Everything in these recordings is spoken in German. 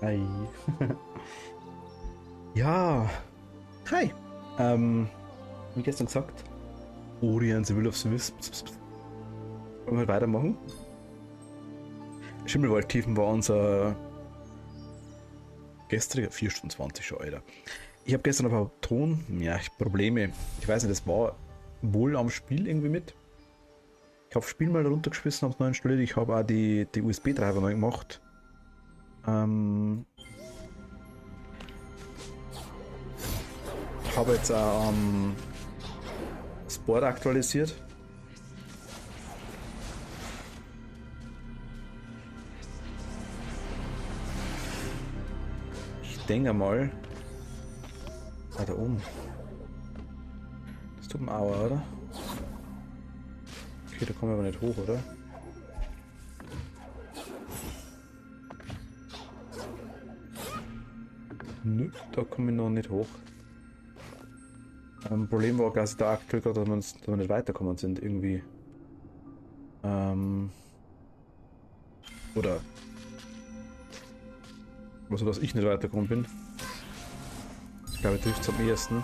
Hi. Ja. Hi. Wie gestern gesagt, Ori and the Will of the Wisps. Wollen wir halt weitermachen? Schimmelwaldtiefen war unser gestriger 4 Stunden 20 schon, Alter. Ich habe gestern aber Ton, ja, Probleme. Ich weiß nicht, das war wohl am Spiel irgendwie mit. Ich habe das Spiel mal runtergeschmissen, habe es neu installiert. Ich habe auch die USB-Treiber neu gemacht. Habe jetzt auch Sport aktualisiert. Ich denke mal. Ah, da oben. Das tut mir Aua, oder? Okay, da kommen wir aber nicht hoch, oder? Nö, da komme ich noch nicht hoch. Problem war quasi da aktuell gerade, dass wir nicht weiterkommen sind irgendwie. Oder also dass ich nicht weitergekommen bin. Ich glaube, ich trifft es am ehesten.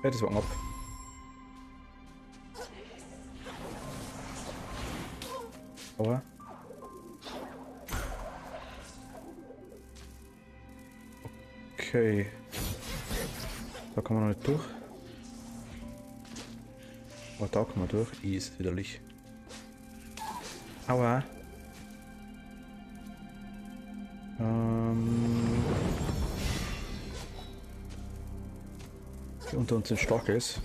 Ja, das war ab. Aber. Okay. Da kann man noch nicht durch. Aber da kann man durch. Ist widerlich. Aua. Hier unter uns sind Stockels.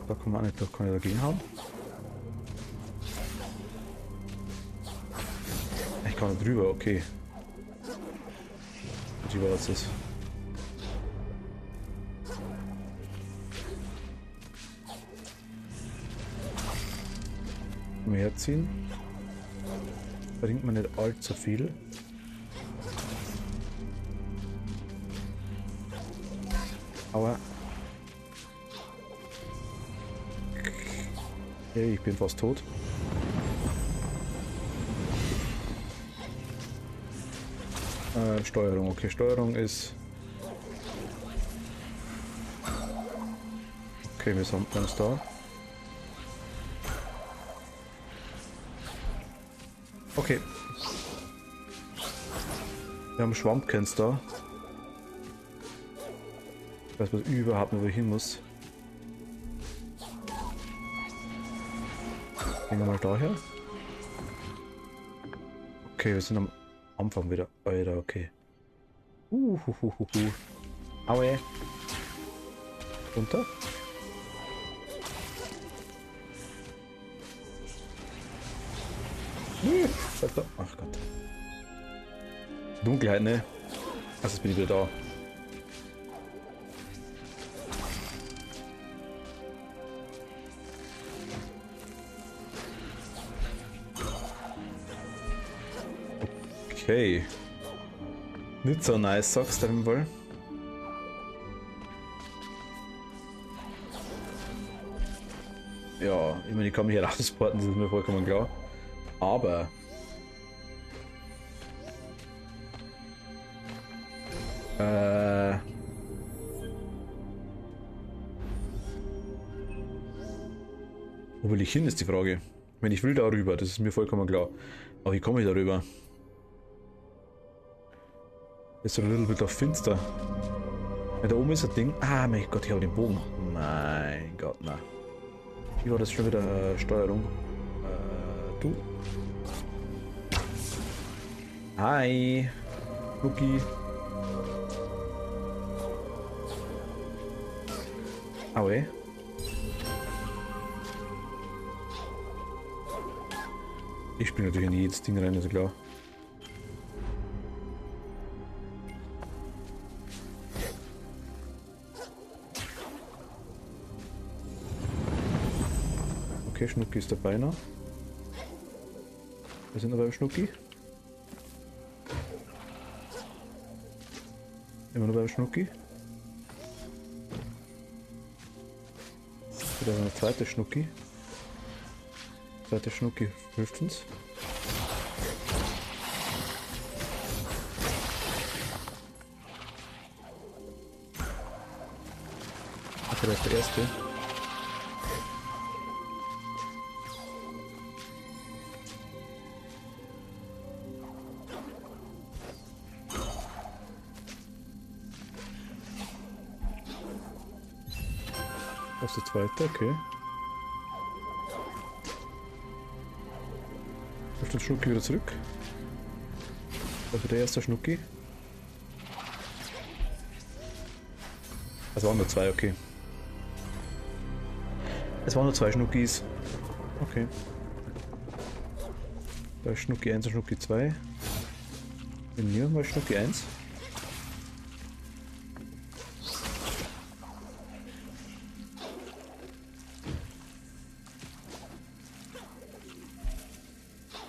Da kann man auch nicht durch. Kann ich dagegen haben? Ich kann da drüber, okay. Wie war das? Mehr ziehen. Bringt man nicht allzu viel. Aber. Hey, ich bin fast tot. Steuerung, okay, Steuerung ist. Okay, wir sind ganz da. Okay. Wir haben Schwammkens da. Ich weiß was überhaupt nicht, wo ich hin muss. Gehen wir mal daher. Okay, wir sind am Anfang wieder. Alter, okay. Aue. Runter. Ach Gott. Dunkelheit, ne? Also jetzt bin ich wieder da. Okay. Nicht so nice, sagst du wohl. Ja, ich meine, ich kann mich hier rausporten, das ist mir vollkommen klar. Aber wo will ich hin, ist die Frage. Wenn ich will darüber, das ist mir vollkommen klar. Aber wie komme ich darüber? Ist so ein little bit of finster. Ja, da oben ist ein Ding. Ah, mein Gott, ich habe den Bogen. Mein Gott, na. Wie war das schon wieder? Steuerung. Du. Hi. Luki. Aue. Ich springe natürlich in jedes Ding rein, ist klar. Okay, Schnucki ist dabei noch. Wir sind aber beim Schnucki. Immer noch beim Schnucki. Wieder eine zweite Schnucki. Zweite Schnucki hilft uns. Okay, das ist der erste. Das ist der zweite, okay. Auf den Schnucki wieder zurück. Also der erste Schnucki. Es waren nur zwei, okay. Es waren nur zwei Schnuckis. Okay. Da ist Schnucki 1 und Schnucki 2. Nehmen wir mal Schnucki 1.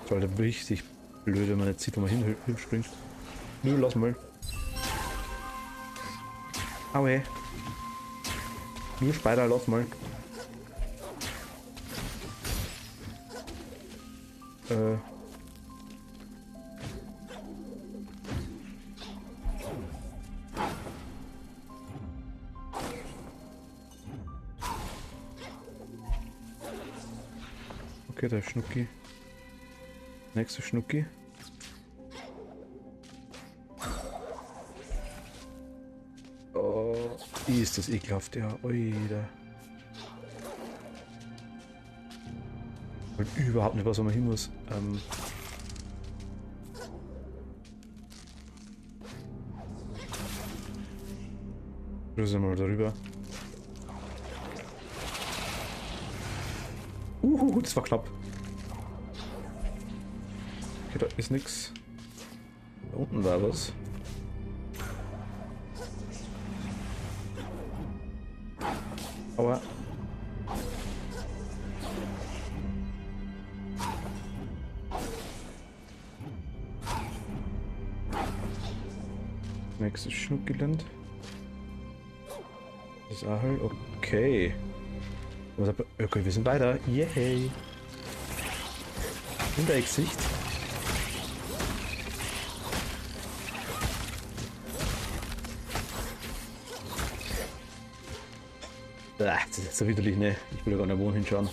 Das war halt richtig blöd, wenn man jetzt sieht, wo man hinspringt. Nö, lass mal. Aue. Nur Spider, lass mal. Okay, da ist Schnucki. Nächste Schnucki. Oh, ist das ekelhaft, ja. Oida. Ich weiß überhaupt nicht, was man hin muss. Rüse mal darüber. Das war knapp. Okay, da ist nix. Da unten war was. Aber nächstes Schnuckiland. Das ist auch halt okay. Okay, wir sind weiter. Yay! Hintersicht. Das ist so widerlich, ne? Ich will ja gar nicht wohin hinschauen.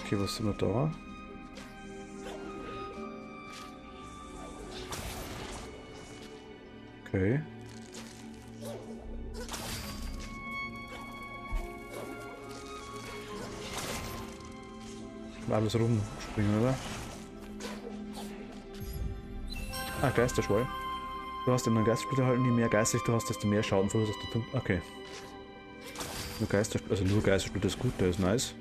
Okay, was sind wir da? Okay. Alles rumspringen, oder? Ah, Geisterschwall. Du hast in einem Geistersplitter halt nie mehr geistig, du hast, desto mehr Schaden verursachst du. Okay. Nur Geistersplitter ist gut, der ist nice.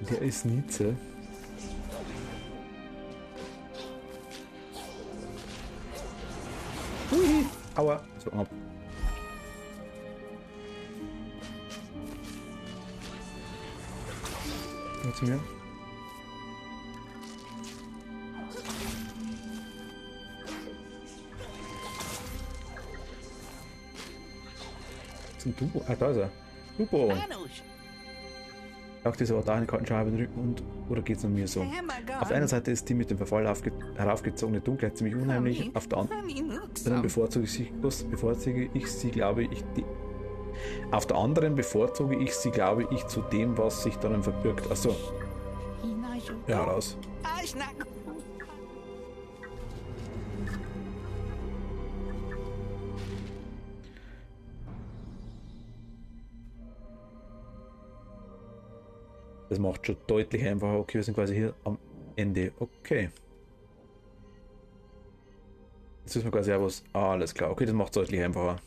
Der ist Nietzsche. Hui! Aua! So ab. Zu mir. Zum Dubo? Ah, da ist er. Dubo! Auch diese ordane Kartenscheibe in den Rücken und oder geht's nur mir so? Auf einer Seite ist die mit dem Verfall heraufgezogene Dunkelheit ziemlich unheimlich, auf der anderen bevorzuge ich sie, glaube ich, auf der anderen bevorzuge ich sie, glaube ich, zu dem, was sich darin verbirgt. Achso. Ja, raus. Das macht schon deutlich einfacher. Okay, wir sind quasi hier am Ende. Okay. Jetzt wissen wir quasi auch was. Ah, alles klar. Okay, das macht es deutlich einfacher.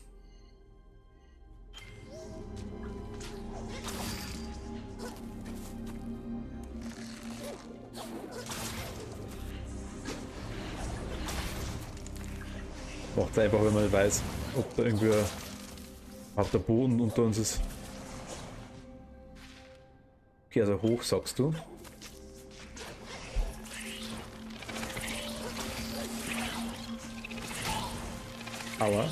Macht es einfach, wenn man nicht weiß, ob da irgendwie auf der Boden unter uns ist. Okay, also hoch sagst du. Aua.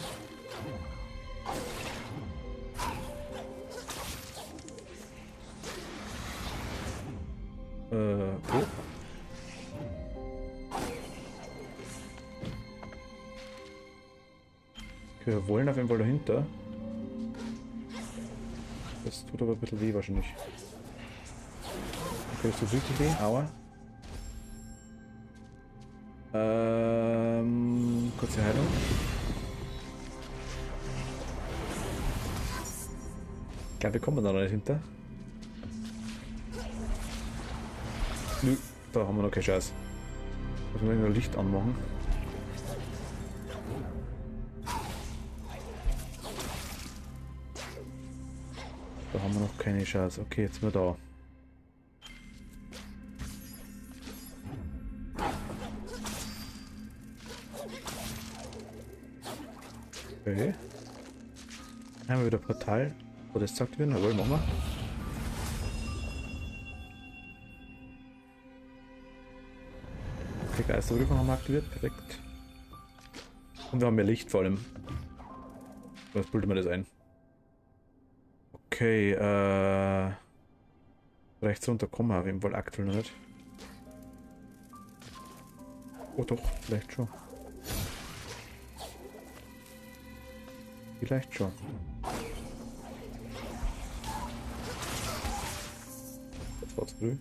Oh. Okay, wir wollen auf jeden Fall dahinter. Das tut aber ein bisschen weh wahrscheinlich. Okay, das tut richtig weh. Aua. Kurze Heilung. Ich glaube, wir kommen da noch nicht hinter. Nö, da haben wir noch keine Chance. Müssen wir nur Licht anmachen. Da haben wir noch keine Chance. Okay, jetzt sind wir da. Okay. Haben wir wieder Portal, wo das sagt werden. Jawohl, machen wir. Okay, Geisterprüfung haben wir aktiviert. Perfekt. Und wir haben mehr Licht vor allem. Was bildet mir das ein? Okay, rechts runter kommen wir auf jeden Fall aktuell noch nicht. Oh doch, vielleicht schon. Vielleicht schon. Das war zu früh.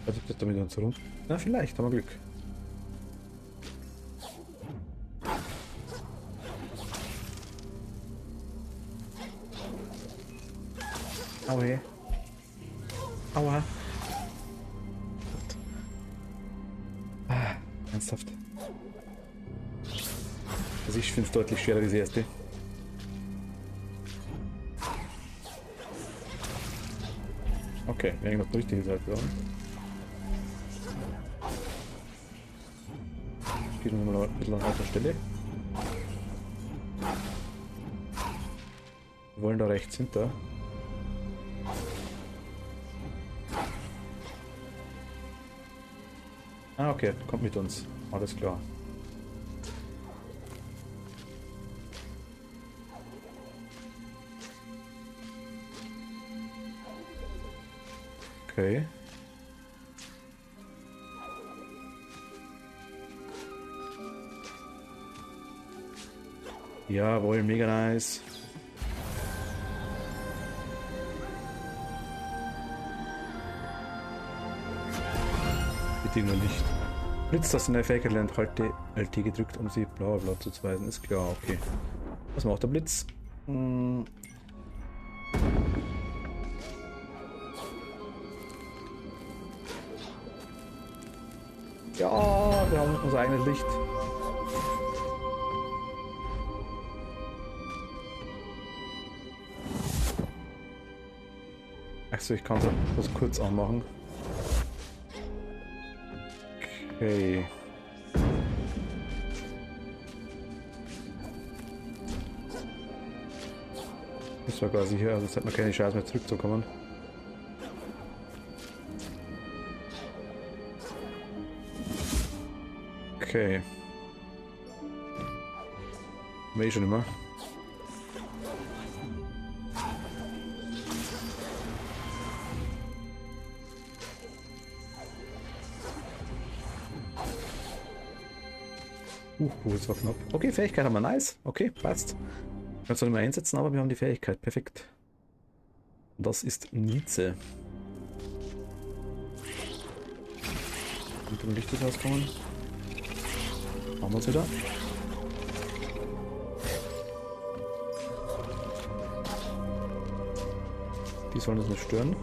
Also das damit uns rund. Na, vielleicht haben wir Glück. Aua. Aua. Ah, ernsthaft. Also ich finde es deutlich schwerer wie das erste. Okay, wir haben irgendwas Richtiges gesagt. Spielen wir mal ein bisschen an alter Stelle. Wir wollen da rechts hinter. Ah, okay, kommt mit uns. Alles klar. Okay. Jawohl, mega nice. Bitte nur Licht. Blitz, das in der Fähigkeit lernt, halte LT gedrückt, um sie blau blau zuzuweisen. Ist klar, okay. Was macht der Blitz? Ja, wir haben unser eigenes Licht. Achso, ich kann es kurz anmachen. Okay. Das war quasi hier, also jetzt hat man keine Chance mehr zurückzukommen. Okay. Will ich schon immer. Das war knapp. Okay, Fähigkeit haben wir, nice. Okay, passt. Wir können es noch nicht mehr einsetzen, aber wir haben die Fähigkeit. Perfekt. Und das ist Nietzsche. Und dem Licht ist rauskommen. Machen wir es wieder. Die sollen uns nicht stören.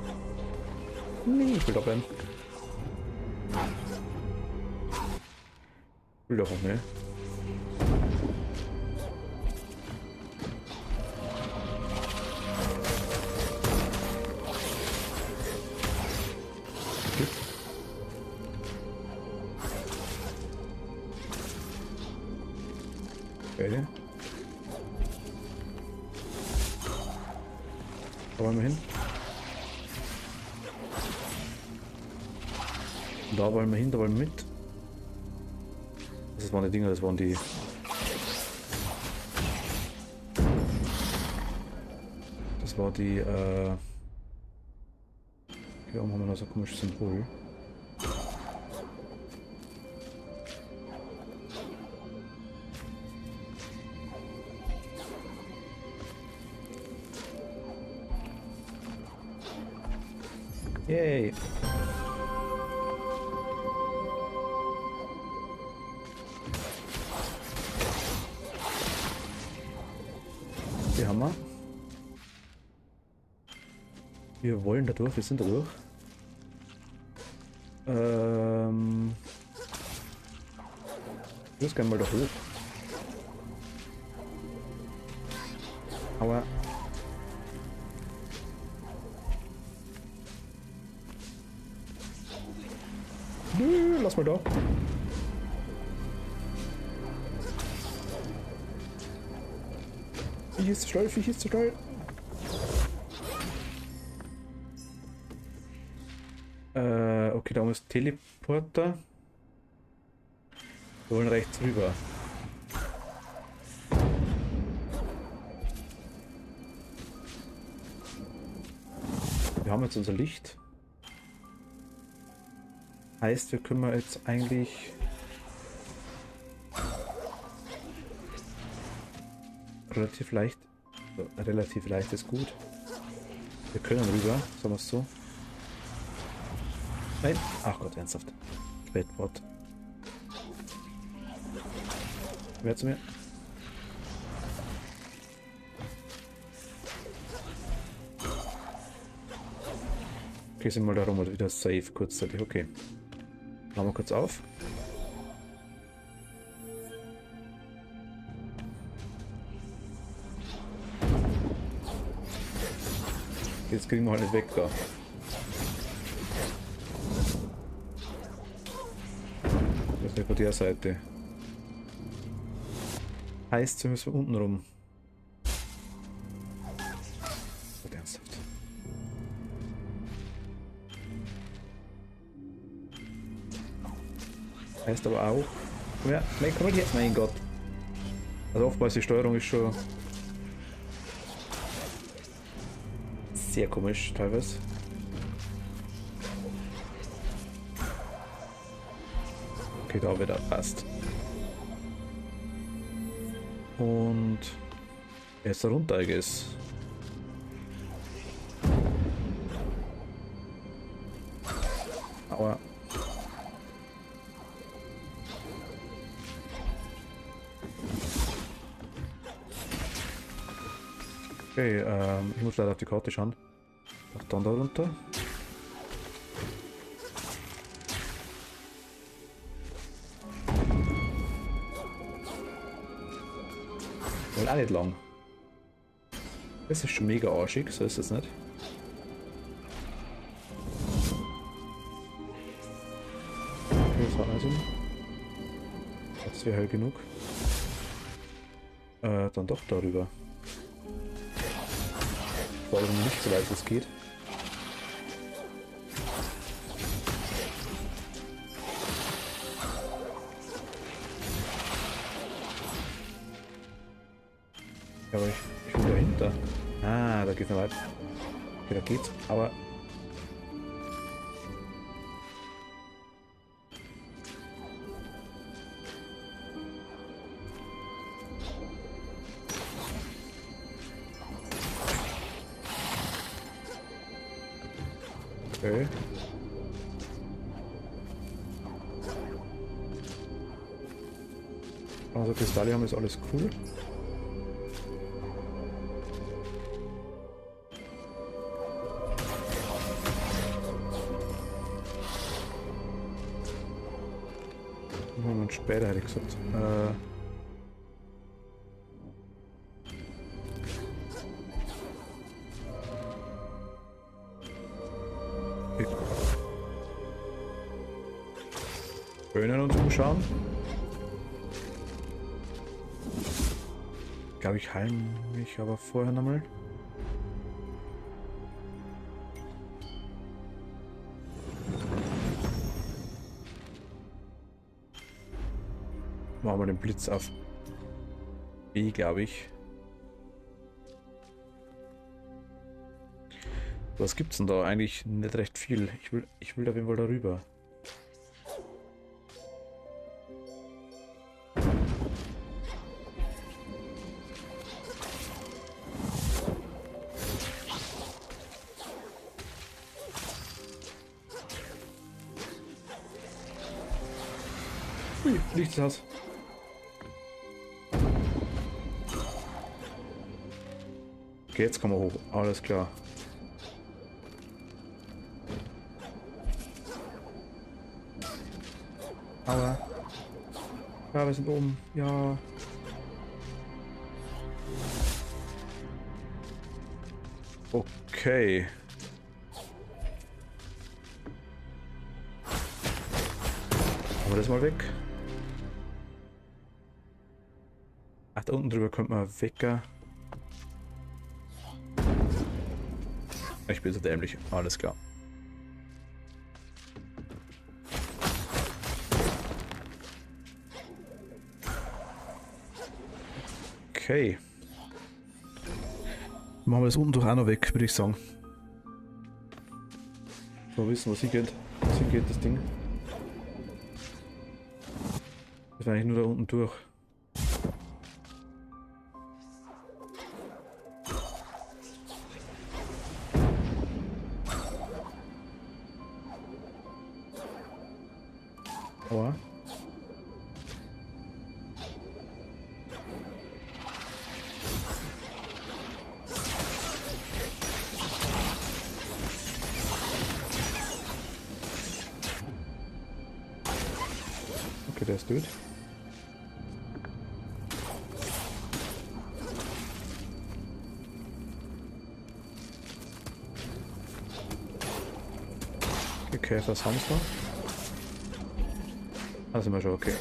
Nee, ich will da bleiben. Ich will doch auch, ne? Okay. Da wollen wir hin. Da wollen wir hin, da wollen wir mit. Das waren die Dinger, das waren die. Das war die, hier oben haben wir noch so ein komisches Symbol. Yay! Die haben wir. Wir wollen da durch, wir sind da durch. Ich muss gerne mal da hoch. Aua. Nö, lass mal da. Viech ist zu schnell, Viech ist zu schnell. Okay, da muss Teleporter. Wir wollen rechts rüber. Wir haben jetzt unser Licht. Heißt, wir können jetzt eigentlich relativ leicht ist gut. Wir können rüber, sagen wir es so. Nein, ach Gott, ernsthaft. Spätwort. Wer zu mir? Okay, sind mal darum oder wieder safe kurzzeitig. Okay. Machen wir kurz auf. Jetzt kriegen wir halt nicht weg da. Das ist nicht von der Seite. Heißt, wir müssen unten rum. Gott, ernsthaft. Heißt aber auch. Komm her, nein, komm mal hier. Mein Gott. Also oftmals die Steuerung ist schon sehr komisch teilweise. Okay, da wieder passt. Und jetzt runter, I guess. Aua. Okay, ich muss leider auf die Karte schauen. Ach, dann da runter. Weil auch nicht lang. Das ist schon mega arschig, so ist es nicht. Okay, das war also. Das wäre halt genug. Dann doch darüber. Vor allem nicht so weit es geht. Ja, aber ich bin dahinter. Ah, da geht's noch weit. Okay, da geht's, aber. Okay. Also Kristalle haben ist alles cool. Moment später hätte ich gesagt. Wir können uns umschauen. Ich glaube, ich heile mich aber vorher nochmal. Machen wir den Blitz auf B, glaube ich. Was gibt's denn da? Eigentlich nicht recht viel. Ich will auf jeden Fall darüber. Ui, Lichthaus. Okay, jetzt kommen wir hoch. Alles klar. Aua. Ja, wir sind oben. Ja. Okay. Machen wir das mal weg. Ach, da unten drüber könnte man wecker. Ich bin so dämlich. Alles klar. Okay. Machen wir das unten durch auch noch weg, würde ich sagen. So wissen, was hingeht. Was hingeht, das Ding. Das war eigentlich nur da unten durch. Aua. Okay, der ist tot. Okay, Käfers Hamster. Da sind wir schon, okay.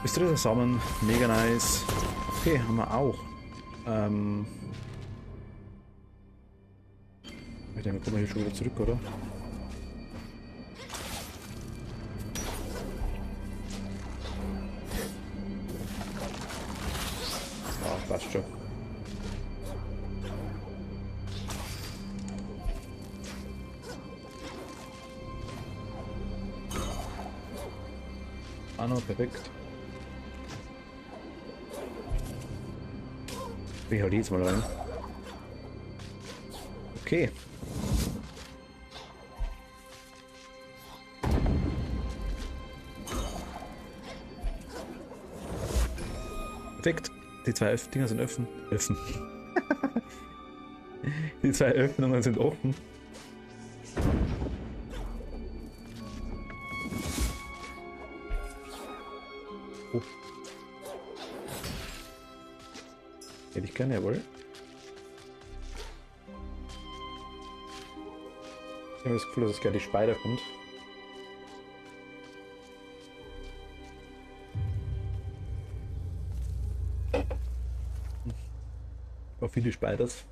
Bist du zusammen? Mega nice. Okay, haben wir auch. Ich denke, wir kommen hier schon wieder zurück, oder? Ah, passt schon. Ah, no, perfekt. Ich hau die jetzt mal rein. Okay. Perfekt. Die zwei Dinger sind offen. Die zwei Öffnungen sind offen. Oh. Hätte ich gerne, jawohl. Ich habe das Gefühl, dass es gleich die Spider kommt. Auch viele Spiders.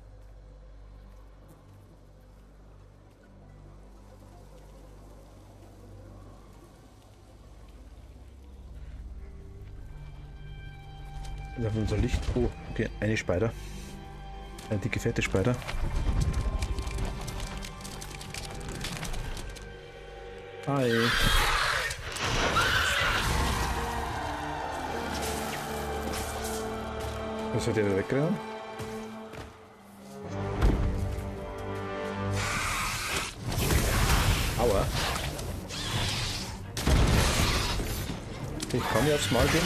Da haben wir unser Licht. Oh, okay, eine Spider. Eine dicke, fette Spider. Hi. Was hat der wieder weggerannt? Aua. Ich kann jetzt mal gehen.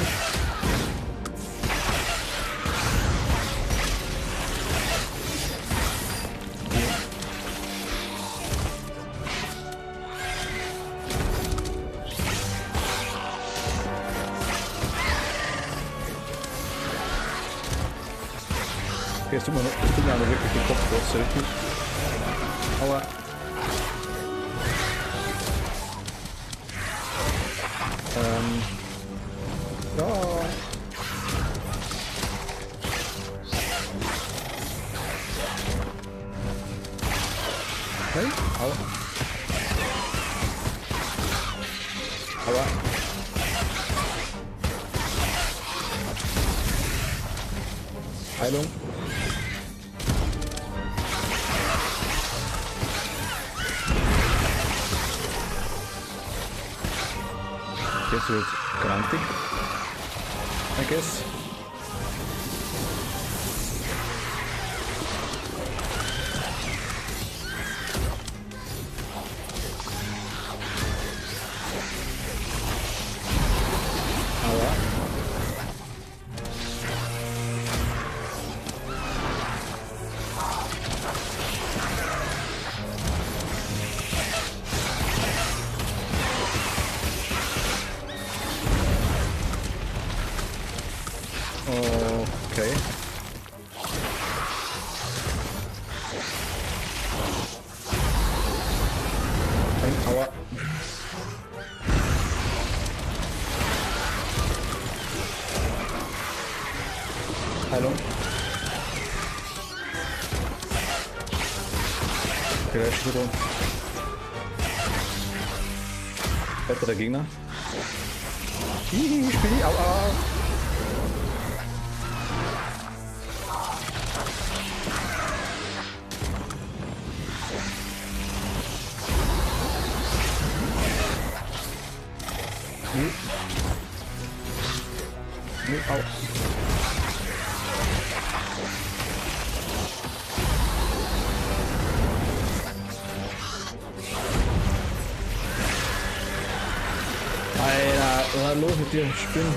Okay, es tut mir aber wirklich den Kopf durch, so richtig. Aua. Ja. Hey, aua. Aua. jetzt wird grantig. I guess. Okay. Aua. Heilung. Vielleicht wieder. Weiterer Gegner. Hihi, Spiel, aua. Au. Alter, was ist los mit dir? Spinnen.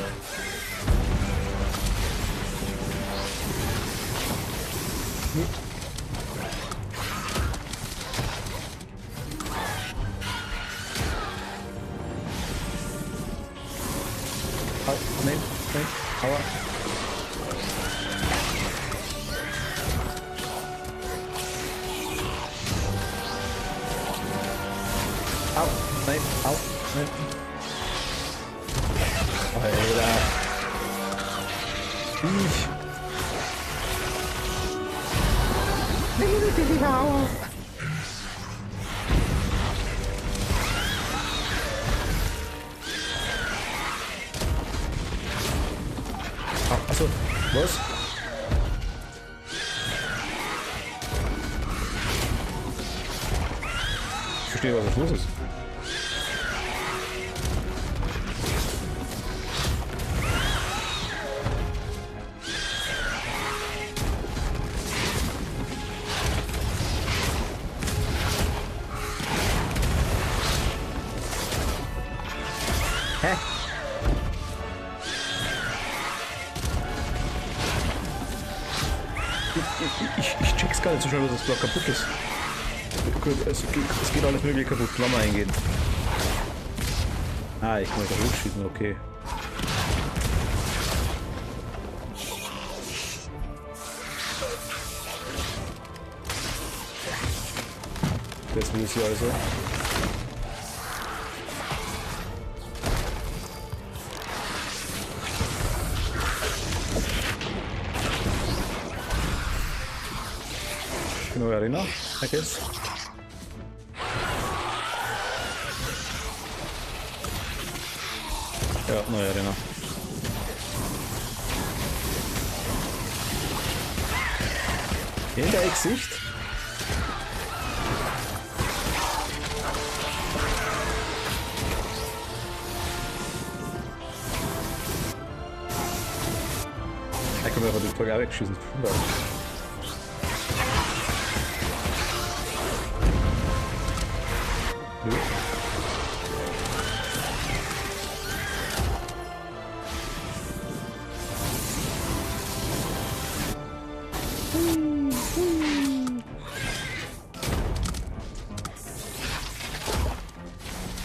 Au, nein, nein, aua. Au, nein, au, nein. Alter. Aua. Achso, was? Ich verstehe, was los ist. Hä? Ich check's gar nicht so schnell, dass das Block kaputt ist. Es geht alles mögliche kaputt. Lass mal eingehen. Ah, ich kann da hochschießen, okay. Das will ich hier also. Neue Arena, I guess. Ja, neue Arena. In der Gesicht. Da kann man aber die Folge auch wegschießen.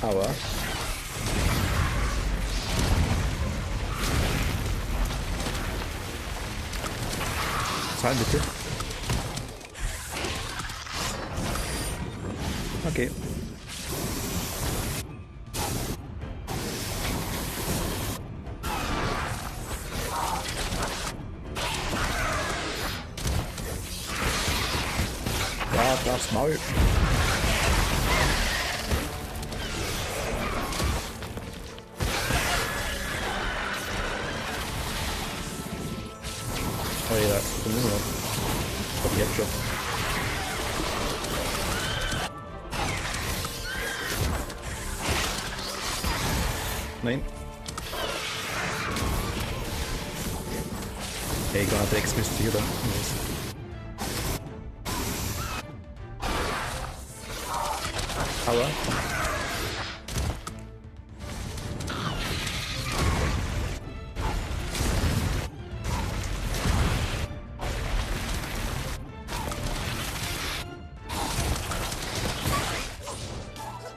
Aber zahlen bitte. Okay. Ja, das Maul. Oh ja, ich bin immer. Ich hab jetzt schon. Nein. Ey, gar nicht Drecksmist hier, oder? Aber.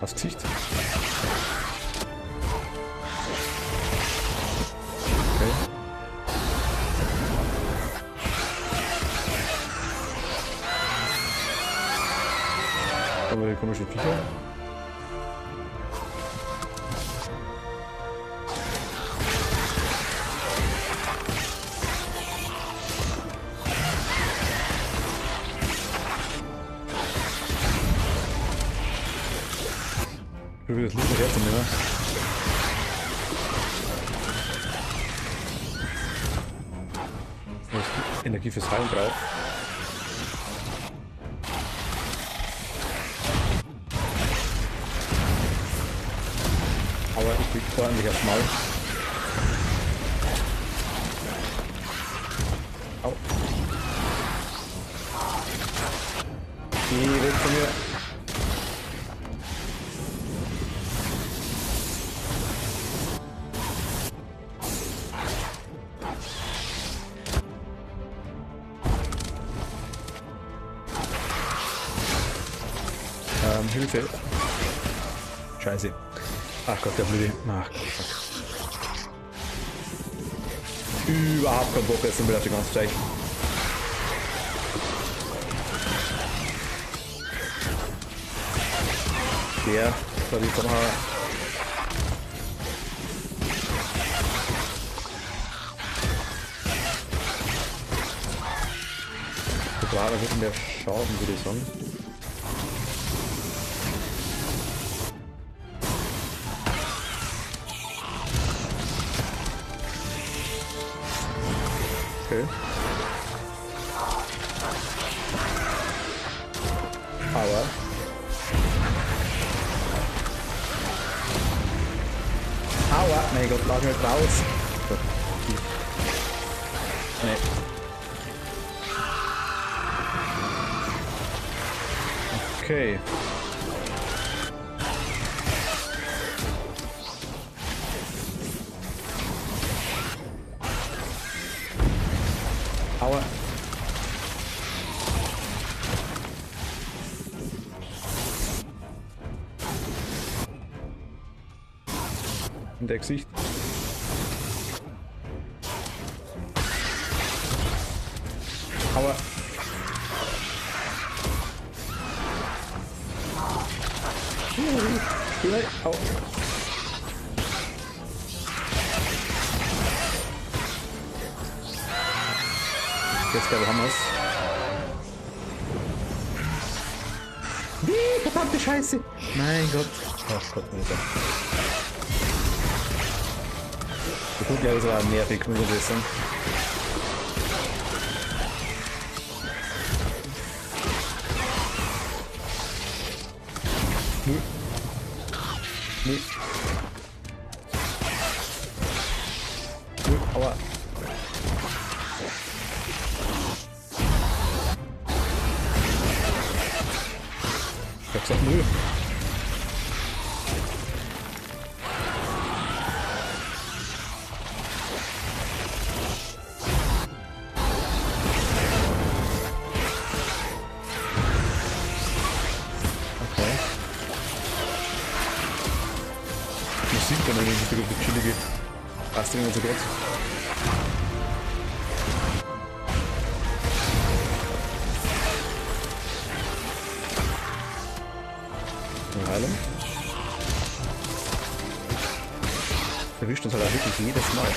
Das Gesicht. Okay. Aber hier kommen schon Viecher. Ich will das Licht noch herzunehmen. Energie fürs Heilen drauf. Aber ich krieg ordentlich aufs Maul. Au. Geh weg von mir. Hilfe. Scheiße. Ach Gott, der Blöde. Ach Gott, fuck. Überhaupt kein Bock essen will auf die ganze Zeit. Der, glaube ich, komm mal. So gerade wird mehr Schaden, würde ich sagen. Okay. Aber aua, mein Gott, lass mich raus. So. Nee. Okay. Aua. In der Gesicht. Aua. Au. Jetzt glaube ich haben wir es. Wie verdammte Scheiße! Mein Gott. Ach Gott, Alter. Ich gucke ja, das war nervig, muss ich wissen. Nö. Nö. Nö, aua. Ich hab gesagt, nö. Okay. Musik dann irgendwie wieder die chillige. Passt irgendwie so gut. Heilung. Erwischt uns halt auch wirklich jedes Mal.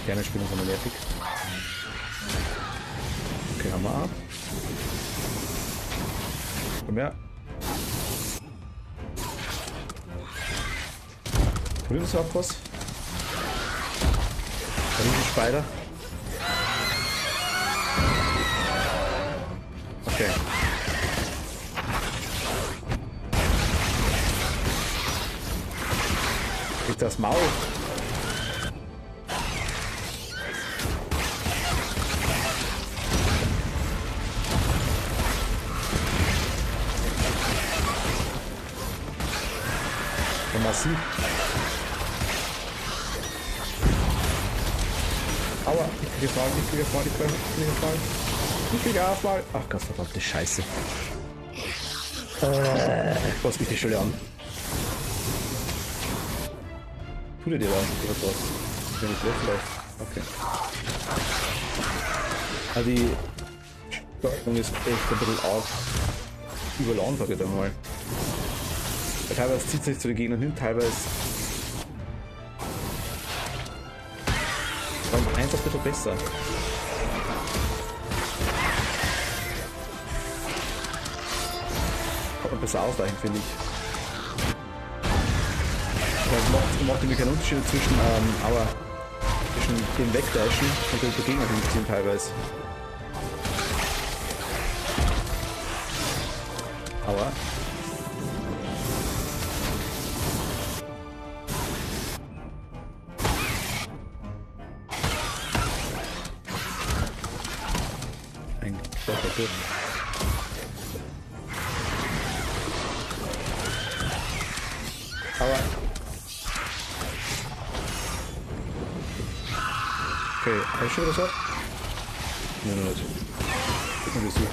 Gerne spielen wir von der Nervig. Okay, haben wir ab. Komm her. Probieren wir auch was. Riesenspider. Okay. Kriegt das Maul. Und massiv. Aua, ich kriege Fall, ich kriege Fall, ich kriege Fall. Ich kriege Fall. Ach Gott, verdammte Scheiße. Was mich die Stelle an? Tut ihr dir was? Oder was? Wenn ich weg vielleicht. Okay. Also die Steuerung ist echt ein bisschen arg überladen, sag ich da mal. Weil teilweise zieht sich zu den Gegnern hin, teilweise beim 1 ein bisschen besser. Kann man besser ausweichen, finde ich. Das macht nämlich keinen Unterschied zwischen dem Wegdashen und den Gegner hinziehen teilweise. Aua. Ein Klotter durch. Aua. Okay, habe ich schon wieder was? Nein, noch nicht. Guck mal, wie es hier.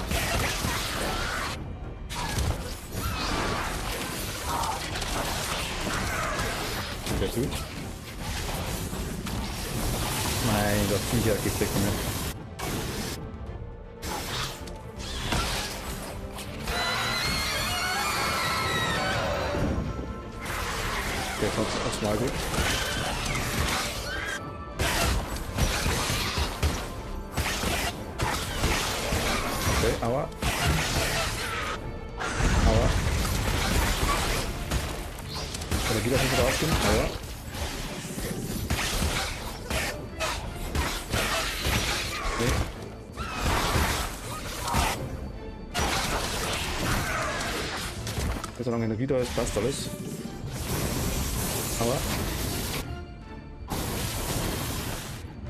Wieder gut. Mein Gott, bin ich ja gesteckt von mir. Okay, jetzt hat's mal gut. Okay, aua. Aua. Kann der Gitter nicht rausgehen? Aua. Okay. Solange Energie da ist, passt alles. Aua.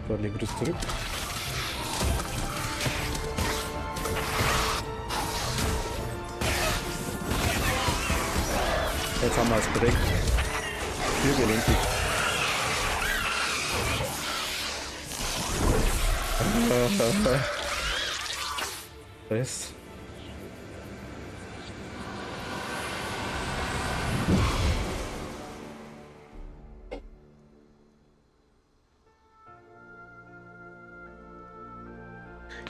So, legen wir das zurück. Jetzt haben wir es direkt hier gelenkig. Das.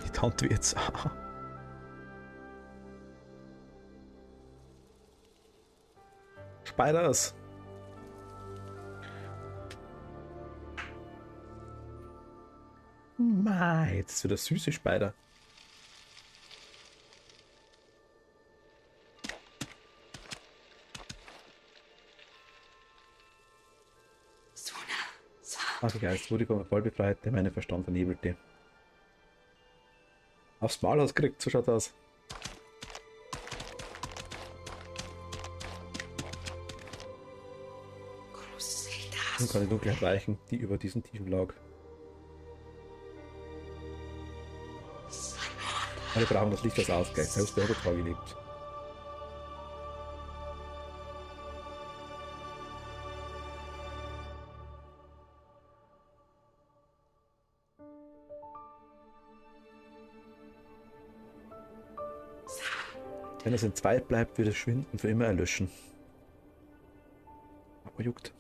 Die Tante wird's. Spiders. Mei, jetzt ist wieder süße Spider. Ach, die Geist wurde voll befreit, der meine Verstand vernebelte. Aufs Maul ausgekriegt, so schaut aus. Nun kann die Dunkelheit weichen, die über diesen Tiefen lag. Alle brauchen das Licht als Ausgleich, selbst der treu gelebt. Wenn es entzweit bleibt, wird es schwinden, für immer erlöschen. Aber juckt.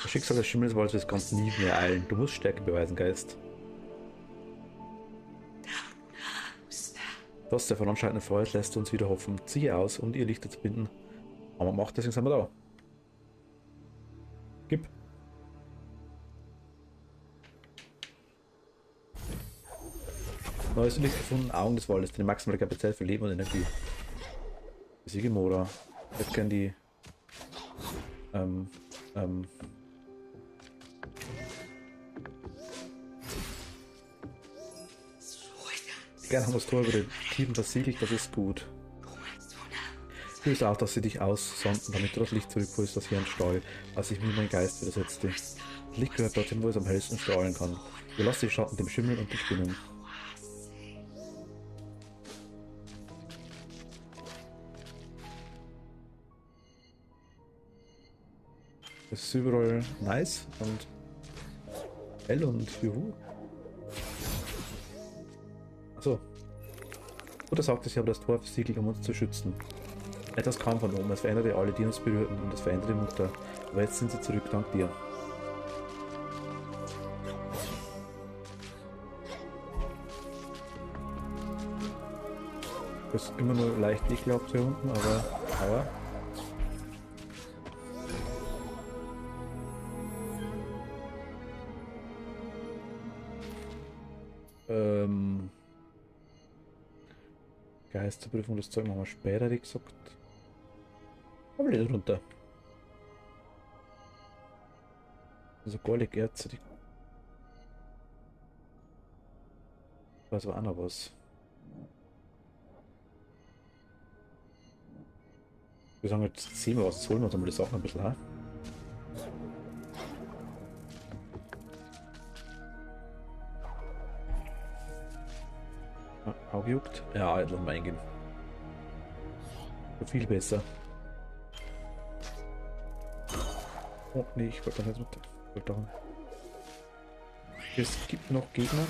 Das Schicksal des Schimmels wollte es ganz nie mehr eilen. Du musst Stärke beweisen, Geist. Das der voranschreitende Freud lässt uns wieder hoffen. Ziehe aus, um ihr Lichter zu binden. Aber macht, deswegen sind wir da. Gib. Neues Licht gefunden, Augen des Waldes, die maximale Kapazität für Leben und Energie. Besiege Mora. Ich hätte gern die Gerne haben wir das Tor über den Tiefen versiegelt, das ist gut. Du bist auch, dass sie dich aussonden, damit du das Licht zurückholst, das hier ein Stall, als ich mir mein Geist widersetzte. Das Licht gehört dorthin, wo es am hellsten strahlen kann. Überlass die Schatten dem Schimmel und den Spinnen. Das ist überall nice und hell und juhu. Achso. Oder sagte, ich habe das Tor versiegelt, um uns zu schützen. Etwas kam von oben, es veränderte alle, die uns berührten, und es veränderte die Mutter. Aber jetzt sind sie zurück, dank dir. Das ist immer nur leicht ekelhaft hier unten, aber Geisterprüfung, das Zeug machen wir später, wie gesagt. Aber nicht runter. Also goldig Erze, die. Was war auch noch was? Wir sagen, jetzt sehen wir was, jetzt holen wir uns einmal die Sachen ein bisschen, ha? Auge juckt. Ja, jetzt lassen wir eingehen. Viel besser. Oh, nee, ich wollte da nicht runter. Ich wollte da. Es gibt noch Gegner.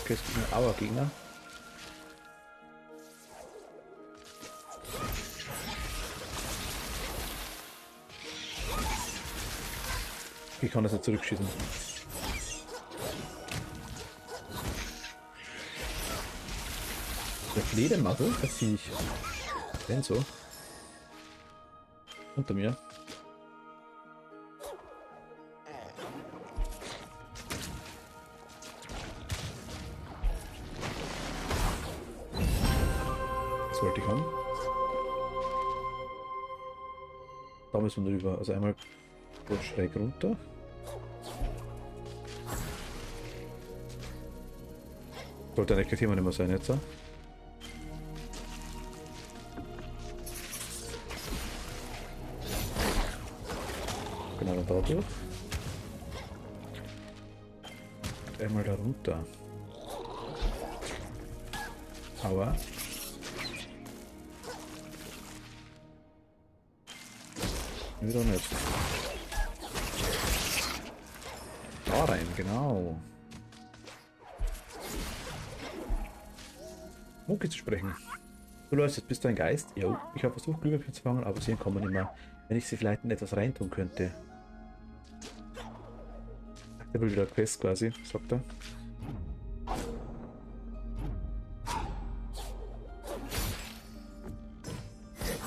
Okay, es gibt noch Auer-Gegner. Ich kann das nicht zurückschießen. Der Fledermassel, das Viech. Denn so. Unter mir. Das wollte ich haben. Da müssen wir drüber. Also einmal schräg runter. Sollte eigentlich kein Thema nicht mehr sein jetzt. Genau, dann da durch. Einmal da runter. Aua. Wieder nicht. Da rein, genau. Mucki zu sprechen. Du läufst jetzt, bist du ein Geist? Jo, ich habe versucht, Glühwürmchen zu fangen, aber sie kommen nicht mehr. Wenn ich sie vielleicht in etwas reintun könnte. Der will wieder Quest quasi, sagt er.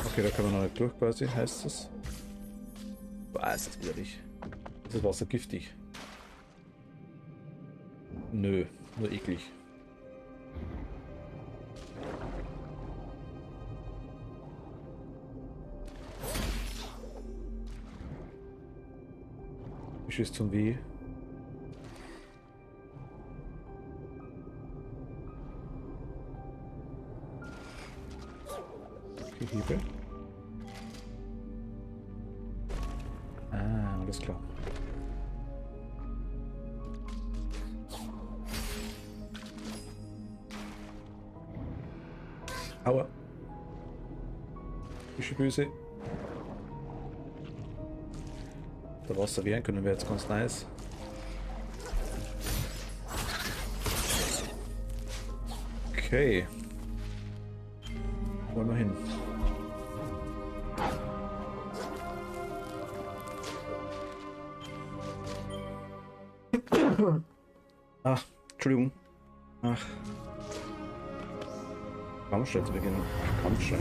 Okay, da kann man noch nicht durch quasi, heißt es. Boah, ist das widerlich. Ist das Wasser giftig? Nö, nur eklig. Wie schießt zum Weh? Okay, Hebel. Ah, alles klar. Aua. Bisschen böse. Der Wasser wehren können wir jetzt ganz nice. Okay. Wollen wir hin. Ach, Entschuldigung. Ach. Kampfschrein zu beginnen. Kampfschrein.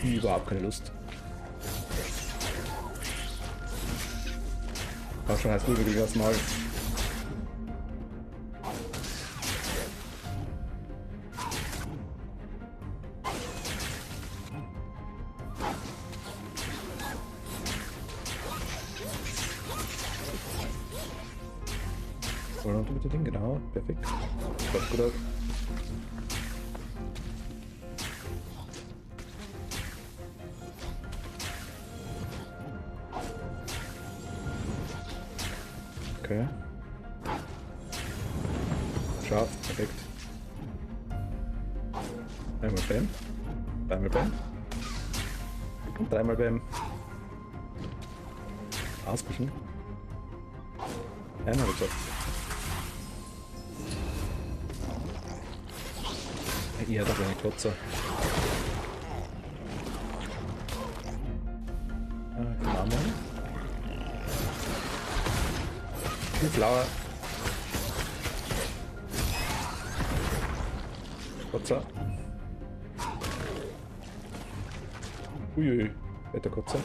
Überhaupt keine Lust. Kampfschrein heißt nur wirklich was Mal. runter mit dem Ding, genau. Perfekt. Schaut gut aus. Okay. Scharf, perfekt. Einmal Bam. Dreimal Bam. Und dreimal Bam. Ausweichen. Einmal gesagt. Ja, da war ein Klotzer. Genau machen. Viel Flower. Klotzer. Uiui, weiter Klotzer.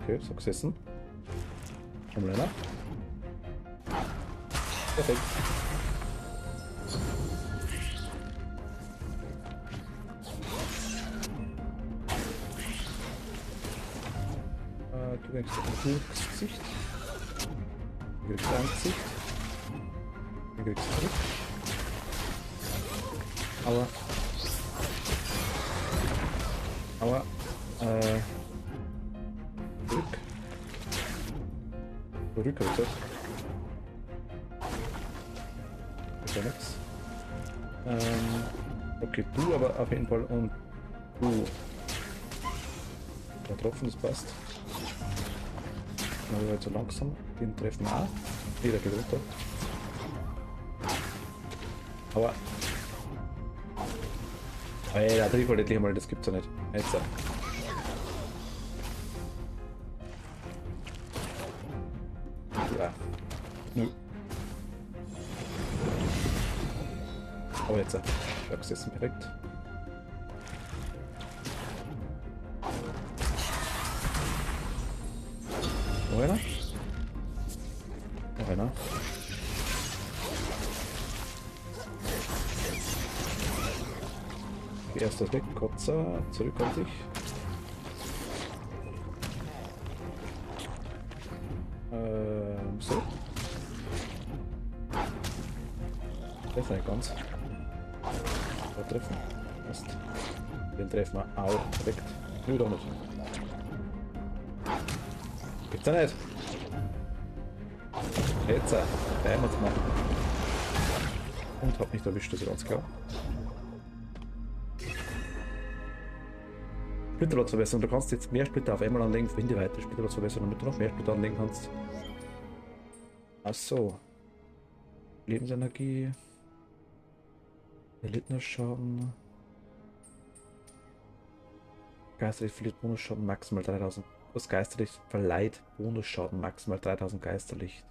Okay, so gesessen. Einmal einer. Perfekt. Du kriegst ein Gesicht. Du kriegst ein Gesicht. Du kriegst zurück. Aua. Aua. Zurück. Zurück, hab ich gesagt. Das war nix. Okay, du aber auf jeden Fall und du. Getroffen, das passt. Aber halt so langsam. Den treffen wir auch. Jeder geht runter. Aber. Ey, da triff halt endlich mal, das gibt's ja nicht. Jetzt. Ja. Nö. Aber jetzt. Ich hab's jetzt perfekt. Noch einer? Noch einer? Die erste ist weg, Kotzer, zurück an sich. So. Das ist nicht ganz. Da treffen. Passt. Den treffen wir auch direkt. Nö, doch nicht. Gibt's ja nicht. Jetzt, bleiben wir mal. Und hab nicht erwischt, das ist ganz klar. Splitterlotzverbesserung. Du kannst jetzt mehr Splitter auf einmal anlegen, wenn die weiter Splitterlotzverbesserung, damit du noch mehr Splitter anlegen kannst. Ach so. Lebensenergie. Erlittener Schaden. Geisterlich verliert Bonusschaden maximal 3000. Das Geisterlicht verleiht Bonusschaden maximal 3000 Geisterlicht.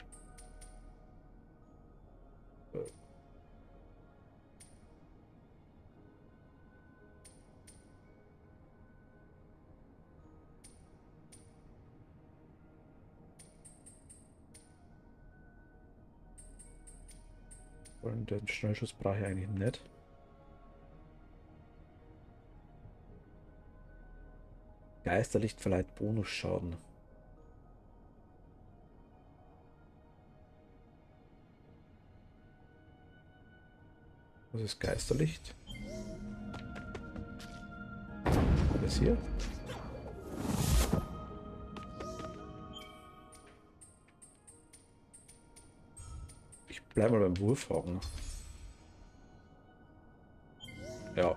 Und den Schnellschuss brauche ich eigentlich nicht. Geisterlicht verleiht Bonusschaden. Was ist Geisterlicht? Was ist hier? Ich bleibe mal beim Wurfhaken. Ja.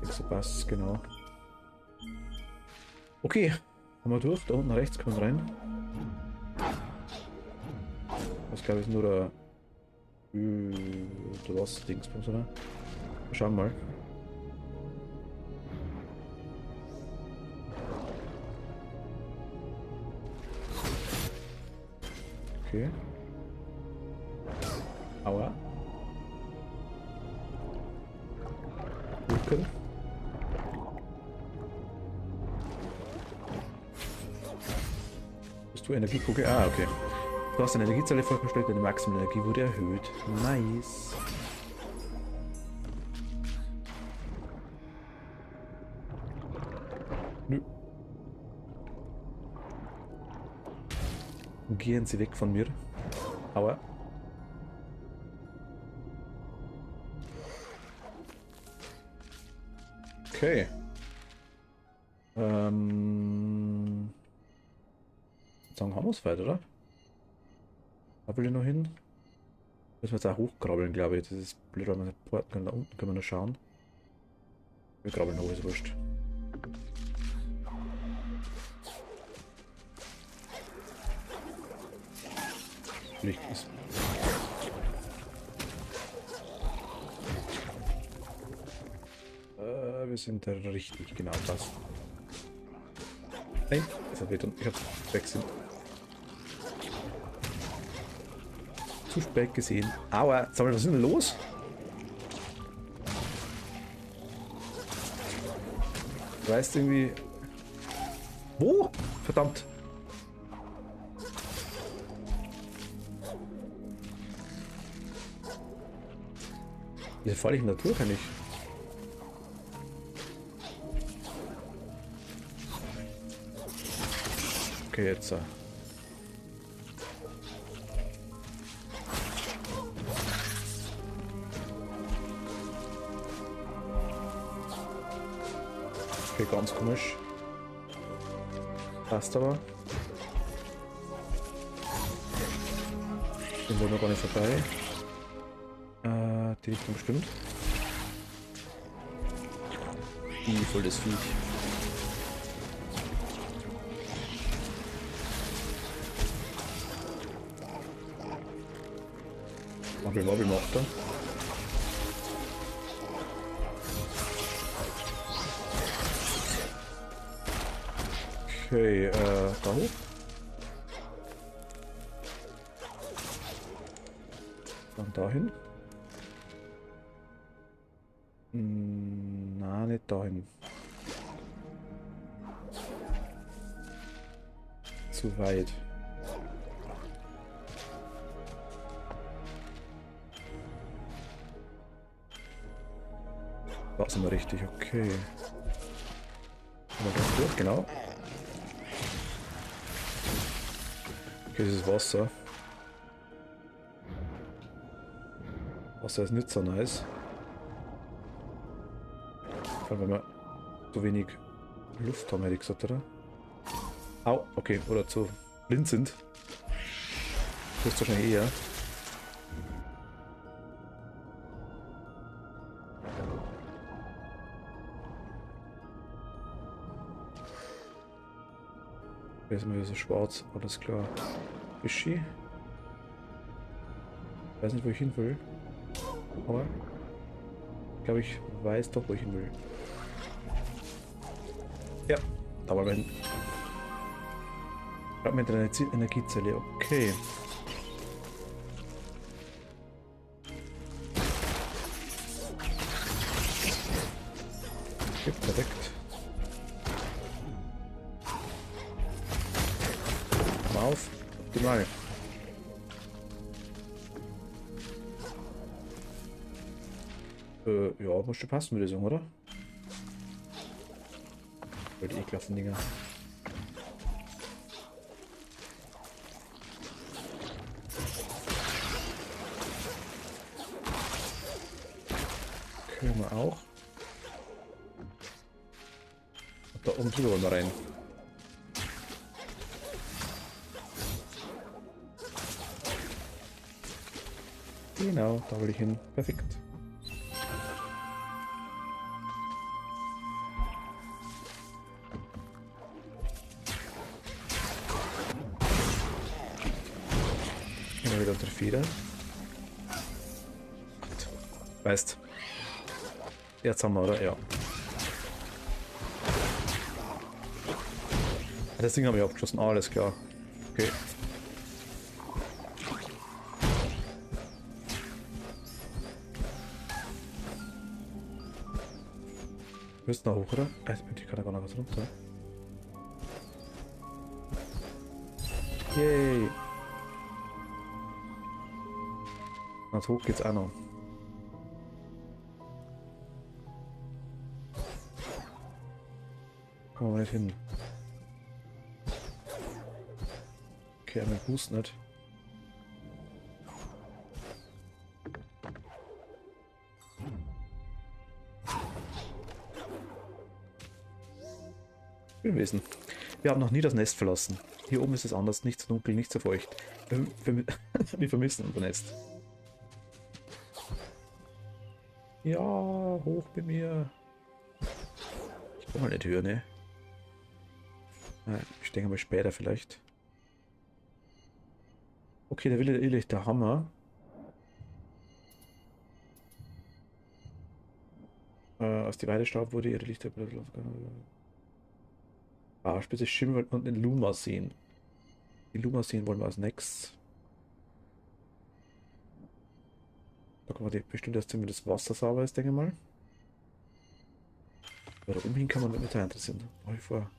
So passt genau. Okay, haben wir durch. Da unten rechts können wir rein. Das glaube ich ist nur der Wasser-Dingsbums, oder? Schauen wir mal. Okay. Aua. Rücken. Bist du Energiekugel? Ah, okay. Du hast deine Energiezelle vollverstärkt, deine maximale Energie wurde erhöht. Nice. Nö. Gehen Sie weg von mir. Aua. Okay. Sagen haben wir es weit, oder? Da will ich noch hin. Müssen wir jetzt auch hochkrabbeln, glaube ich. Das ist blöd, weil wir nicht porten können. Da unten können wir noch schauen. Wir krabbeln hoch, ist wurscht. Licht ist. Wir sind da richtig, genau das. Nein, das hat wieder. Ich hab's wechseln. Zu spät gesehen. Aua, sag mal, was ist denn los? Du weißt irgendwie. Wo? Verdammt. Wie falle ich denn da durch eigentlich? Okay, jetzt. Okay, ganz komisch. Passt aber. Sind wir noch gar nicht vorbei. Die Richtung bestimmt. Voll das Viech. Wabbel, wabbel macht er. Okay, da hoch. Dann dahin. Na, nicht dahin. Zu weit. Da sind wir richtig, okay. Aber ganz durch, genau. Okay, das ist Wasser. Wasser ist nicht so nice. Vor allem, wenn wir zu wenig Luft haben, hätte ich gesagt, oder? Au, okay, oder zu blind sind. Das ist wahrscheinlich eher. Jetzt sind wir wieder so schwarz, alles klar. Fischi. Ich weiß nicht, wo ich hin will. Aber ich glaube, ich weiß doch, wo ich hin will. Ja, da wollen wir hin. Fragment der Energiezelle, okay. Okay, perfekt. Mal auf, optimal. Ja, muss schon passen, würde ich sagen, oder? Voll die ekelhaften Dinger. Können wir auch. Und da oben drüber wollen wir rein. Genau, da will ich hin. Perfekt. Immer wieder unter Feder. Weißt. Jetzt haben wir, oder? Ja. Das Ding haben wir abgeschossen. Alles klar. Okay. Wir müssen da hoch, oder? Ich kann da gar noch was runter. Yay! Ganz hoch geht's auch noch. Kommen wir nicht hin. Okay, mein Boost nicht. Gewesen. Wir haben noch nie das Nest verlassen. Hier oben ist es anders, nicht so dunkel, nicht so feucht. Wir vermissen unser Nest. Ja, hoch bei mir. Ich komme mal nicht höher, ne? Ich denke mal später vielleicht. Okay, der wilde Irrlicht, der Hammer. Aus die Weidestab wurde ihre Lichter. Spitze Schimmel und den Luma sehen. Die Luma sehen wollen wir als nächstes. Da kann man die bestimmt erst zumindest Wasser sauber ist, denke ich mal. Aber da oben hin kann man nicht mehr interessieren. Mach ich vor.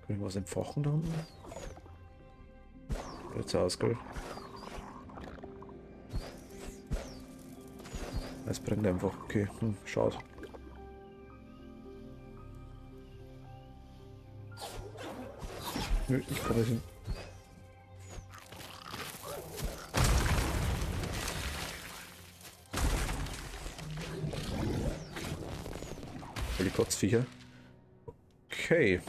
Können wir was entfachen da unten? Jetzt aus, gell? Es brennt einfach. Okay, schaut. Nö, ich kann nicht hin. Die Kotzviecher. Okay.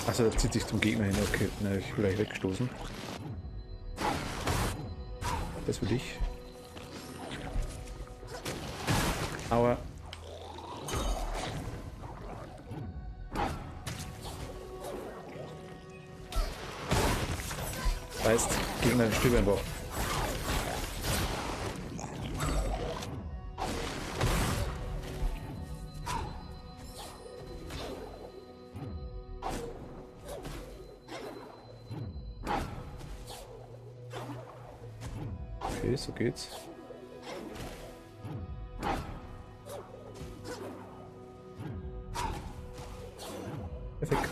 Also, der zieht sich zum Gegner hin. Okay, na, ich will gleich wegstoßen. Das will ich. Aua. Heißt, Gegner stirbt einfach. Okay, so geht's. Perfekt.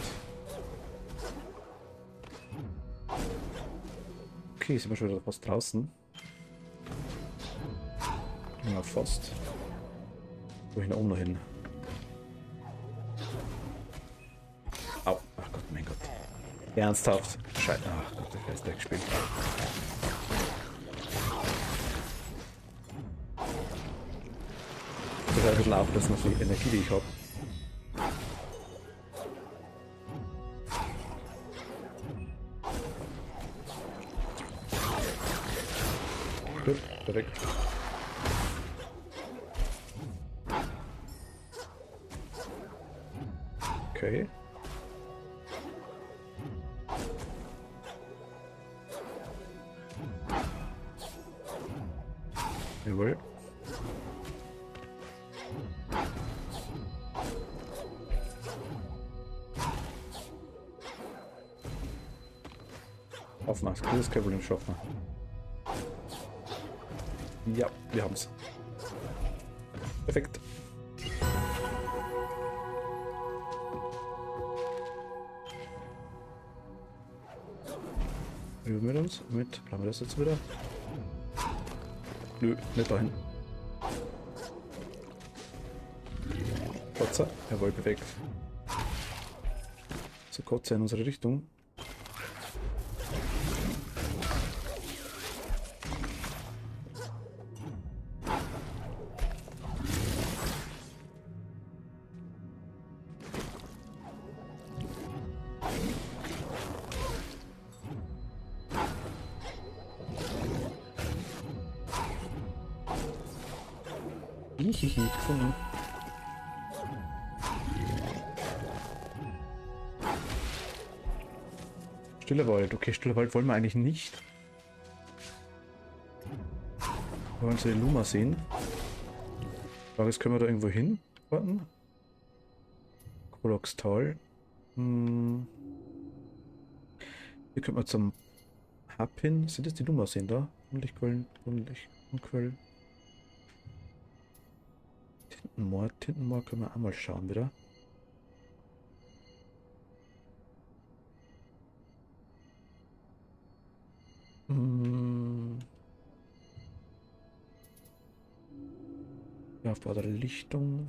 Okay, sind wir schon wieder fast draußen. Ja, fast. Wo ich nach oben noch hin? Au, ach Gott, mein Gott. Ernsthaft? Scheiße. Ach Gott, der ist weggespielt. Ich muss ein bisschen aufpassen auf die Energie, die ich habe. Gut, perfekt. Okay. Jawohl. Aufmachst, das kein Problem schaffen. Ja, wir haben's. Perfekt. Üben wir uns mit. Haben wir das jetzt wieder? Nö, nicht dahin. Kotzer, jawohl, perfekt. So, Kotzer in unsere Richtung. Hihihi, gefunden. Stiller Wald. Okay, Stiller Wald wollen wir eigentlich nicht. Wir wollen so den Luma sehen. Aber jetzt können wir da irgendwo hin. Warten. Koloxtal. Hier können wir zum Hub hin. Sind das die Luma sehen da? Unlichtquellen, Unlichtquellen. Tintenmoor können wir auch mal schauen wieder. Aufbau der Lichtung.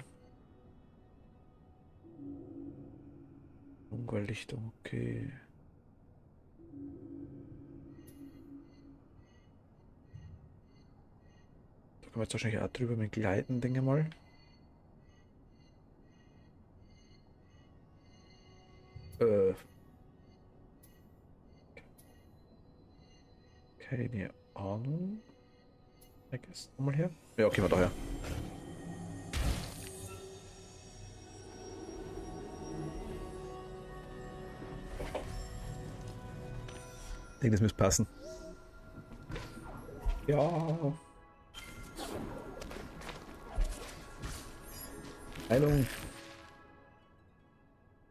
Lichtung, okay. Da können wir jetzt wahrscheinlich auch drüber mit Gleiten, denke ich mal. Keine Ahnung. I guess. Nochmal her. Ja, okay, mal daher. Ich denke, das müsste passen. Ja. Heilung.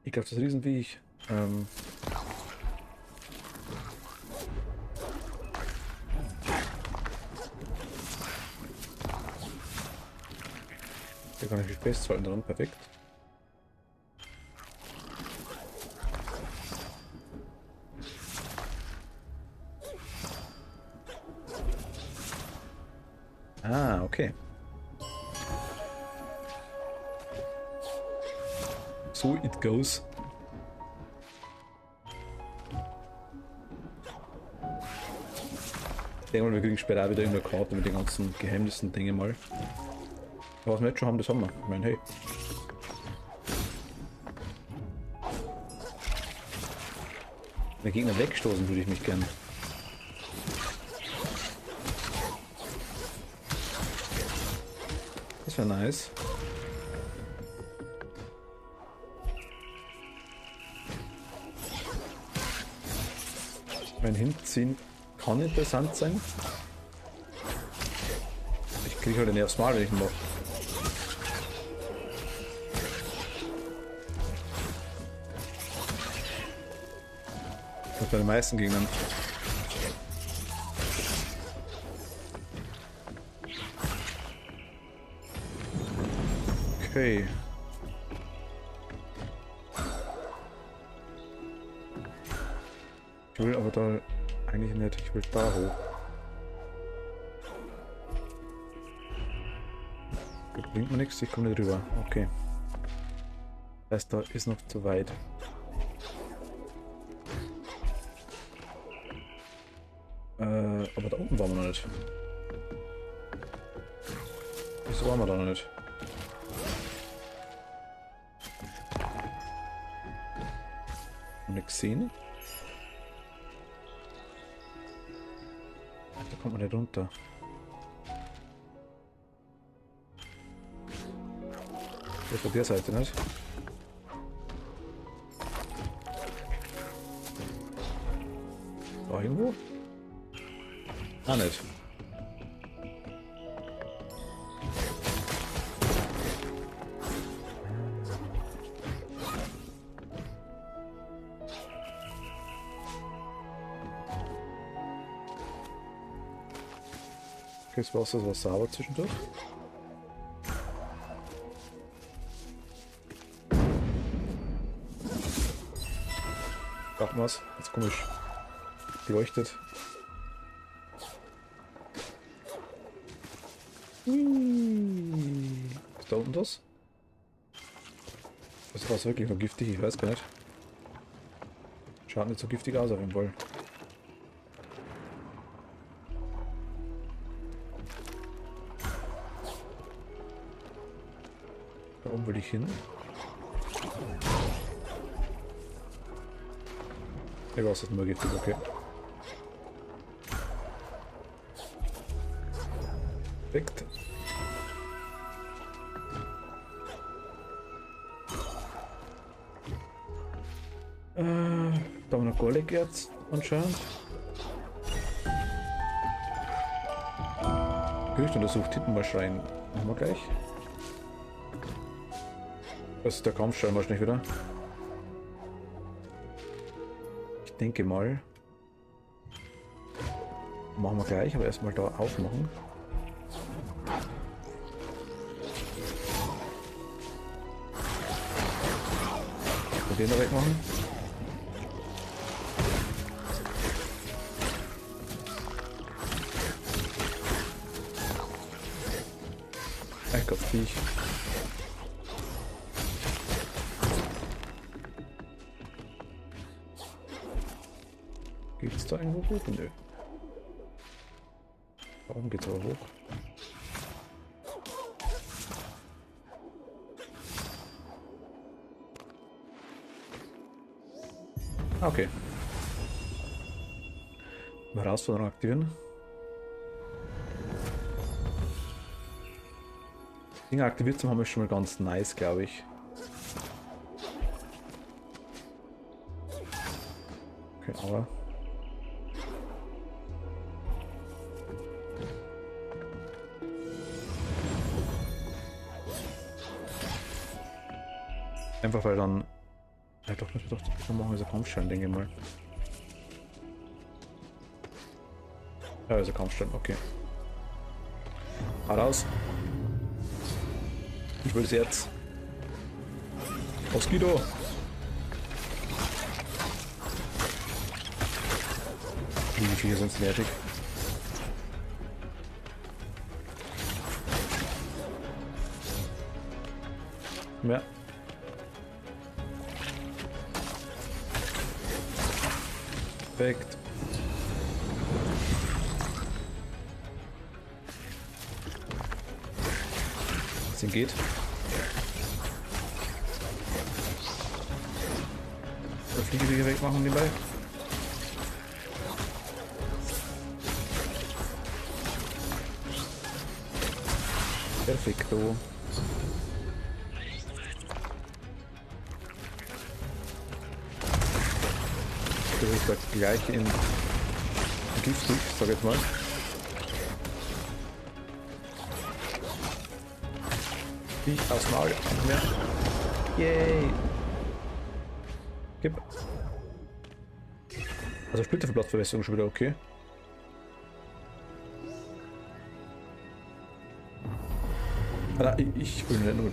Ich glaube, das Riesenviech. Da kann ich mich festhalten dran. Perfekt. Ah, okay. So it goes. Ich denke mal, wir kriegen später auch wieder irgendeine Karte mit den ganzen Geheimnissen, denke ich mal. Aber was wir jetzt schon haben, das haben wir. Ich meine, hey. Den Gegner wegstoßen würde ich mich gerne. Das wäre nice. Mein Hinziehen kann interessant sein. Ich kriege halt den aufs Mal, wenn ich ihn mache. Das bei den meisten Gegnern. Okay. Ich will aber da eigentlich nicht, ich will da hoch. Das bringt mir nichts, ich komme nicht rüber. Okay. Das heißt, da ist noch zu weit. Aber da unten waren wir noch nicht. Wieso waren wir da noch nicht? Nichts sehen? Da kommt man nicht runter. Das ist auf der Seite nicht. Da irgendwo? Ah, nicht. Okay, das Wasser war sauber zwischendurch. Sag mal's, jetzt komisch beleuchtet. Ist da unten das? Das war wirklich noch giftig, ich weiß gar nicht. Schaut nicht so giftig aus auf jeden Fall. Da oben will ich hin. Ich weiß, das ist nur giftig, okay. Perfekt. Da haben wir noch Golek jetzt anscheinend. Gerücht untersucht, hinten mal schreien. Machen wir gleich. Das ist der Kampfschein wahrscheinlich wieder. Ich denke mal. Machen wir gleich, aber erstmal da aufmachen. Und den da wegmachen. Ein Kopfviech. Geht's da irgendwo hoch? Nö. Warum geht's aber hoch? Okay. Herausforderung aktivieren. Dinge aktiviert zu haben ist schon mal ganz nice, glaube ich. Okay, aber... Einfach weil dann... Ja doch, dann machen wir so Kampfstein, denke ich mal. Ja, also Kampfstein, okay. Raus. Ich will es jetzt. Moskito. Wie viele sind nervig? Ja. Perfekt. Was ihm geht. Der Fliege wieder wegmachen nebenbei. Perfekto. Das ist da gleich in giftig, sag ich jetzt mal. Wie aufs Maul. Mehr. Yay! Gib. Also Splitterverblattverbesserung schon wieder okay. Ah, ich will nicht nur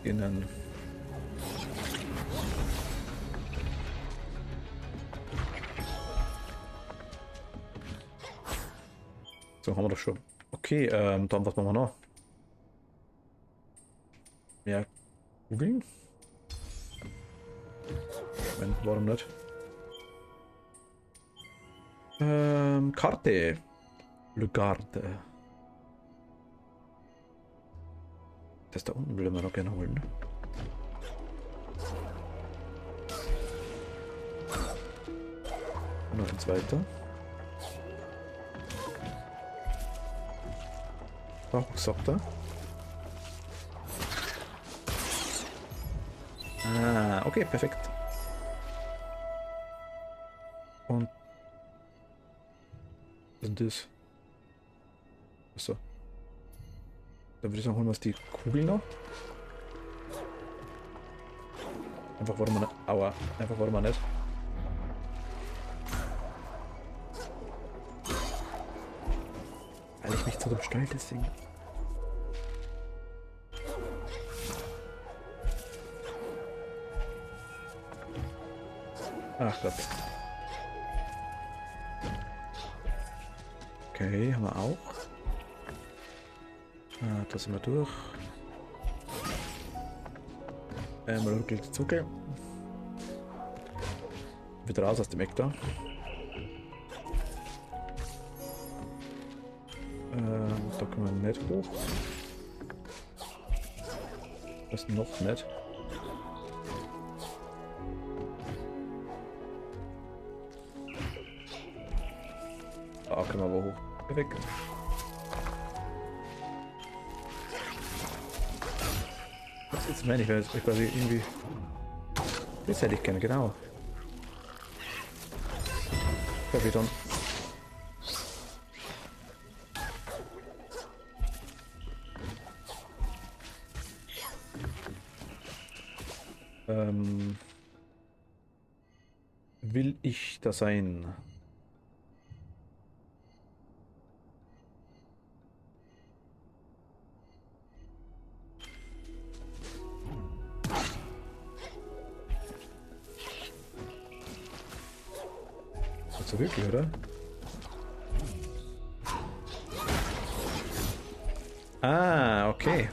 beginnen. So, haben wir doch schon. Okay, dann was machen wir noch? Ja, googeln? Nein, warum nicht? Karte. Le Garde. Das da unten will ich mir noch gerne holen. Und noch eins weiter. Oh, was sagt er? Ah, okay, perfekt. Und... Was ist das? Achso. Dann würde ich sagen, holen wir uns die Kugel noch. Einfach warum man nicht. Aua, einfach warum man nicht. Weil ich mich zu dem stelle, deswegen. Ach Gott. Okay, haben wir auch. Ah, da sind wir durch. Mal rücklich zuckeln. Wieder raus aus dem Eck da. Da können wir nicht hoch. Das noch nicht. Da können wir aber hoch. Perfekt. Was jetzt meine ich, weil ich quasi irgendwie. Das hätte ich gerne, genau. Kapitan. Will ich da sein? Also wirklich, oder? Ah, okay.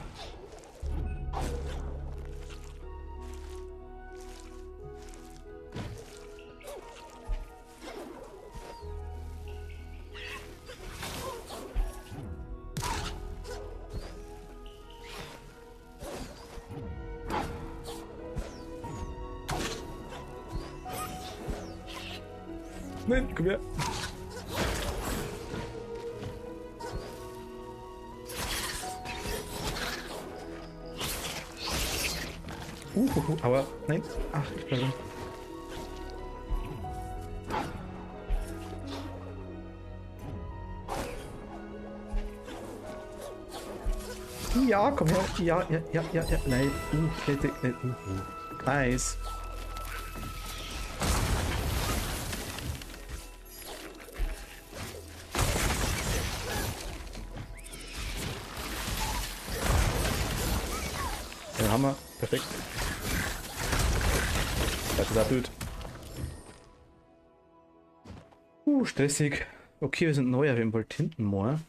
Nein, komm her. Aber nein. Ach, ich bin drin. Ja, komm her. Ja, ja, ja, ja, ja. Nein. Bitte, nice. Den Hammer. Perfekt. Das ist blöd. Stressig. Okay, wir sind neu, wir bald hinten mal.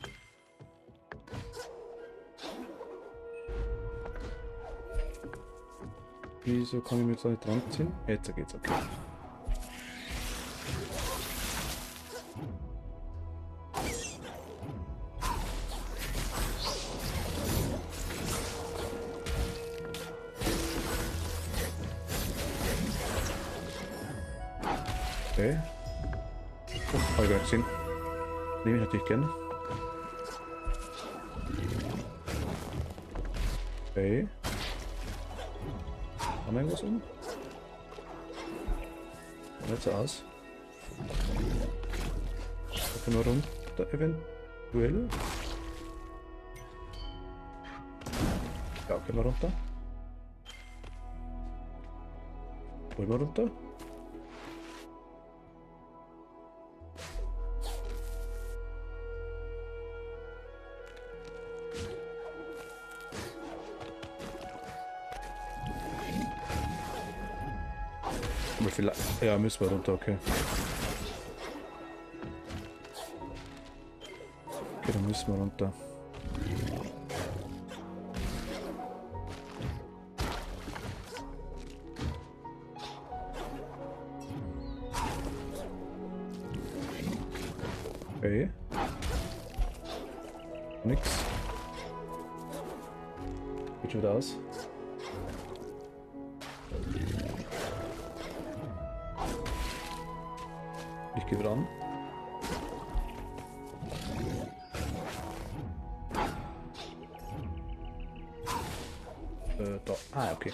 Wieso kann ich mir jetzt nicht dran ziehen? Jetzt geht's, okay. Okay. Oh, hab ich gar nicht gesehen. Nehme ich natürlich gerne. Okay. Haben wir irgendwas um? Sieht so aus. Da können wir runter eventuell. Ja, können wir runter. Wollen wir runter? Vielleicht. Ja, müssen wir runter, okay. Okay, dann müssen wir runter. Okay. Nix. Geht schon wieder aus. Ich gehe wieder an. Da. Ah, okay.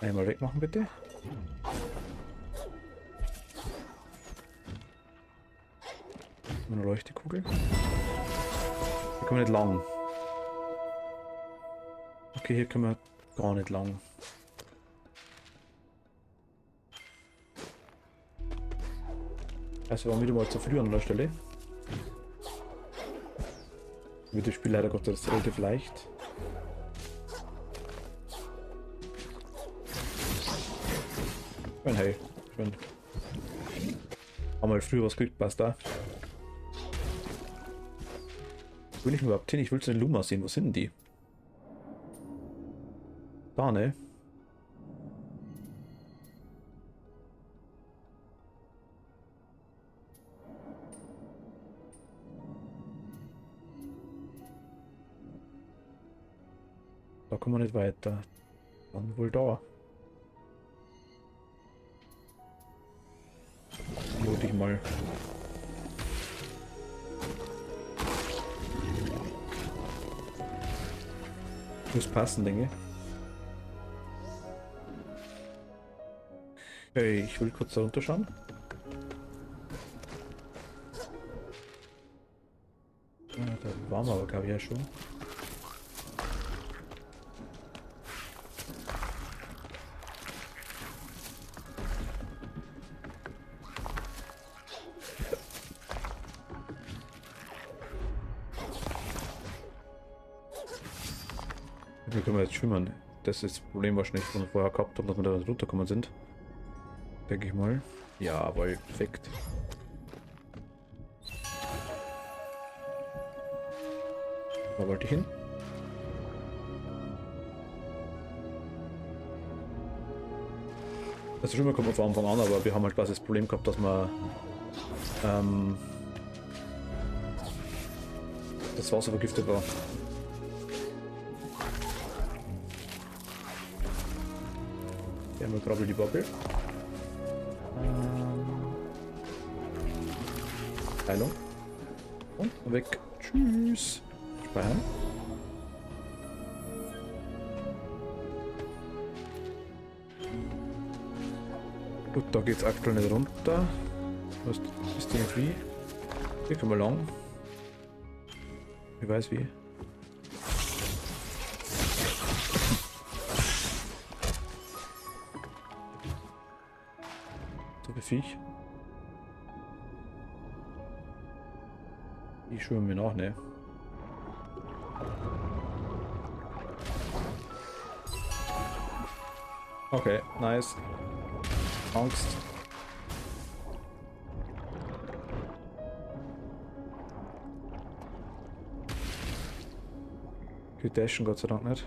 Einmal wegmachen, bitte. Eine Leuchtekugel. Hier können wir nicht lang. Okay, hier können wir gar nicht lang. Also wir waren wieder mal zu früh an der Stelle. Mit dem Spiel leider Gottes relativ leicht. Ich meine, hey, ich meine, haben wir früher was gekriegt, passt da. Will ich überhaupt hin? Ich will zu den Luma sehen. Wo sind denn die? Da, ne? Da kommen wir nicht weiter. Dann wohl da. Lote ich mal. Muss passen, denke ich. Okay, ich will kurz da runterschauen. Ja, da waren wir aber, glaube ich, ja schon. Wie können wir jetzt schwimmen? Das ist das Problem wahrscheinlich, was wir vorher gehabt haben, dass wir da runtergekommen sind. Denke ich mal. Ja, aber perfekt. Da wollte ich hin. Das ist immer kommt von Anfang an, aber wir haben halt quasi das Problem gehabt, dass wir das Wasser vergiftet war. Hier haben wir gerade die Bubble. Heilung. Und weg. Tschüss. Speichern. Gut, da geht's aktuell nicht runter. Was ist denn wie? Hier können wir lang. Ich weiß wie. So viel Viech. Die schwimmen mir nach, ne? Okay, nice. Angst. Wir dashen Gott sei Dank nicht.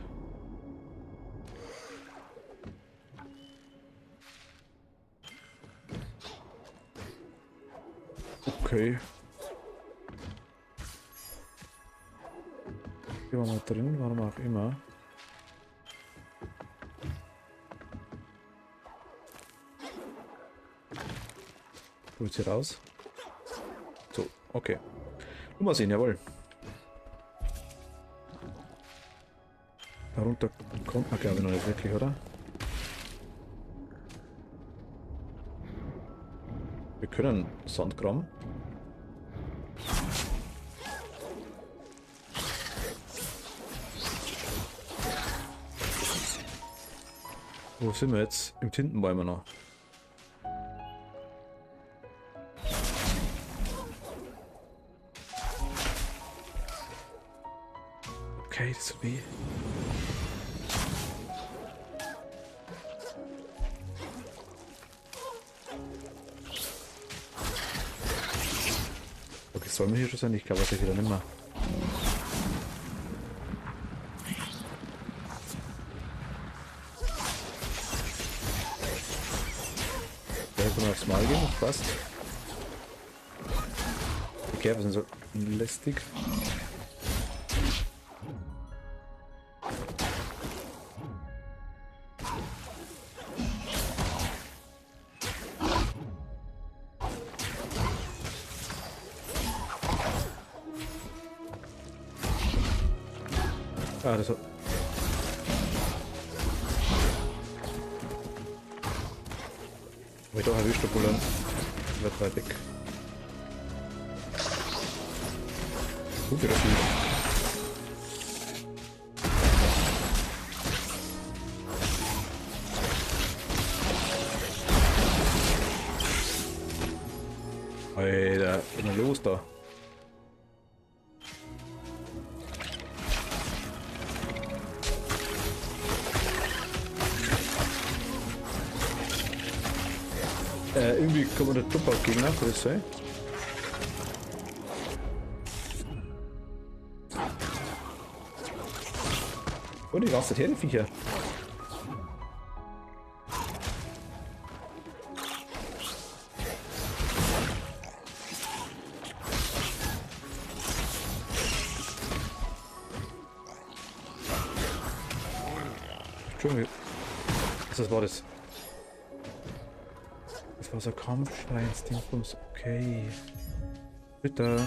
Okay. Hier waren wir drin, warum auch immer. Holt sie raus. So, okay. Mal sehen, jawohl. Darunter kommt man glaube ich noch nicht wirklich, oder? Wir können Sandkram. Wo sind wir jetzt? Im Tintenbäumer noch. Okay, das ist weh. Okay, sollen wir hier schon sein? Ich glaube, das ist wieder nicht mehr. Da können wir aufs Mal gehen, passt. Die Kerben sind so lästig. Ah, das hat... Aber ich doch erwischt, obwohl er wird weit weg. Gut, wieder viel. Alter, was ist denn los da? Irgendwie kommt der Top-Gegner, kann das sein? Oh, die rastet her, die Viecher. Entschuldigung. Was war das? Das war so ein Kampfstein-Stinkbums. Okay. Bitte.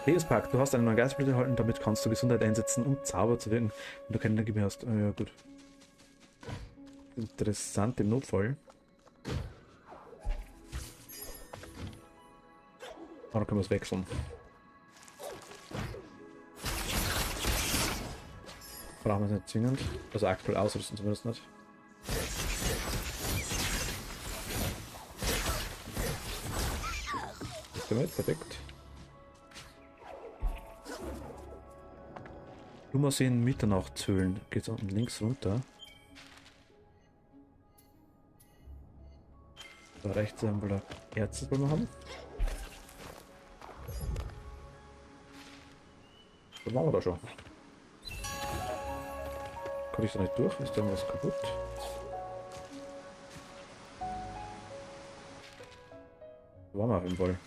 Lebenspakt. Du hast einen neuen Geistblüte erhalten, damit kannst du Gesundheit einsetzen, um Zauber zu wirken, wenn du keine Energie mehr hast. Oh, ja, gut. Interessant im Notfall. Aber dann können wir es wechseln. Brauchen wir es nicht zwingend. Also aktuell ausrüsten zumindest nicht. Damit, perfekt. Du mal sehen, Mitternachtshöhlen. Geht's unten links runter. Da rechts haben wir da Ärzte, wollen wir haben. Das machen wir da schon. Kann ich da nicht durch? Ist da irgendwas kaputt? Da waren wir auf jeden Fall.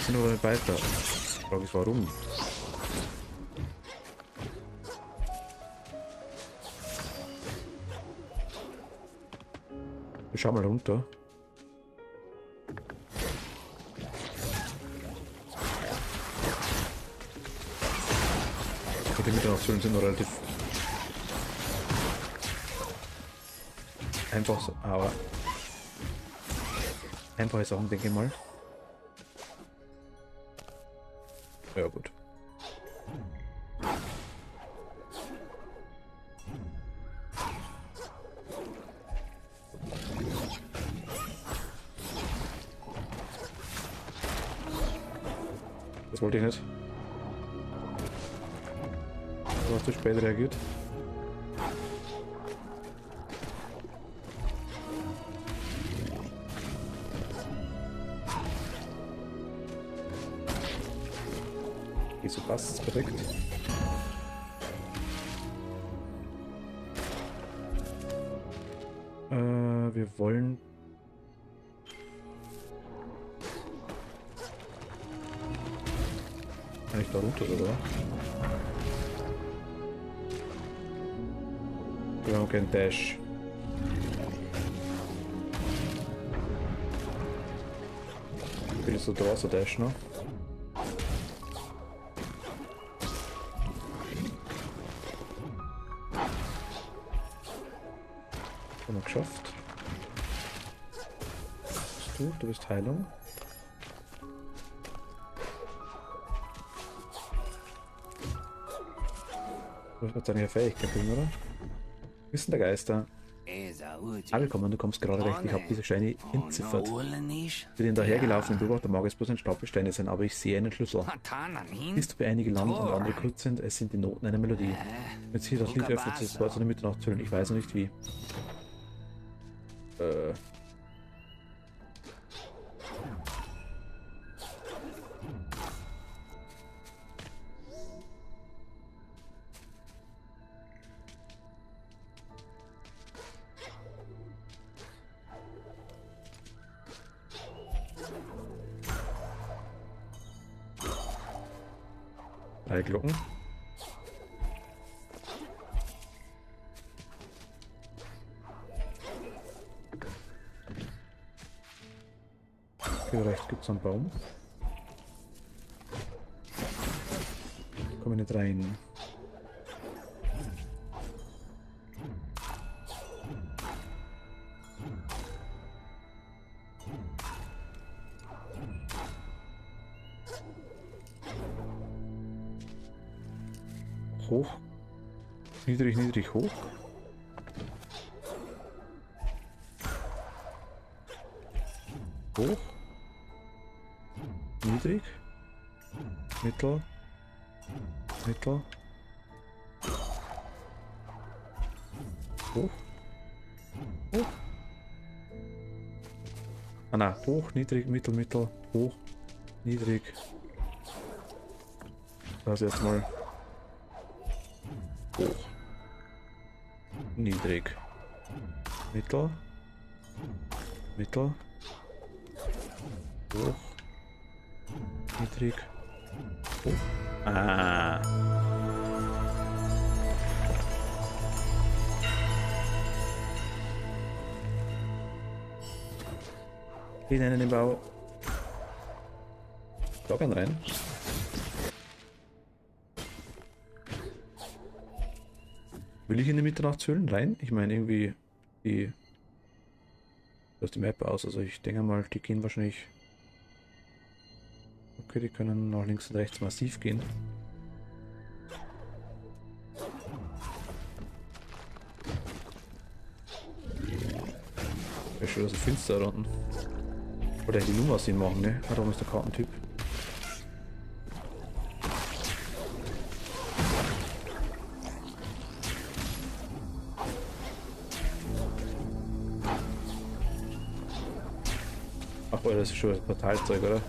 Sind aber nicht weiter. Die Frage ist warum. Wir schauen mal runter. Die Mitternachtsfüllen sind noch relativ einfach so, aber einfache Sachen, denke ich mal. Ja gut. Das wollte ich nicht. Du hast zu spät reagiert. Okay, so passt es perfekt. Wir wollen... Kann ich da runter, oder? Wir haben keinen Dash. Wie ist so da so Dash noch? Haben wir geschafft. Was bist du? Du bist Heilung. Du hast jetzt eine Fähigkeit drin, oder? Wissen der Geister. Ah, willkommen, du kommst gerade recht. Ich habe diese Steine entziffert. Für den dahergelaufenen Beobachter mag es bloß ein Stapel Steine sein, aber ich sehe einen Schlüssel. Siehst du, wie einige lang und andere kurz sind? Es sind die Noten einer Melodie. Wenn sich das Lied öffnet, ist das Wort zu der Mitternachtshüllen. Ich weiß noch nicht wie. Drei Glocken. Hier rechts gibt es einen Baum. Kommen nicht rein. Hoch. Niedrig, niedrig, hoch. Hoch. Niedrig. Mittel. Mittel. Hoch. Hoch. Ah na, hoch, niedrig, mittel, mittel, hoch, niedrig. Das jetzt mal. Hoch. Niedrig. Mittel. Mittel. Hoch. Niedrig. Hoch. Ah. Wir nennen den Bau. Glocken rein. Will ich in die Mitternachtshöhlen rein? Ich meine irgendwie die... Das ist die Map aus, also ich denke mal, die gehen wahrscheinlich... Okay, die können nach links und rechts massiv gehen. Wäre schön, dass es finster da unten. Oder die Nummer sehen machen, ne? Ah, da ist der Kartentyp. Ach, das ist schon das Portalzeug, oder?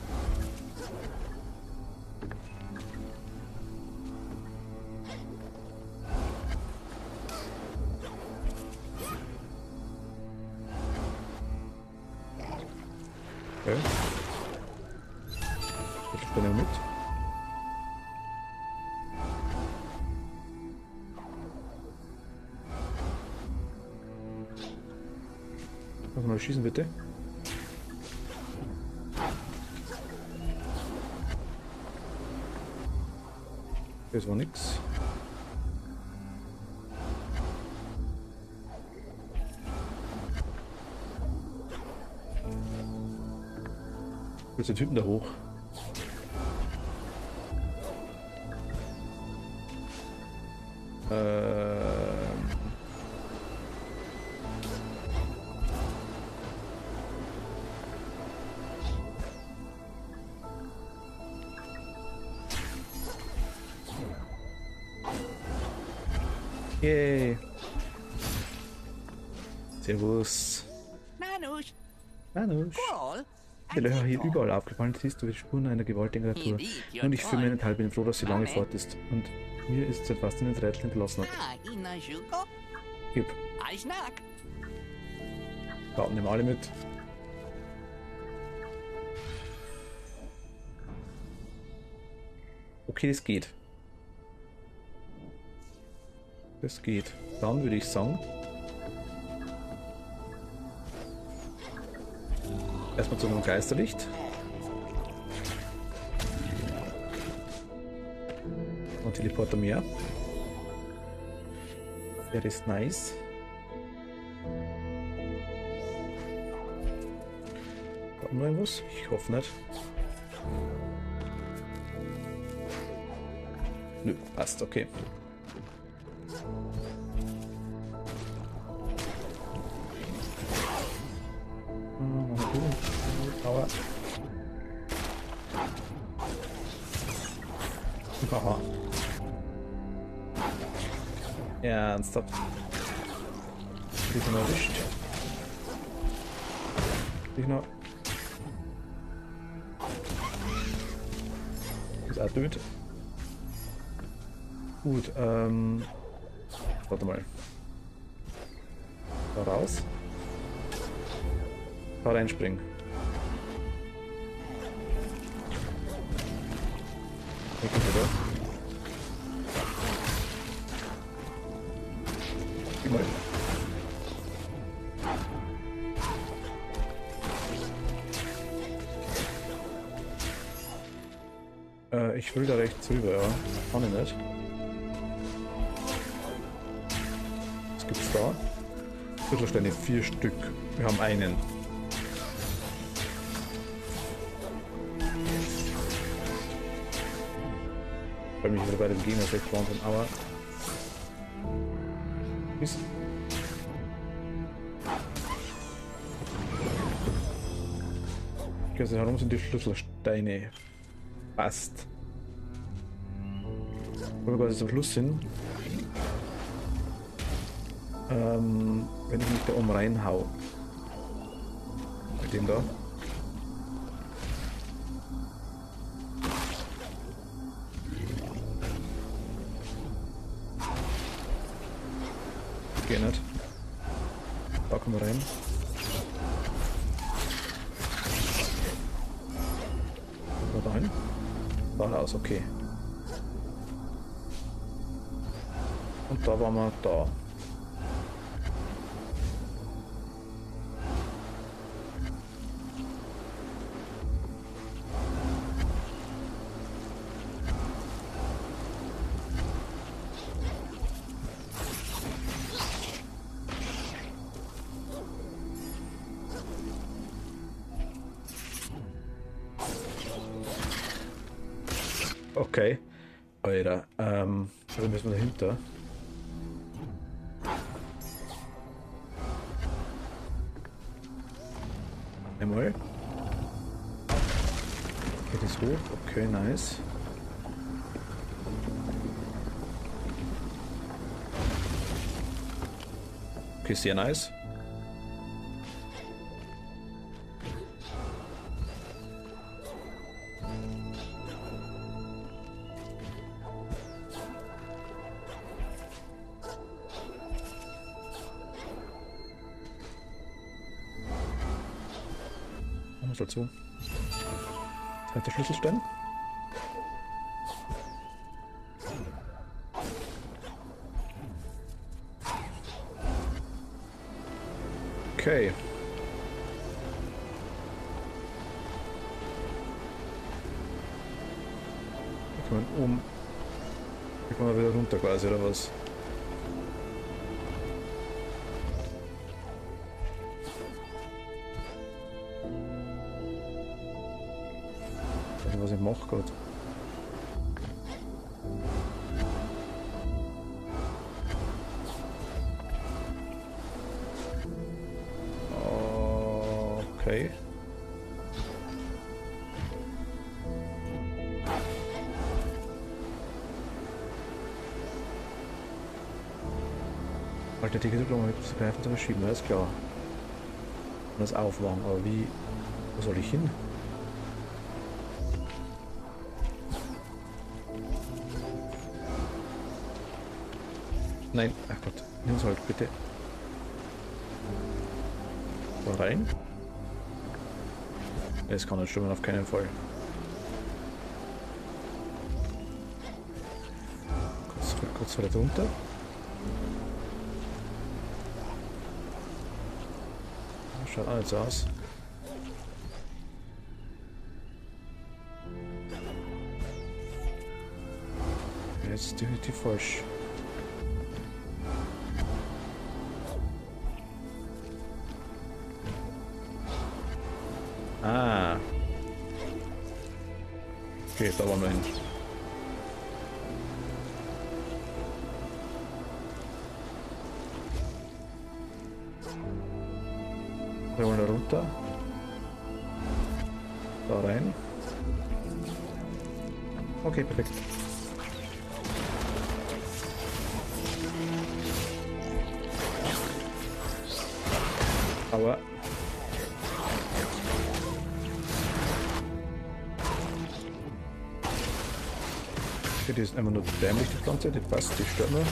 Okay. Ich bin ja mit. Lass mal schießen, bitte. Das war nix. Jetzt der Typen da hoch. Yay. Servus. Nanush, Hanusch. Paul, Die Löcher hier überall aufgefallen, siehst du die Spuren einer gewaltigen Natur. Und ich für meinen Teil bin froh, dass sie lange fort ist. Und mir ist seit fast ein Rätsel hinterlassen hat. Inashuko, Gib. Aishnak, Da nehmen wir alle mit. Okay, das geht. Das geht. Dann würde ich sagen, erstmal zu einem Geisterlicht. Und Teleporter mehr. Der ist nice. Haben wir noch irgendwas? Ich hoffe nicht. Nö, passt, okay. Aua. Aha. Ernsthaft. Die sind erwischt. Ich noch. Ist auch blöd. Gut, warte mal. Da raus. Da reinspringen. Weg wieder. Geh mal. Ich will da rechts rüber, ja. Kann ich nicht. Was gibt's da? Viertelsteine, 4 Stück. Wir haben einen. Weil mich wieder bei dem Gegner weggewandt sind, aber. Ist. Also herum sind die Schlüsselsteine. Passt. Wenn wir quasi zum Schluss sind. Wenn ich mich da oben reinhau. Mit dem da. Geht nicht. Da kommen wir rein. Da rein. Da raus, okay. Und da waren wir da. Okay. Alter, dann müssen wir dahinter. Einmal. Geht es hoch? Okay, nice. Okay, sehr nice. Machen wir es halt so. Zweiter Schlüsselstein. Okay. Da kann man oben. Da kann man wieder runter quasi, oder was? Ich weiß nicht, was ich mache gerade. Okay. Alter, die Geduld, um das Greifen zu verschieben, alles klar. Und das aufmachen, aber wie. Wo soll ich hin? Nein, ach Gott, nimm halt bitte. Da rein. Es kann nicht stimmen, auf keinen Fall. Kurz wieder drunter. Schaut auch nicht so aus. Jetzt ist definitiv falsch. Ah. Okay, da wollen wir hin. Wir wollen da runter. Da rein. Okay, perfekt. Aber die ist einfach nur dämlich, die Pflanze, die passt, die stört nur.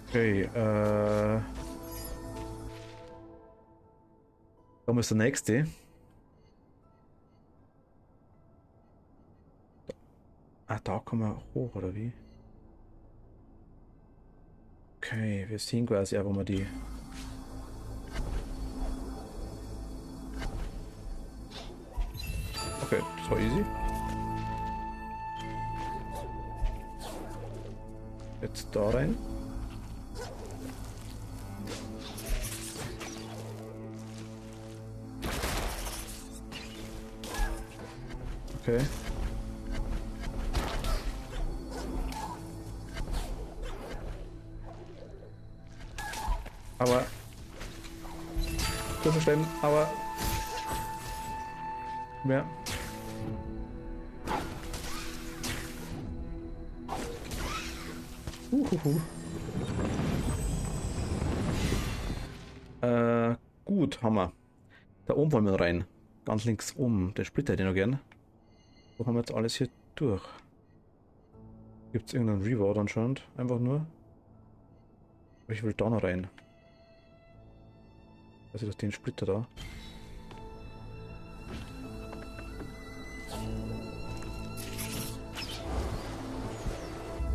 Okay, da muss der nächste. Ah, da kommen wir hoch, oder wie? Okay, wir sehen quasi auch, wo wir die... Okay, das war easy. Jetzt da rein. Okay. Aber... Kurz verstehen, aber... Mehr. Gut, haben wir. Da oben wollen wir rein. Ganz links oben. Den Splitter hätte ich noch gern. So haben wir jetzt alles hier durch. Gibt es irgendeinen Reward anscheinend? Einfach nur. Aber ich will da noch rein. Also das den Splitter da.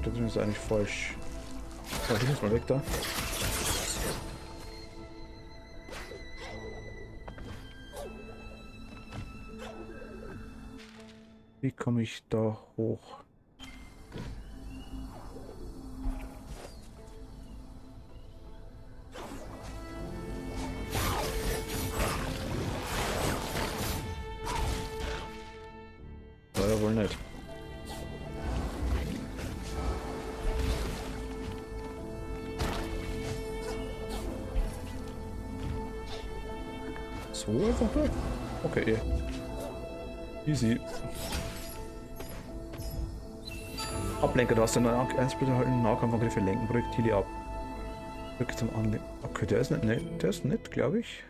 Das ist eigentlich falsch. So, ich muss mal weg da. Wie komme ich da hoch? Ja, wohl nicht. So einfach? Okay. Easy. Ablenker, du hast den Eisbilder halten, Nahkampfangriffe lenken, Projektile ab. Drücke zum Anlenken. Okay, der ist nicht, ne, der ist nett, glaube ich.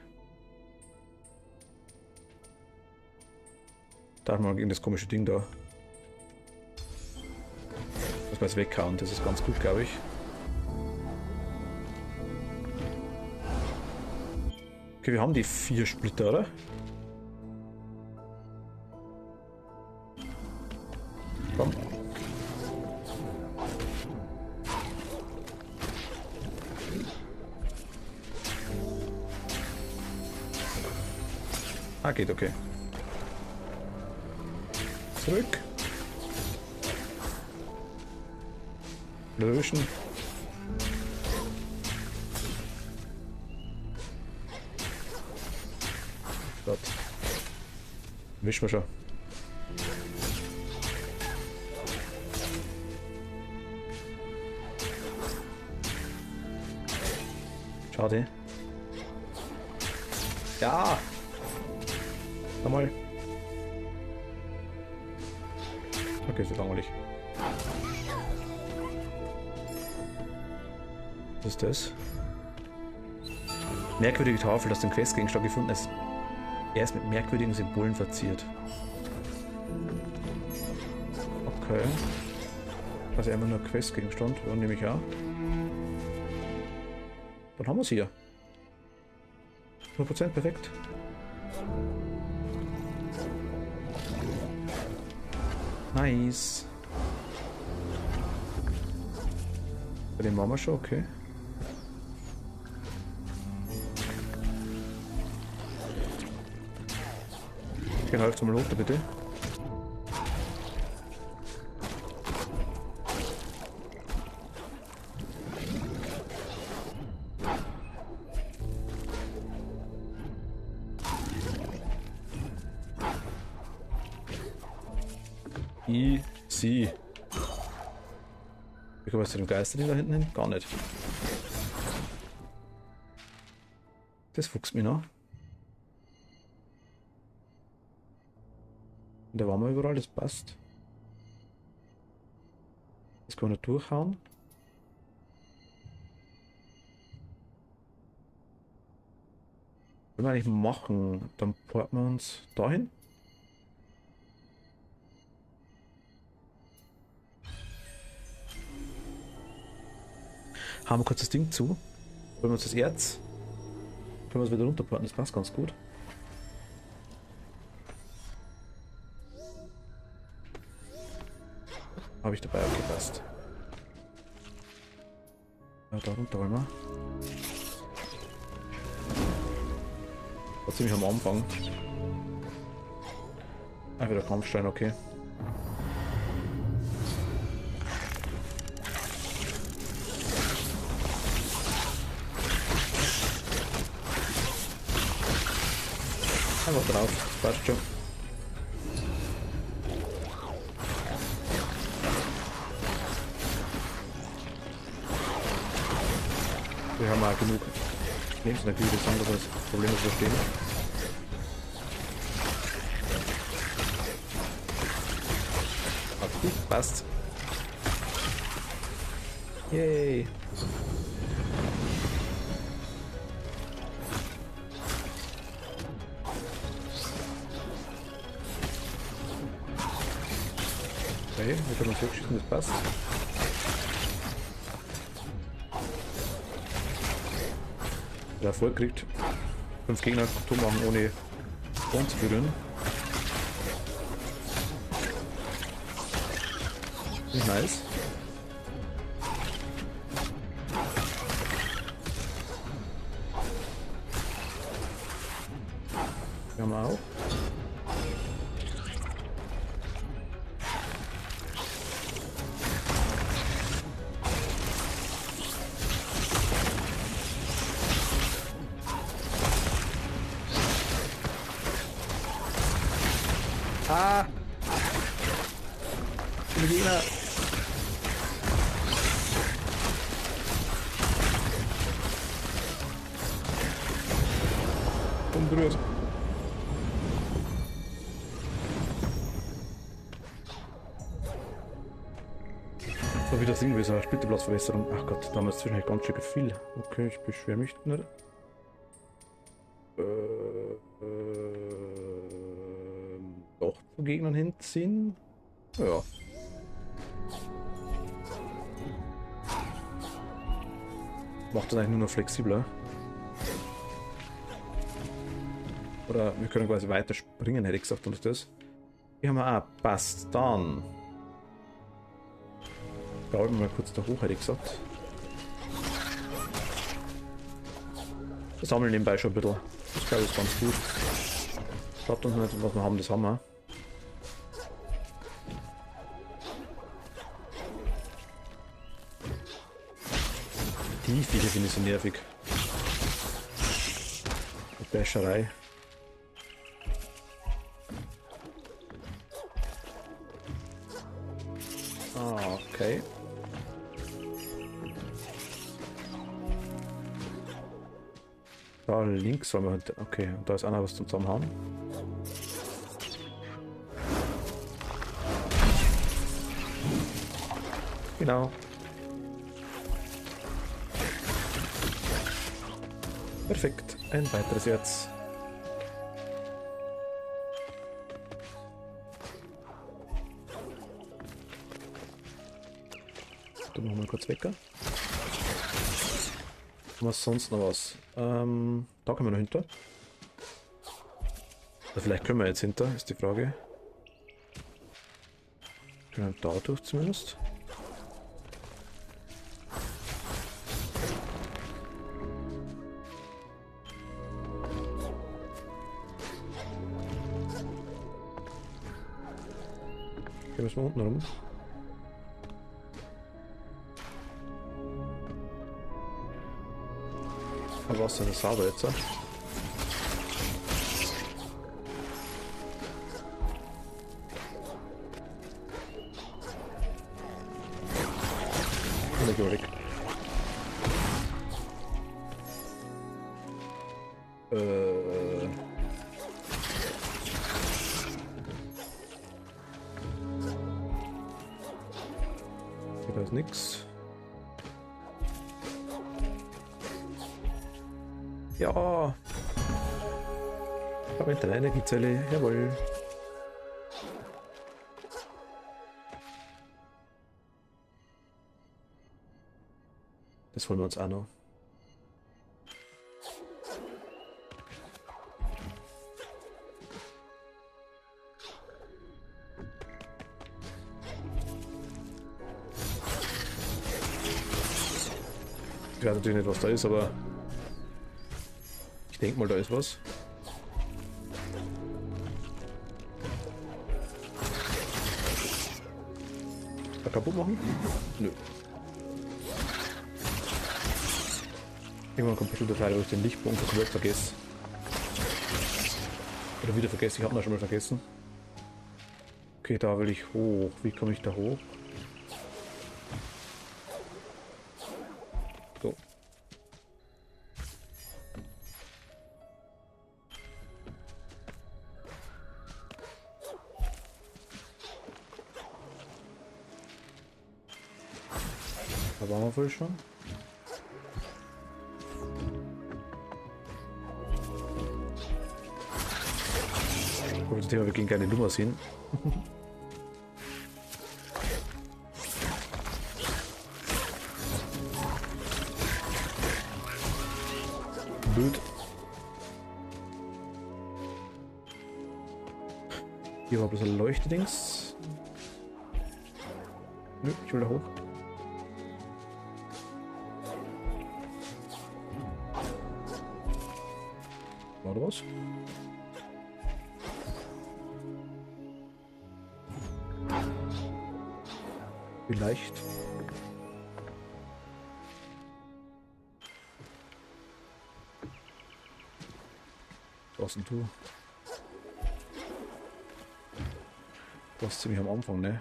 Da haben wir gegen das komische Ding da. Das wir jetzt weghauen, das ist ganz gut, glaube ich. Okay, wir haben die 4 Splitter, oder? Komm. Ah, geht, okay. Zurück. Löschen. Gott. Wischen wir schon. Schade. Ja! Nochmal. Okay, so langweilig. Was ist das? Merkwürdige Tafel, das den Questgegenstand gefunden ist. Er ist mit merkwürdigen Symbolen verziert. Okay. Also einfach nur Questgegenstand, ja, nehme ich auch. Dann haben wir es hier. 100% perfekt. Nice. Bei dem waren wir schon, okay. Genau, jetzt mal runter, bitte. Easy. Wie kommen wir zu dem Geister da hinten hin? Gar nicht. Das fuchst mich noch. Und da waren wir überall, das passt. Das kann man nicht durchhauen. Was wir eigentlich machen, dann porten wir uns dahin. Haben wir kurz das Ding zu. Holen wir uns das Erz. Können wir es wieder runterporten, das passt ganz gut. Habe ich dabei aufgepasst. Ja, da runter wollen wir. War ziemlich am Anfang. Ah, wieder Kampfstein, okay. Einfach drauf, das passt schon. Wir haben auch genug Lebensenergie, das andere Problem ist verstehen. Hat gut, passt. Yay. Okay, wir können uns zurückschießen, das passt. Der Erfolg kriegt 5 Gegner tot machen, ohne Spawn zu berühren. Nicht nice. Wir haben auch. Ah! Die Gegner! Unberührt. So wie das Ding wie so eine Splitterplatzverbesserung. Ach Gott, da haben wir zwischendurch ganz schön viel. Okay, ich beschwere mich nicht. Doch zu Gegnern hinziehen. Ja. Macht das eigentlich nur noch flexibler. Oder wir können quasi weiter springen, hätte ich gesagt, und das. Hier haben wir auch. Passt. Dann. Graben wir mal kurz da hoch, hätte ich gesagt. Wir sammeln nebenbei schon ein bisschen. Das glaube ich ist ganz gut. Schaut uns nicht, was wir haben, das haben wir. Die Viecher finde ich so nervig. Die Bäscherei. Ah, okay. Da links sollen wir halt. Okay, und da ist einer was zum Zusammenhauen. Genau. Perfekt, ein weiteres Herz. Du machen wir kurz weg. Was sonst noch was? Da können wir noch hinter. Oder vielleicht können wir jetzt hinter, ist die Frage. Können wir da durch zumindest. Hier müssen wir unten rum. Aber was ist denn das sauber jetzt? Und ich weg. Da ist nix. Ja. Ich habe eine Energiezelle, jawohl. Das holen wir uns auch noch. Ich weiß natürlich nicht, was da ist, aber ich denke mal, da ist was. Da kaputt machen? Nö. Irgendwann kommt bestimmt der Teil, wo ich den Lichtpunkt komplett vergesse. Oder wieder vergesse, ich habe ihn schon mal vergessen. Okay, da will ich hoch. Wie komme ich da hoch? So. Da waren wir wohl schon. Das Thema, wir gehen keine Nummer sehen. Blöd. Hier war bloß ein Leuchtedings. Nö, ich will da hoch. War da was? Vielleicht. Was denn du? Du warst ziemlich am Anfang, ne?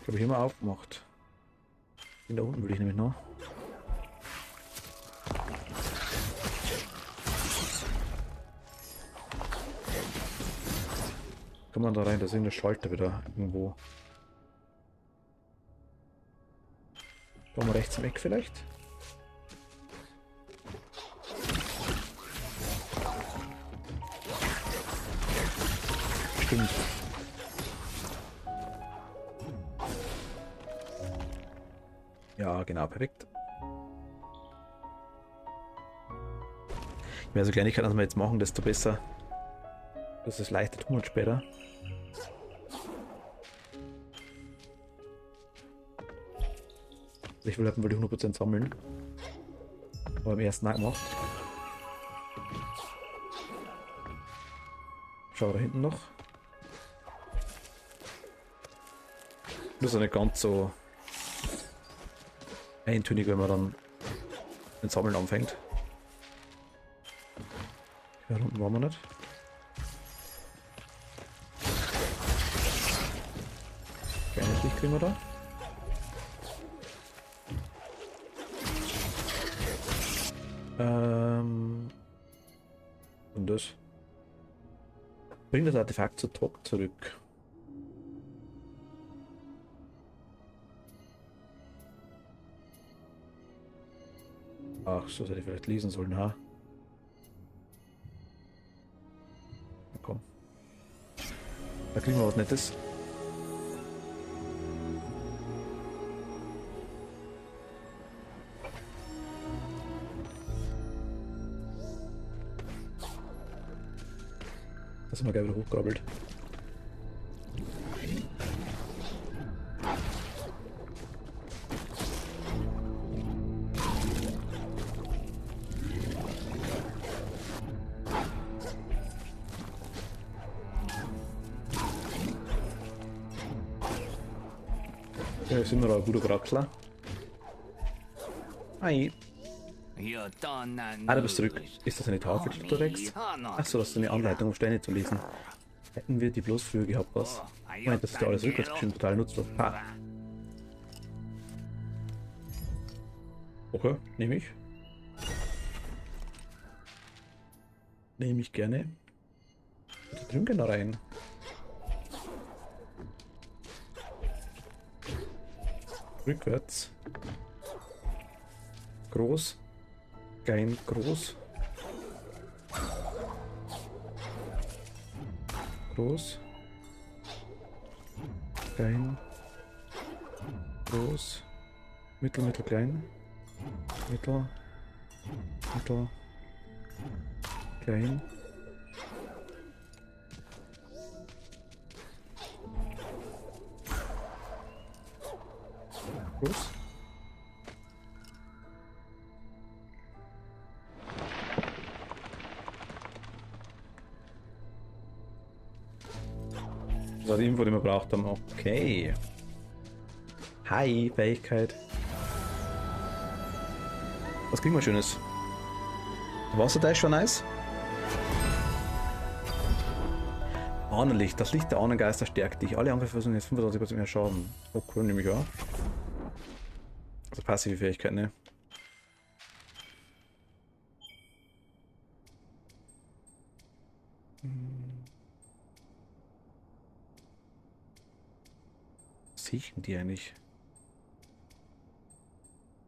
Ich habe hier mal aufgemacht. Da unten will ich nämlich noch. Kann man da rein? Da sind der Schalter wieder irgendwo. Da mal rechts weg vielleicht. Stimmt. Ja, genau, perfekt. Mehr so Kleinigkeiten, als wir jetzt machen, desto besser. Das ist leichter tun und später. Ich will halt die 100% sammeln. Aber im ersten Mal gemacht. Schau da hinten noch. Das ist ja nicht ganz so eintönig, wenn man dann mit Sammeln anfängt. Ja, da unten waren wir nicht. Kleines Licht kriegen wir da. Und das. Bring das Artefakt zu Tok zurück. Ach, so hätte ich vielleicht lesen sollen, ha? Na komm. Da kriegen wir was Nettes. Da sind wir gleich wieder hochgekrabbelt. Ja, sind wir da ein guter Kraxler. Hi. Ah, du bist zurück. Ist das eine Tafel, die du trägst? Achso, das ist eine Anleitung, um Steine zu lesen. Hätten wir die bloß früher gehabt, was? Moment, das ist ja alles rückwärts bestimmt total nutzlos. Ah. Okay, nehme ich. Nehme ich gerne. Da drüben gehen da rein. Rückwärts. Groß. Klein, groß. Groß. Klein. Groß. Mittel, mittel, klein. Mittel. Mittel. Klein. Groß. Das war die Info, die wir braucht haben. Okay. Hi, Fähigkeit. Was kriegen wir Schönes? Wasserteich schon nice. Ahnenlicht. Das Licht der Ahnengeister stärkt dich. Alle Angriffe versuchen jetzt 25% mehr Schaden. Okay, nehme ich auch. Also passive Fähigkeit, ne? Was siechen die eigentlich?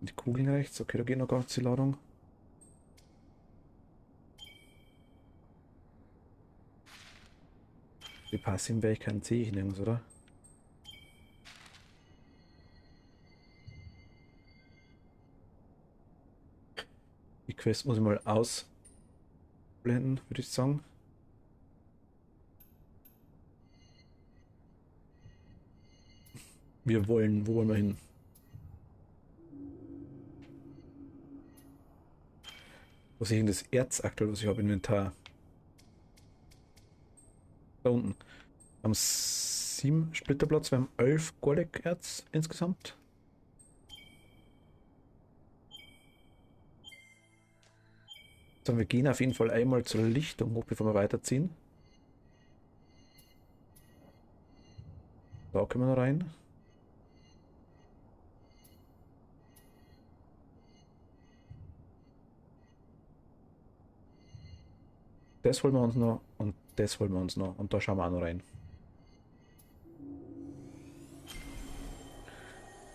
Die Kugeln rechts. Okay, da geht noch gar nicht die Ladung. Die passiven Fähigkeiten sehe ich nirgends, oder? Die Quest muss ich mal ausblenden, würde ich sagen. Wo wollen wir hin? Was ist denn das Erz aktuell, was ich habe im Inventar? Da unten. Wir haben 7 Splitterplatz, wir haben 11 Golek-Erz insgesamt. So, wir gehen auf jeden Fall einmal zur Lichtung hoch, bevor wir weiterziehen. Da können wir noch rein. Das holen wir uns noch und das holen wir uns noch und da schauen wir auch noch rein.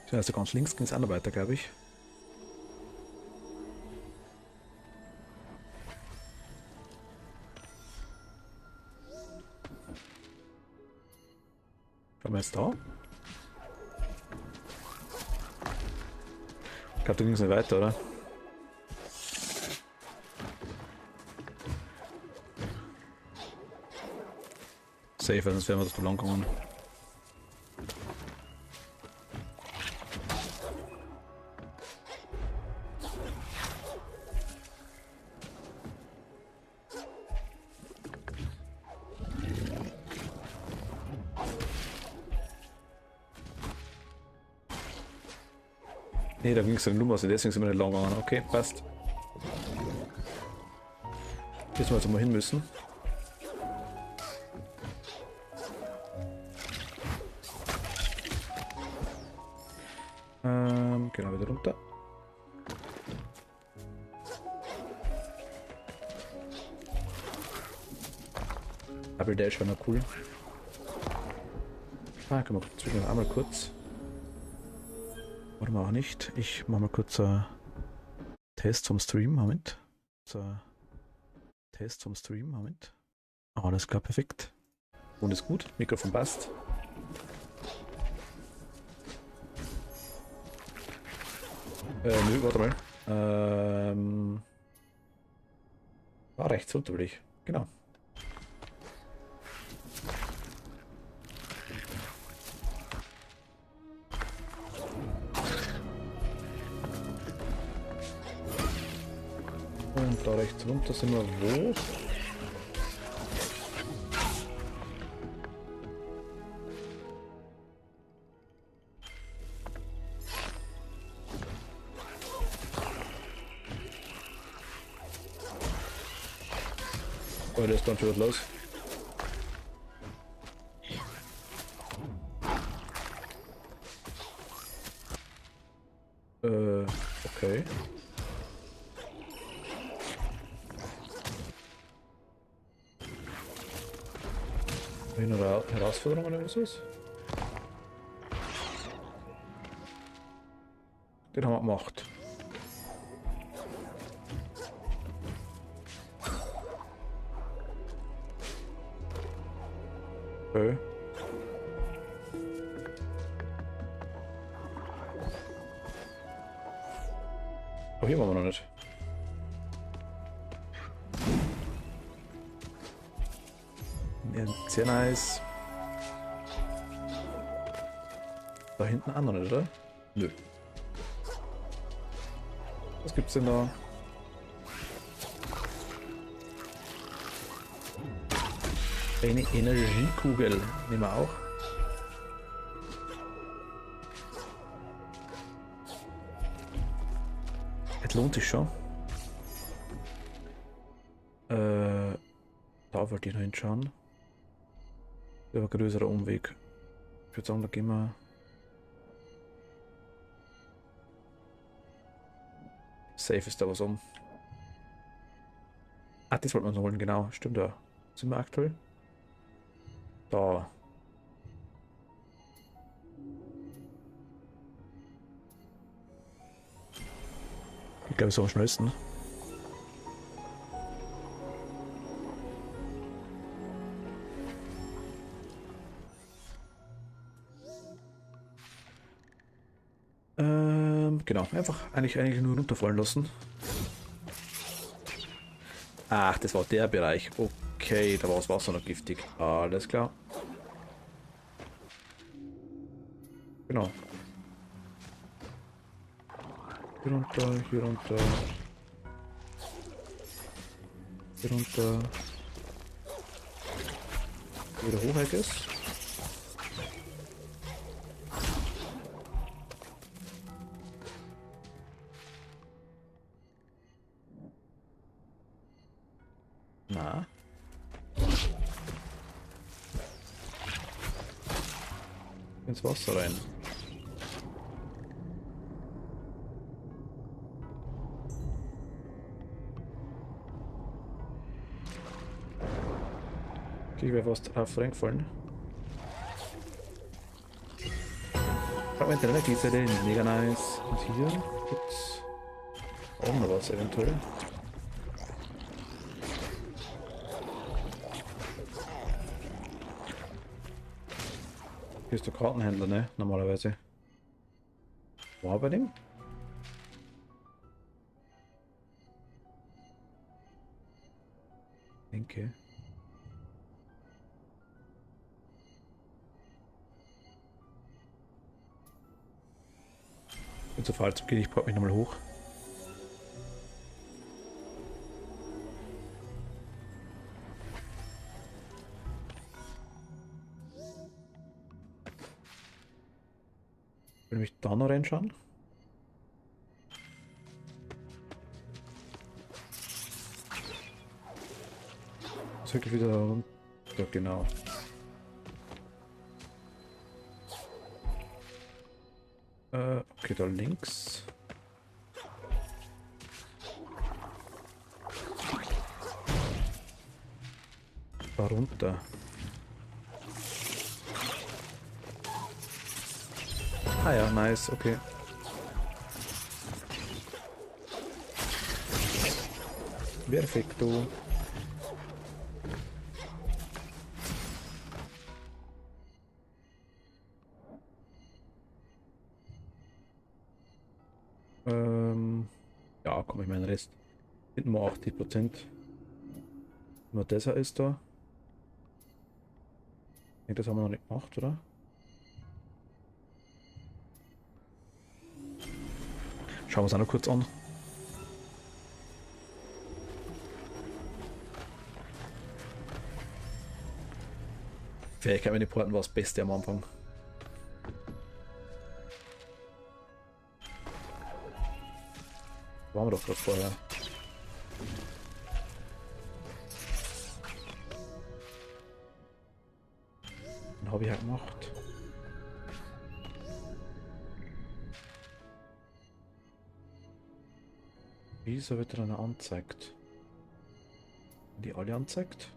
So, also ganz links ging es auch noch weiter, glaube ich. Schauen wir jetzt da. Ich glaube, da ging es nicht weiter, oder? safe, sonst wären wir das zu lang gegangen. Nee, da ging es dann nur, also deswegen sind wir nicht lang gegangen. Okay, passt. Wissen wir jetzt mal hin müssen. Genau, wieder runter. Double Dash war noch cool. Ah, können wir zwischendurch einmal kurz. Oder mal auch nicht. Ich mache mal kurz Test vom Stream. Moment. Test vom Stream. Moment. Alles klar, perfekt. Und ist gut. Mikrofon passt. Nö, warte mal. War rechts runter, will ich. Genau. Und da rechts runter sind wir wo? Oh, der ist dann schon was los. Okay. Eine Herausforderung oder was? Den haben wir gemacht. Okay. Oh, hier waren wir noch nicht. Ja, sehr nice. Da hinten auch noch nicht, oder? Nö. Was gibt's denn da? Eine Energiekugel nehmen wir auch. Es lohnt sich schon. Da wollte ich noch hinschauen. Das war ein größerer Umweg. Ich würde sagen, da gehen wir. Safe ist da was um. Ah, das wollten wir uns holen, genau. Stimmt da. Sind wir aktuell? Da. Ich glaube, so am schnellsten. Genau. Einfach eigentlich nur runterfallen lassen. Ach, das war der Bereich. Okay, da war das Wasser noch giftig. Alles klar. Genau. Hier runter, hier runter. Hier runter. Wieder hoch, I guess. Na. Ins Wasser rein. Okay, ich wäre fast drauf reingefallen. Fragment der Energiezelle, mega nice. Und hier gibt's auch noch was eventuell. Hier ist der Kartenhändler, ne? Normalerweise. War bei dem? Denke. Bin zu faul zum Gehen, ich pop mich nochmal hoch. Will mich da noch reinschauen? Ist wirklich wieder runter, genau. Okay, da links. Da runter. Ah ja, nice, okay. Perfekto. Ja, komm, ich meinen Rest. Hinten mal 80%. Nur das ist da. Nee, das haben wir noch nicht gemacht, oder? Schauen wir uns auch noch kurz an. Fähigkeit mit den Porten war das Beste am Anfang. Waren wir doch gerade vorher. Den habe ich halt gemacht. Wieso wird er dann angezeigt? Die alle anzeigt?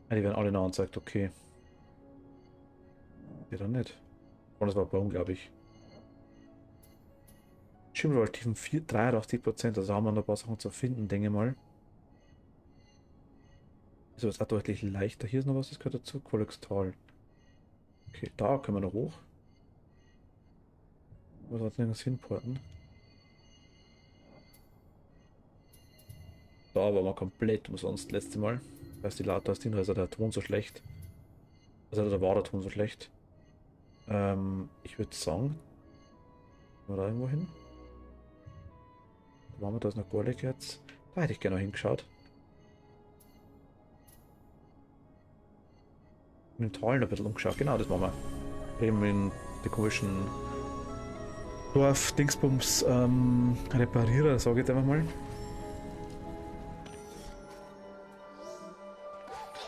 Ah, die werden alle noch angezeigt, okay. Die dann nicht. Und das war Baum, glaube ich. Schimmeltiefen 83%, also haben wir noch ein paar Sachen zu finden, denke ich mal. Ist aber jetzt auch deutlich leichter. Hier ist noch was, das gehört dazu. Quolixtal. Okay, da können wir noch hoch. Was hat denn das hinporten? Da waren wir komplett umsonst letzte Mal. Da ist die Lata ist also der Ton so schlecht. Also da war der Ton so schlecht. Ich würde sagen, gehen wir da irgendwo hin? Da waren wir, da ist noch Gorlik jetzt. Da hätte ich gerne noch hingeschaut. In den Talen ein bisschen umgeschaut, genau das machen wir. Eben in die komischen Dorf-Dingsbums Reparierer, sage ich jetzt einfach mal.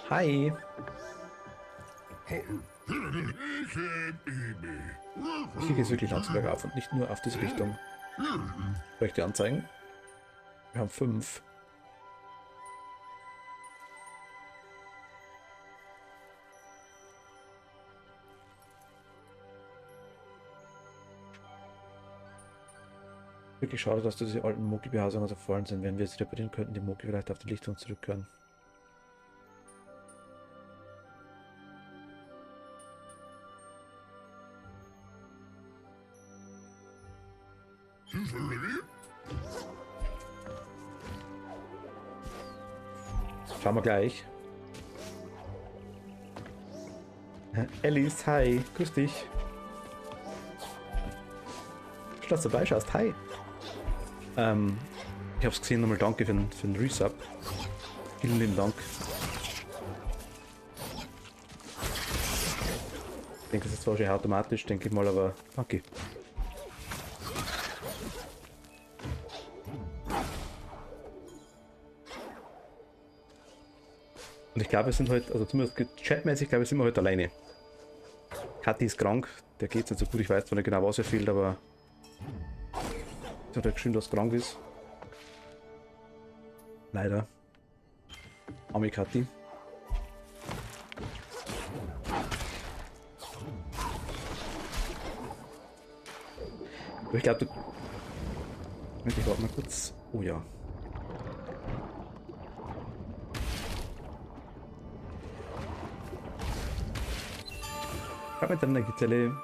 Hi! Hier geht es wirklich langsam bergauf und nicht nur auf diese Richtung. Soll ich dir anzeigen? Wir haben 5. Wirklich schade, dass diese alten Moki-Behausungen so fallen sind. Wenn wir jetzt reparieren könnten, die Moki vielleicht auf die Lichtung zurückkehren. Schauen wir gleich. Alice, hi, grüß dich. Schön, dass du vorbeischaust, hi. Ich hab's gesehen, nochmal danke für den Resub. Vielen lieben Dank. Ich denke, das ist zwar schon automatisch, denke ich mal, aber danke. Und ich glaube, wir sind heute, also zumindest chatmäßig, glaube ich, sind wir heute alleine. Kathi ist krank, der geht's nicht so gut, ich weiß zwar nicht genau, was er fehlt, aber hat er geschrieben, dass er krank ist. Leider. Arme Kathi. Aber ich glaube, ich warte mal kurz. Oh ja. Schau mit deiner Gitarre.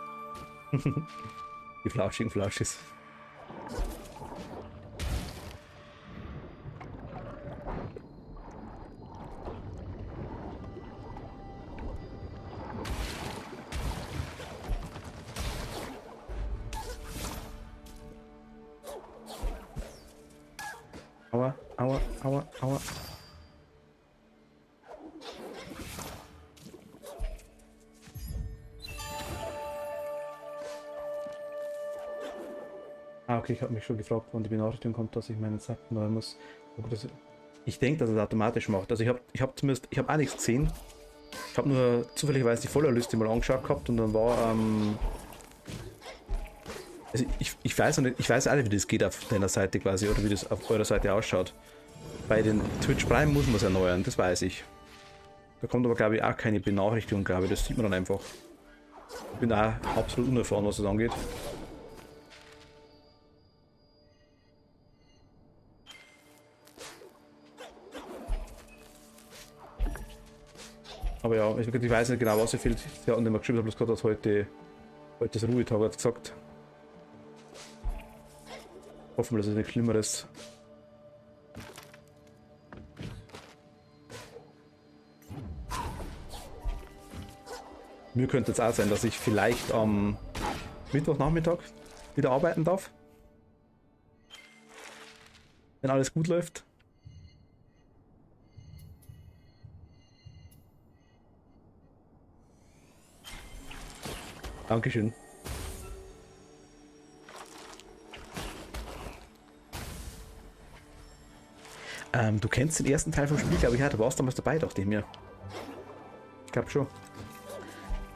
Die flauschigen Flauschis. Aua, aua, aua, aua. Ah, okay, ich habe mich schon gefragt, wann die Benachrichtigung kommt, dass ich meinen Sack neu muss. Aber ich denke, dass es automatisch macht. Also ich habe auch nichts gesehen. Ich habe nur zufälligerweise die Vollerliste mal angeschaut gehabt und dann war, also ich weiß noch nicht, ich weiß auch nicht, wie das geht auf deiner Seite quasi oder wie das auf eurer Seite ausschaut. Bei den Twitch Prime muss man es erneuern, das weiß ich. Da kommt aber glaube ich auch keine Benachrichtigung, glaube ich, das sieht man dann einfach. Ich bin auch absolut unerfahren, was das angeht. Aber ja, ich weiß nicht genau, was so viel sie hatten immer geschrieben, bloß gerade, dass heute ist Ruhetag, hat gesagt. Hoffen wir, dass es nichts Schlimmeres. Mir könnte es auch sein, dass ich vielleicht am Mittwochnachmittag wieder arbeiten darf. Wenn alles gut läuft. Dankeschön. Du kennst den ersten Teil vom Spiel, glaube ich, ja, du warst damals dabei, dachte ich mir. Ich glaube schon.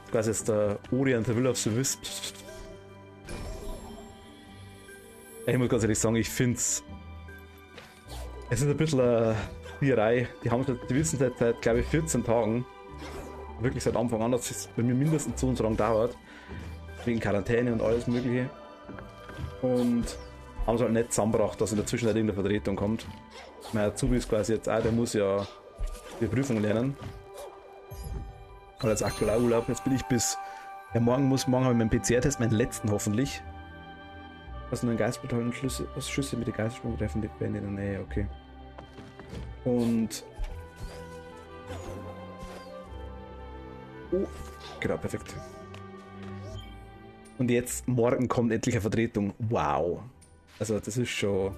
Quasi ist der Ori and the Will of the Wisps. Ich muss ganz ehrlich sagen, ich finde es ist ein bisschen eine Spielerei. Die wissen seit glaube ich, 14 Tagen, wirklich seit Anfang an, dass es bei mir mindestens so lang dauert. Wegen Quarantäne und alles Mögliche. Und haben es halt nicht zusammengebracht, dass in der Zwischenzeit irgendeine Vertretung kommt. Mein Azubi ist quasi jetzt auch, der muss ja die Prüfung lernen. Hat jetzt aktuell auch Urlaub. Jetzt bin ich ja, morgen habe ich meinen PCR-Test, meinen letzten hoffentlich. Also nur ein Geistbeteuernden Schüsse mit den Geistesprung treffen, die Bände in der Nähe, okay. Und. Oh, genau, perfekt. Und jetzt, morgen kommt endlich eine Vertretung. Wow. Also, das ist schon.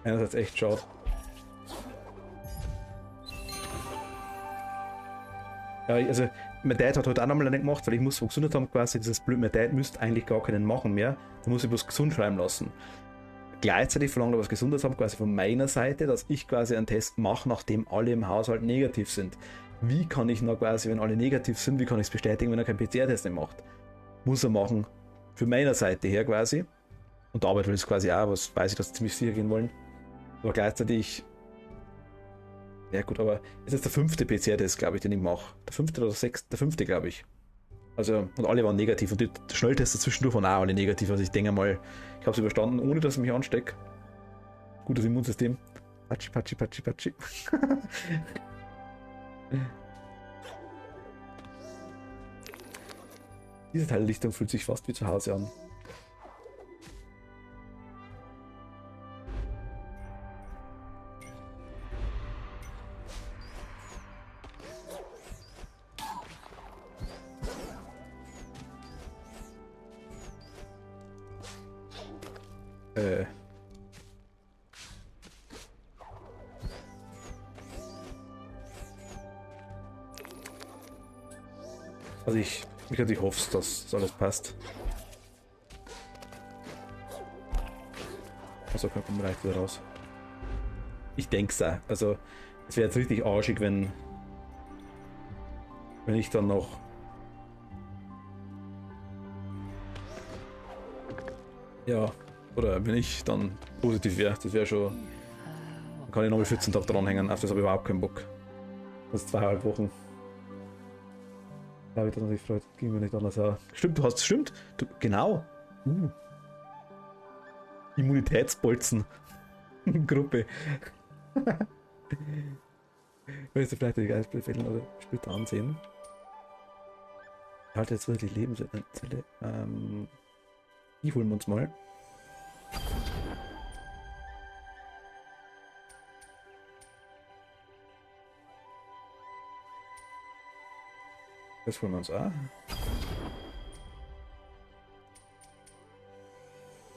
Einerseits echt schade. Ja, also mein Dad hat heute auch nochmal nicht gemacht, weil ich muss vom Gesundheitsamt quasi dieses blöd, mein Dad müsste eigentlich gar keinen machen mehr. Da muss ich bloß gesund schreiben lassen. Gleichzeitig verlangt aber das Gesundheitsamt quasi von meiner Seite, dass ich quasi einen Test mache, nachdem alle im Haushalt negativ sind. Wie kann ich noch quasi, wenn alle negativ sind, wie kann ich es bestätigen, wenn er keinen PCR-Test nicht macht? Muss er machen, für meiner Seite her quasi. Und der Arbeit will es quasi auch, was weiß ich, dass sie ziemlich sicher gehen wollen. Aber gleichzeitig. Ja gut, aber es ist der 5. PCR-Test, glaube ich, den ich mache. Der 5. oder 6. Der 5. glaube ich. Also, und alle waren negativ. Und die Schnelltests zwischendurch waren auch alle negativ. Also ich denke mal, ich habe es überstanden, ohne dass ich mich anstecke. Gutes Immunsystem. Patschi, patschi, patschi, patschi. Diese Teillichtung fühlt sich fast wie zu Hause an. Also ich hoffe, dass das alles passt. Also kommt leicht wieder raus. Ich denke es auch. Also es wäre jetzt richtig arschig, wenn ich dann noch ja, oder wenn ich dann positiv wäre, das wäre schon, dann kann ich nochmal 14 Tage dranhängen, auf das habe ich überhaupt keinen Bock. Das ist 2,5 Wochen. Da habe ich das natürlich gefreut, ging mir nicht anders auch. Stimmt, genau. Immunitätsbolzen. Gruppe. Willst du vielleicht die Geistbefehlen oder später ansehen? Ich halte jetzt wirklich Lebenszelle. Die holen wir uns mal. Das wollen wir uns auch.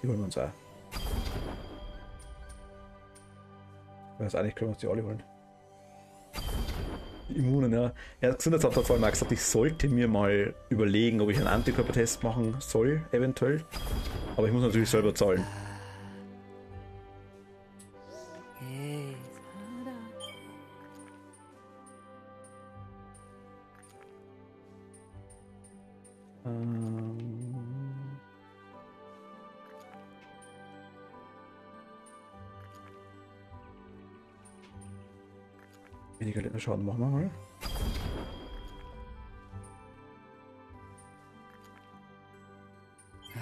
Die holen wir uns auch. Ich weiß eigentlich, können wir uns die alle holen. Die Immunen, ja. Ja, Gesundheitsamt hat vor allem auch gesagt, ich sollte mir mal überlegen, ob ich einen Antikörpertest machen soll, eventuell. Aber ich muss natürlich selber zahlen. Weniger Schaden machen wir mal.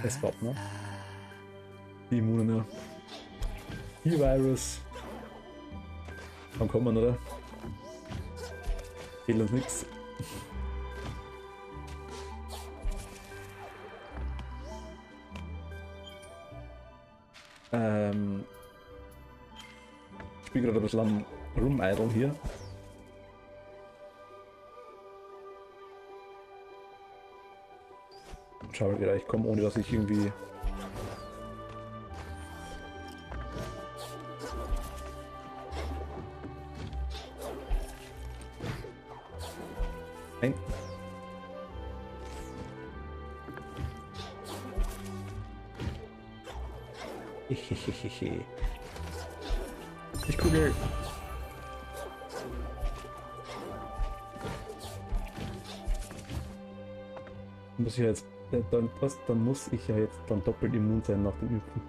Es warten noch. Die Immunen, ja. Die Virus. Wann kommt man, oder? Fehlt uns nichts. Ich bin gerade ein bisschen am Rumeideln hier. Schau wieder, ich komme, ohne dass ich irgendwie... Nein. Hehehehe. Ich kugel. Muss ich jetzt, dann muss ich ja jetzt dann doppelt immun sein nach dem Impfen.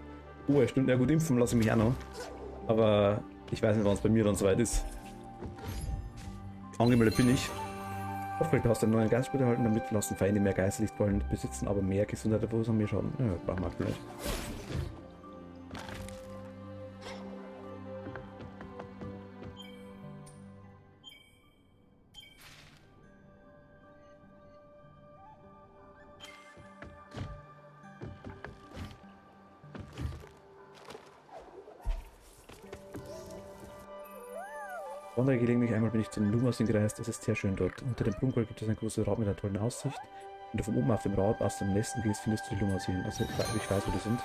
Oh, ja stimmt, ja gut, impfen lasse ich mich auch noch. Aber ich weiß nicht, wann es bei mir dann soweit ist. Angemeldet bin ich. Hoffentlich du hast einen neuen Geistspieler erhalten, damit lassen Feinde mehr Geisterlicht wollen besitzen, aber mehr Gesundheit, wo haben wir schon? Ja, brauchen wir aktuell nicht. Wandere gelegentlich einmal bin ich zu den Lumasin gereist, es ist sehr schön dort. Unter dem Prunkgold gibt es einen großen Raum mit einer tollen Aussicht. Wenn du von oben auf dem Rad aus dem Westen gehst, findest du die Lumasin. Also ich weiß, wo die sind.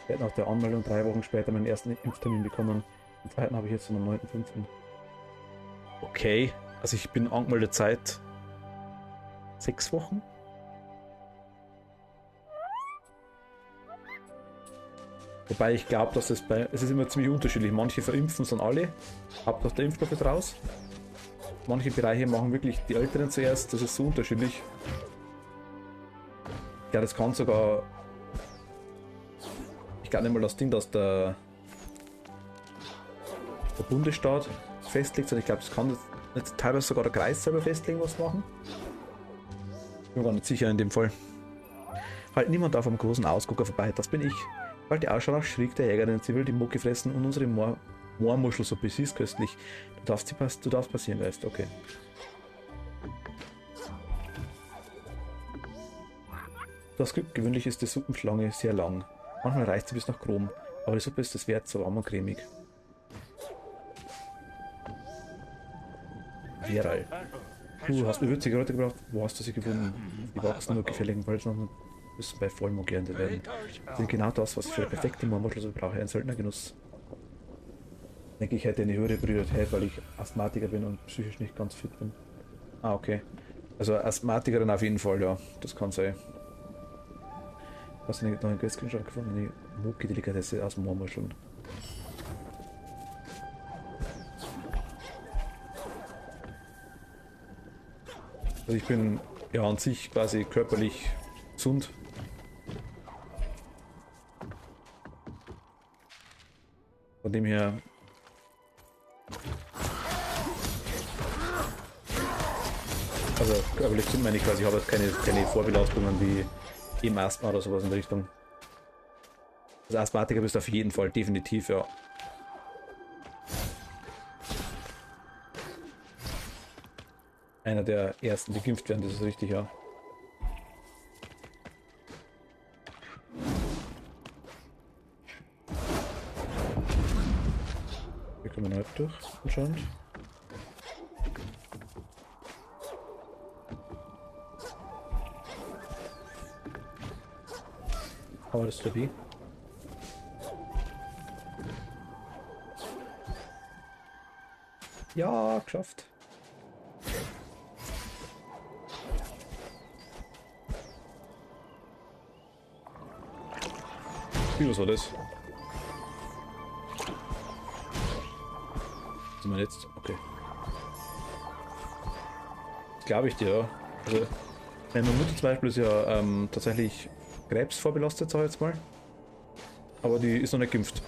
Ich werde nach der Anmeldung 3 Wochen später meinen ersten Impftermin bekommen. Den zweiten habe ich jetzt am 9.5. Okay, also ich bin angemeldet seit 6 Wochen. Wobei ich glaube, dass es ist immer ziemlich unterschiedlich. Manche verimpfen es dann alle, Hauptsache der Impfstoff ist raus. Manche Bereiche machen wirklich die Älteren zuerst, das ist so unterschiedlich. Ja, das kann sogar... Ich glaube nicht mal das Ding, dass der Bundesstaat festlegt, sondern ich glaube, es kann jetzt teilweise sogar der Kreis selber festlegen, was machen. Ich bin mir gar nicht sicher in dem Fall. Halt niemand auf einem großen Ausgucker vorbei, das bin ich. Bald die Ausschau nach schrieg der Jäger, den sie will, die Mucke fressen und unsere Moormuschelsuppe, sie ist köstlich. Du darfst passieren, Geist, okay. Du hast Glück, gewöhnlich ist die Suppenschlange sehr lang. Manchmal reicht sie bis nach Chrom, aber die Suppe ist es wert, so warm und cremig. Veral. Du hast eine würzige Röte gebracht, wo hast du sie gefunden? Die wachsen nur gefälligen Holzmachen. Müssen bei Vollmond geerntet werden. Sind genau das, was ich für eine perfekte Moormuschel brauche, ein seltener Genuss. Ich denke, ich hätte eine höhere Priorität, weil ich Asthmatiker bin und psychisch nicht ganz fit bin. Ah, okay. Also Asthmatikerin auf jeden Fall, ja. Das kann sein. Hast du einen neuen Quest-Screenshot gefunden? Eine Moki-Delikatesse aus Moormuscheln. Also ich bin ja an sich quasi körperlich gesund. Von dem her... Also körperlich gesund meine ich quasi, ich habe jetzt keine Vorbelastungen wie eben Asthma oder sowas in der Richtung. Also Asthmatiker bist du auf jeden Fall, definitiv, ja. Einer der ersten, die geimpft werden, das ist richtig, ja. Wir Kommen wir nicht durch, anscheinend. Aber das ist dabei. Ja, geschafft. Wie, was war das? Was sind wir jetzt? Okay. Das glaube ich dir, ja. Also, meine Mutter zum Beispiel ist ja tatsächlich Krebs vorbelastet, sag ich jetzt mal. Aber die ist noch nicht geimpft.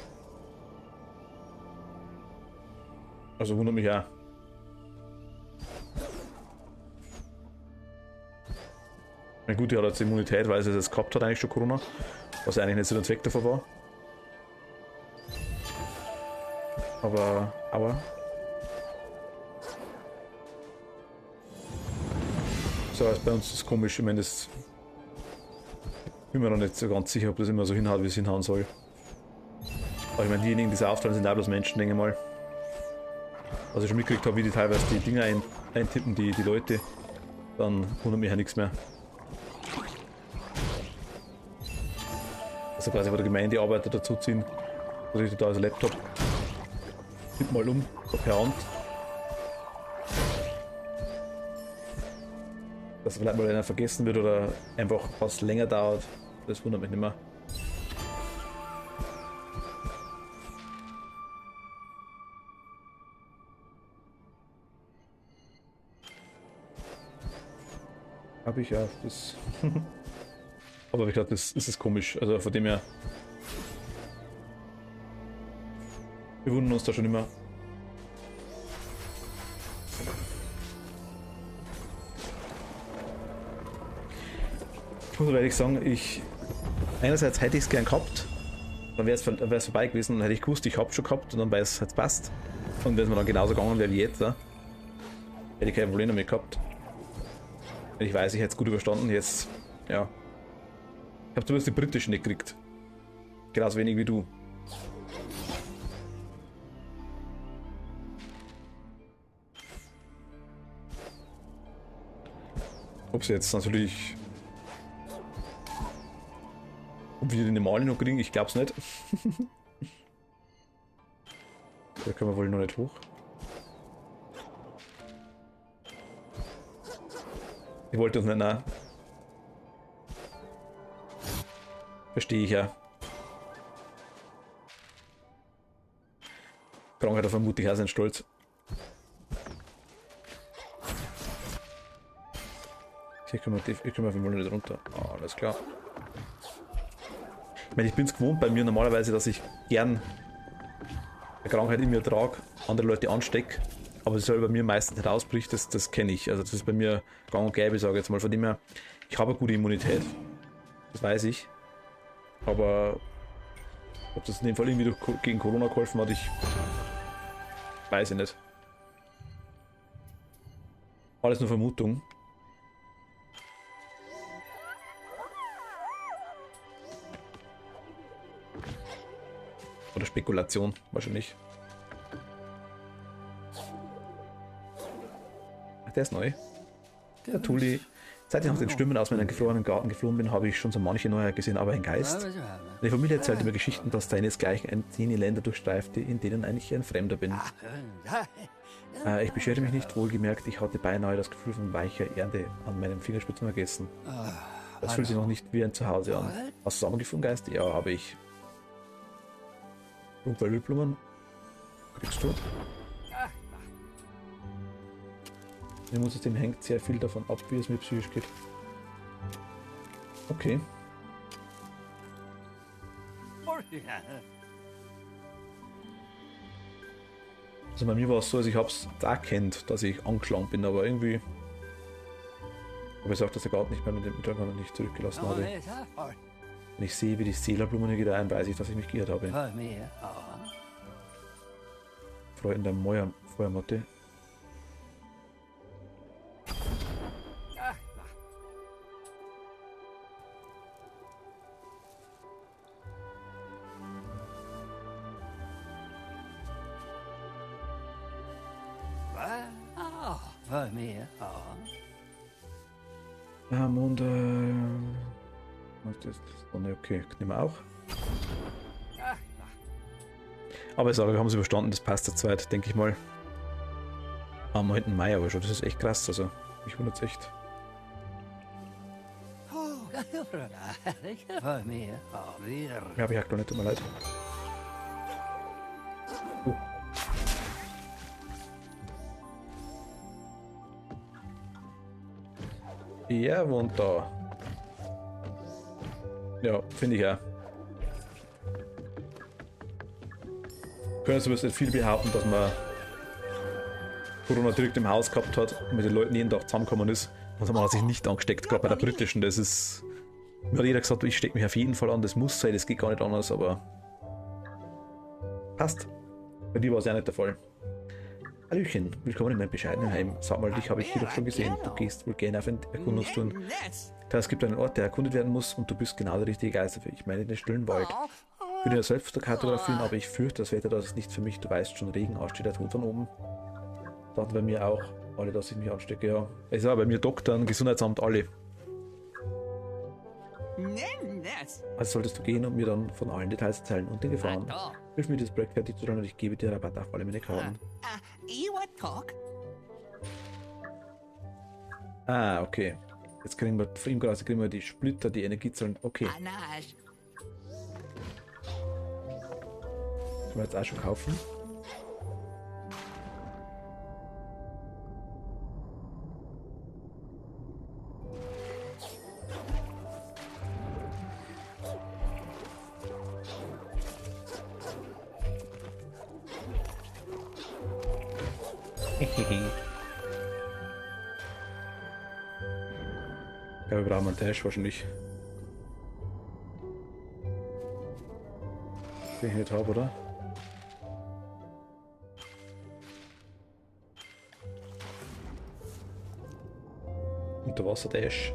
Also wundert mich auch. Na gut, die hat jetzt Immunität, weil sie das gehabt hat, eigentlich schon Corona. Was eigentlich nicht so der Zweck davon war. Aber. So, also bei uns ist es komisch, ich meine, das. Bin mir noch nicht so ganz sicher, ob das immer so hinhaut, wie es hinhauen soll. Aber ich meine, diejenigen, die es aufteilen, sind auch bloß Menschen, denke ich mal. Was ich schon mitgekriegt habe, wie die teilweise die Dinger eintippen, die Leute, dann wundert mich ja nichts mehr. Also quasi, wo der Gemeindearbeiter dazuziehen, also ich da als Laptop, tipp mal um, so per Hand. Dass vielleicht mal einer vergessen wird oder einfach was länger dauert, das wundert mich nicht mehr. Habe ich ja, das. Aber ich glaube, das ist komisch. Also von dem her. Wir wundern uns da schon immer. Ich muss aber ehrlich sagen, einerseits hätte ich es gern gehabt, dann wäre es vorbei gewesen, dann hätte ich gewusst, ich habe schon gehabt und dann wäre es jetzt passt. Und wenn es mir dann genauso gegangen wäre wie jetzt, hätte ich kein Problem damit gehabt. Wenn ich weiß, ich hätte es gut überstanden, jetzt, ja. Ich habe zumindest die britischen nicht gekriegt. Genauso wenig wie du. Ob sie jetzt natürlich. Ob wir die normalen noch kriegen, ich glaub's nicht. Da können wir wohl noch nicht hoch. Ich wollte uns nicht, nein. Verstehe ich ja. Krankheit auf vermutlich auch sein Stolz. Hier können wir auf jeden Fall nicht runter. Ah, alles klar. Ich meine, ich bin es gewohnt bei mir normalerweise, dass ich gern eine Krankheit in mir trage, andere Leute anstecke, aber es soll bei mir meistens nicht ausbricht, das kenne ich. Also das ist bei mir gang und gäbe, sage ich jetzt mal. Von dem her, ich habe eine gute Immunität. Das weiß ich. Aber ob das in dem Fall irgendwie gegen Corona geholfen hat, ich weiß ich nicht. Alles nur Vermutung. Oder Spekulation, wahrscheinlich. Ach, der ist neu. Der Tuli. Seit ich nach den Stimmen aus meinem gefrorenen Garten geflohen bin, habe ich schon so manche Neuer gesehen, aber ein Geist. Meine Familie erzählt immer Geschichten, dass deinesgleichen die Länder durchstreifte, in denen eigentlich ein Fremder bin. Ich beschwerte mich nicht, wohlgemerkt, ich hatte beinahe das Gefühl von weicher Erde an meinen Fingerspitzen vergessen. Das fühlt sich noch nicht wie ein Zuhause an. Hast du zusammengefunden, Geist? Ja, habe ich. Und bei Ölblumen kriegst du. Im Immunsystem hängt sehr viel davon ab, wie es mir psychisch geht. Okay. Also bei mir war es so, dass ich hab's da kennt, dass ich angeschlagen bin, aber irgendwie habe ich auch, dass der Garten nicht mehr mit dem Mittag nicht zurückgelassen habe. Wenn ich sehe, wie die Seelerblumen hier wieder ein, weiß ich, dass ich mich geirrt habe. Freude in der Feuermatte. För mer. Ja. Und das ist dann okay, nehmen wir auch. Aber ich sage, wir haben es überstanden, das passt zu zweit, denke ich mal. Am 9. Mai aber schon, das ist echt krass, also mich wundert es echt. För mer. Ja, wir. Ja, habe ich aktuell nicht, tut mir leid. Ja, wohnt da. Ja, finde ich auch. Können zumindest nicht viel behaupten, dass man Corona direkt im Haus gehabt hat und mit den Leuten jeden Tag zusammengekommen ist und man hat sich nicht angesteckt, gerade bei der britischen. Das ist. Mir hat jeder gesagt, ich stecke mich auf jeden Fall an, das muss sein, das geht gar nicht anders, aber passt. Bei dir war es ja nicht der Fall. Hallöchen, willkommen in meinem bescheidenen Heim. Sag mal, dich habe ich hier doch schon gesehen. Du gehst wohl gerne auf Erkundungstouren. Da es gibt einen Ort, der erkundet werden muss und du bist genau der richtige Geist dafür. Ich meine den stillen Wald. Ich würde ja selbst kartografieren, aber ich fürchte, das Wetter, das ist nicht für mich. Du weißt schon, Regen, aussteht der Tod von oben. Dachten bei mir auch alle, dass ich mich anstecke, ja. Es ist auch bei mir Doktor, Gesundheitsamt, alle. Also solltest du gehen und mir dann von allen Details erzählen und den Gefahren. Hilf mir, das Projekt fertig zu stellen und ich gebe dir Rabatt auf alle meine Karten. You want talk? Ah, okay. Jetzt kriegen wir von ihm gerade kriegen wir die Splitter, die Energiezellen. Okay. Anash. Können wir jetzt auch schon kaufen. Ja, wir brauchen einen Dash wahrscheinlich. Den ich nicht habe, oder? Unterwasser-Dash.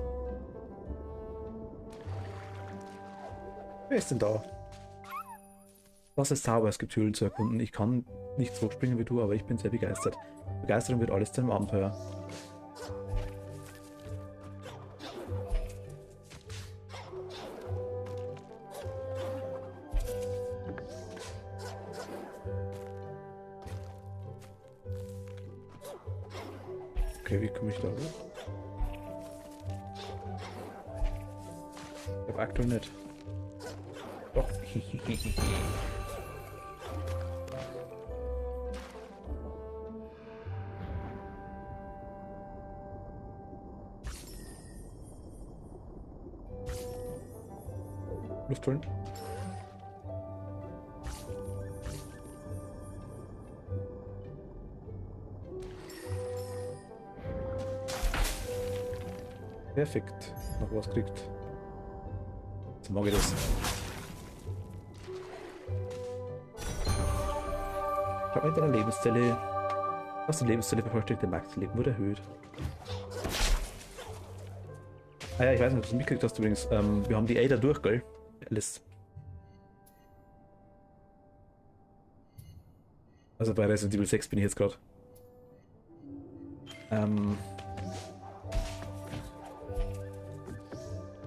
Wer ist denn da? Was ist Zauber? Es gibt Höhlen zu erkunden. Ich kann nicht so springen wie du, aber ich bin sehr begeistert. Begeisterung wird alles zu einem Abenteuer. Okay, wie komme ich da hoch? Ich habe aktuell nicht. Doch. Luft holen. Perfekt. Noch was kriegt. Jetzt mag ich das. Ich habe mit einer Lebenszelle. Was die Lebenszelle vervollständigte Maxleben wurde erhöht. Ah ja, ich weiß nicht, ob du es mitgekriegt hast übrigens. Wir haben die Ada durch, gell? Alles. Also bei Resident Evil 6 bin ich jetzt gerade.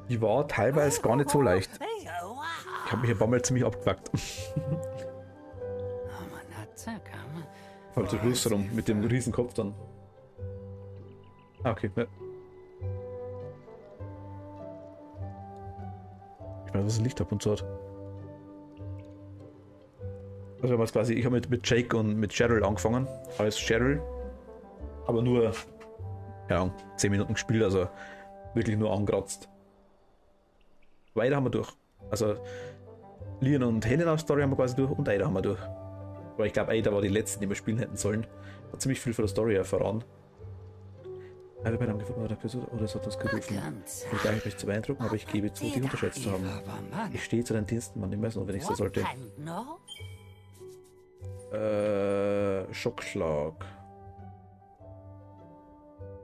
Die war teilweise gar nicht so leicht. Ich habe mich ein paar Mal ziemlich abgepackt. Vor allem zu Schluss rum mit dem riesen Kopf dann. Ah, okay. Ja. Ich weiß, was ein Licht ab und zu hat. Also wir haben quasi, ich habe mit Jake und mit Cheryl angefangen. Als Cheryl. Aber nur, ja, 10 Minuten gespielt, also wirklich nur angekratzt. Weiter haben wir durch. Also Leon und Helena Story haben wir quasi durch und Ada haben wir durch. Aber ich glaube, Ada war die letzten, die wir spielen hätten sollen. Hat ziemlich viel von der Story erfahren. Alle beide haben gefunden, oder es hat uns gerufen. Ich darf mich zu beeindrucken, aber ich gebe zu, dich unterschätzt zu haben. Ich stehe zu deinen Diensten, wann immer es notwendig sein sollte. Schockschlag.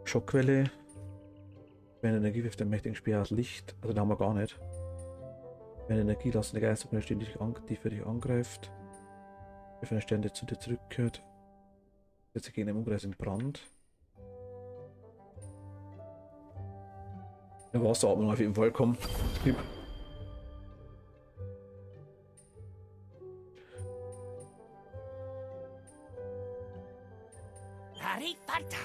Schockwelle. Wenn Energie wirft den mächtigen Speer aus Licht. Also da haben wir gar nicht. Wenn Energie lassende Geister stehen, die für dich angreift. Wenn ein Stern, der zu dir zurückkehrt. Setze gegen den Umkreis in Brand. Ja, Wasseratmung auf jeden Fall, komm. Gib. Haripata.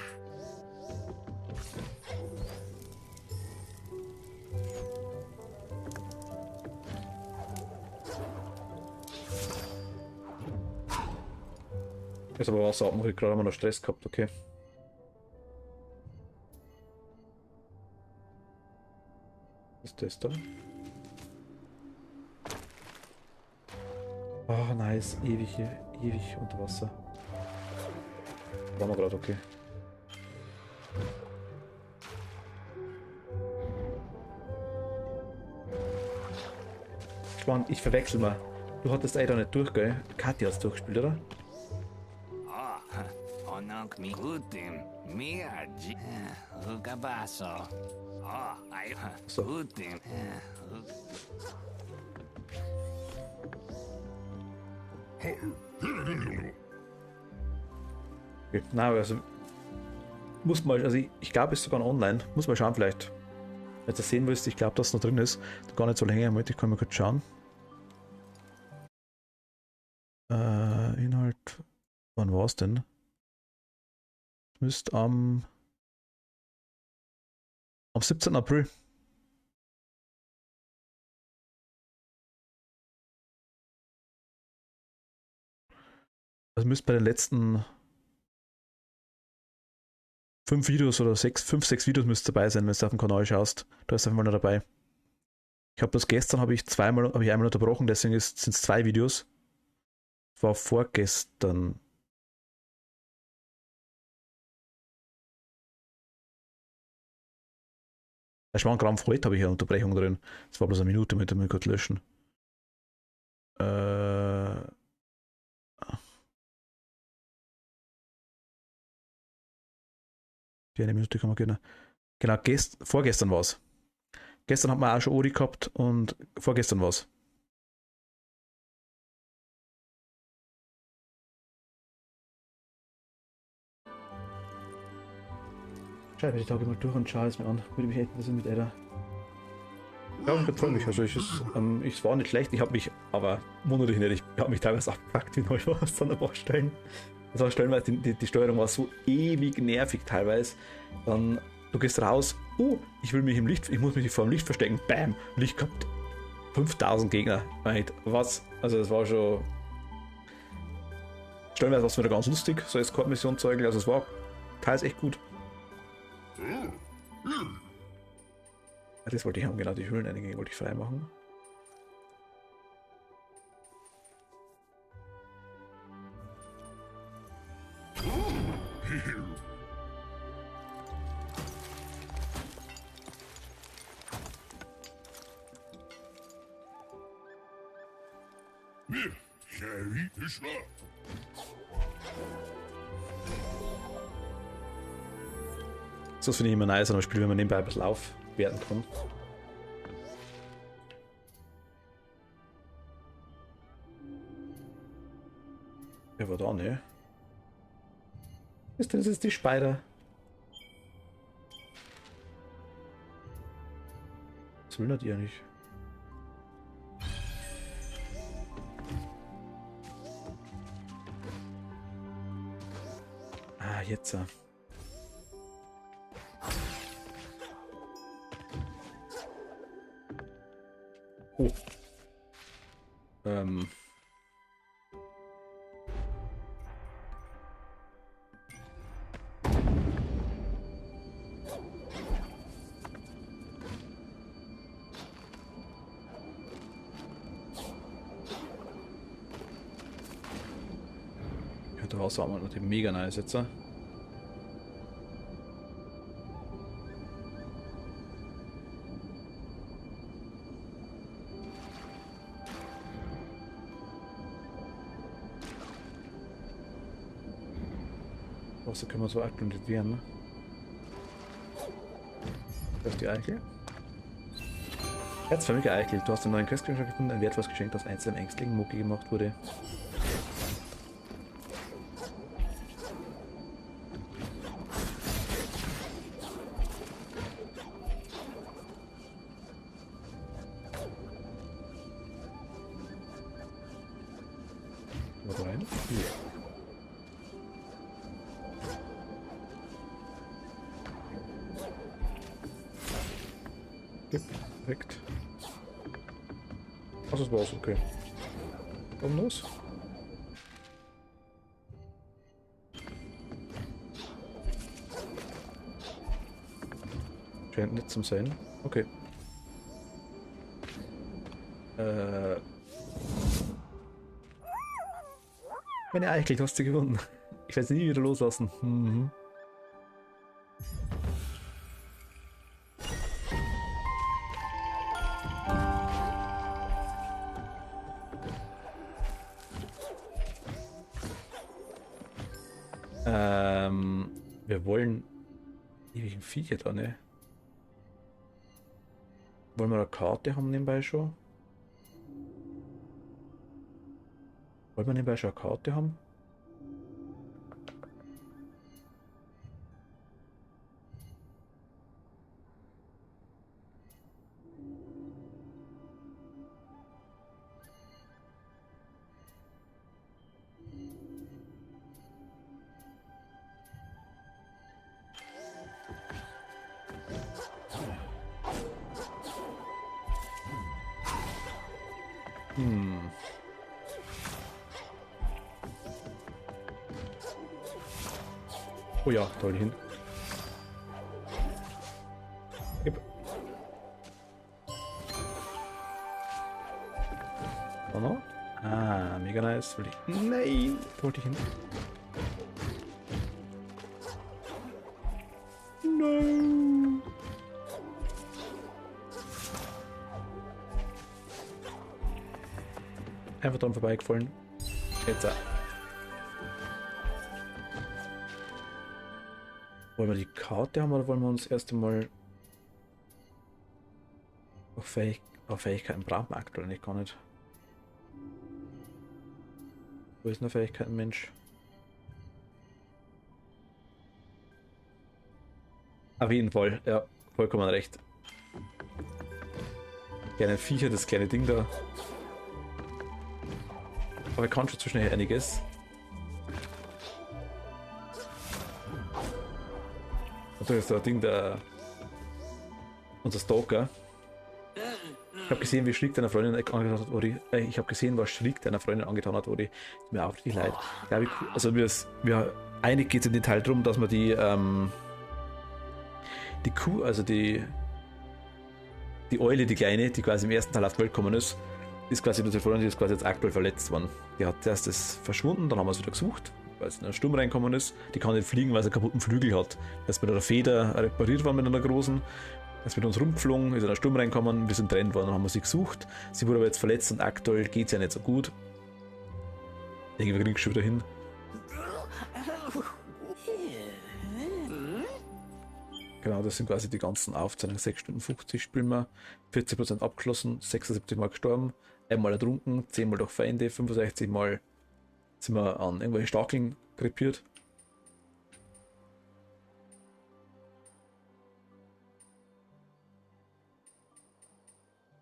Jetzt aber Wasseratmung, ich gerade mal noch Stress gehabt, okay. Was ist das da? Oh, nice. Ewig unter Wasser. Waren wir gerade, okay. Spannend, ich verwechsel mal. Du hattest da nicht durch, gell? Katja hat's durchgespielt, oder? Oh, onak mi utim. Miaji. Ugabaso. Oh, ay, So. utim. Okay. Na, also muss mal, also ich glaube, es ist sogar online. Muss mal schauen, vielleicht. Wenn du das sehen willst, ich glaube, dass es noch drin ist. Gar nicht so länger im Moment, ich kann mal kurz schauen. Inhalt. Wann war es denn? Müsste am 17. April. Also müsste bei den letzten 5 Videos oder 5, 6 Videos müsste dabei sein, wenn du auf dem Kanal schaust. Da ist auf einmal noch dabei. Ich habe das gestern, habe ich einmal unterbrochen, deswegen sind es 2 Videos. War vorgestern. Bei Schwankrampf heute habe ich eine Unterbrechung drin. Das war bloß eine Minute, mit dem ich kurz löschen. Die eine Minute kann man gönnen. Genau, vorgestern war es. Gestern hat man auch schon Ori gehabt und vorgestern war es. Schau mir die Tage mal durch und schau es mir an. Würde mich echt interessieren mit Ada. Ja, ich freue mich. Also es war nicht schlecht. Ich habe mich, aber wundere dich nicht, ich habe mich teilweise abgepackt, wie neu war es an ein paar Stellen. Das war stellenweise, die Steuerung war so ewig nervig teilweise. Dann, du gehst raus, oh, ich muss mich vor dem Licht verstecken, bam, Licht gehabt. 5000 Gegner. Was? Also das war schon. Stellenweise war es wieder ganz lustig, so Escort-Mission zu eigentlich. Also es war teils echt gut. Das wollte ich haben, genau, die Höhleneinige wollte ich freimachen. So finde ich immer nice an einem Spiel, wenn man nebenbei ein bisschen aufwerten kann. Wer war da, ne? Ist denn das jetzt die Spider? Was will das ihr nicht? Ah, jetzt. Oh. Ja, da war auch noch die mega nice jetzt. Wasser können wir so akkreditieren, ne? Das ist die Eichel. Herzförmige Eichel. Du hast einen neuen Questgegenstand gefunden, ein wertvolles Geschenk, das einzelnen Ängstlingen Mucki gemacht wurde. Yep, perfekt. Also das war's, okay. Warum los? Scheint nicht zum sein. Okay. Meine Eichel, du hast sie gewonnen. Ich werde sie nie wieder loslassen. Mhm. Wir wollen ewigen Viecher da, ne? Wollen wir eine Karte haben nebenbei schon? Wollen wir nebenbei schon eine Karte haben? Oh ja, toll hin. Yep. Oh no? Ah, mega nice. Nein! Wollte ich hin. No! Einfach dran vorbeigefallen. Jetzt auch. Wollen wir die Karte haben oder wollen wir uns erst einmal auf Fähigkeiten brauchen wir aktuell nicht gar nicht. Wo ist eine Fähigkeiten, Mensch? Auf jeden Fall, ja, vollkommen recht. Kleine Viecher, das kleine Ding da. Aber ich kann schon zu schnell einiges. Und da ist der Ding, unser Stalker. Ich habe gesehen, wie Schrieg deiner Freundin angetan hat, Ori. Ich habe gesehen, was Schrieg deiner Freundin angetan hat, Ori. Tut mir auch richtig leid. Ja, also einig geht es im Detail darum, dass man die Kuh, also die Eule, die kleine, die quasi im ersten Teil auf die Welt gekommen ist quasi unsere Freundin, die ist quasi jetzt aktuell verletzt worden. Die hat erst das verschwunden, dann haben wir es wieder gesucht, weil es in einen Sturm reinkommen ist. Die kann nicht fliegen, weil sie einen kaputten Flügel hat. Er ist mit einer Feder repariert worden, mit einer großen. Ist mit uns rumgeflogen, ist in einen Sturm reinkommen, wir sind trennt worden, dann haben wir sie gesucht. Sie wurde aber jetzt verletzt und aktuell geht es ja nicht so gut. Ich denke, wir kriegen es schon wieder hin. Genau, das sind quasi die ganzen Aufzeichnungen. 6 Stunden 50 spielen wir, 40% abgeschlossen, 76 Mal gestorben, einmal ertrunken, 10 Mal durch Feinde, 65 Mal sind wir an irgendwelche Stacheln krepiert.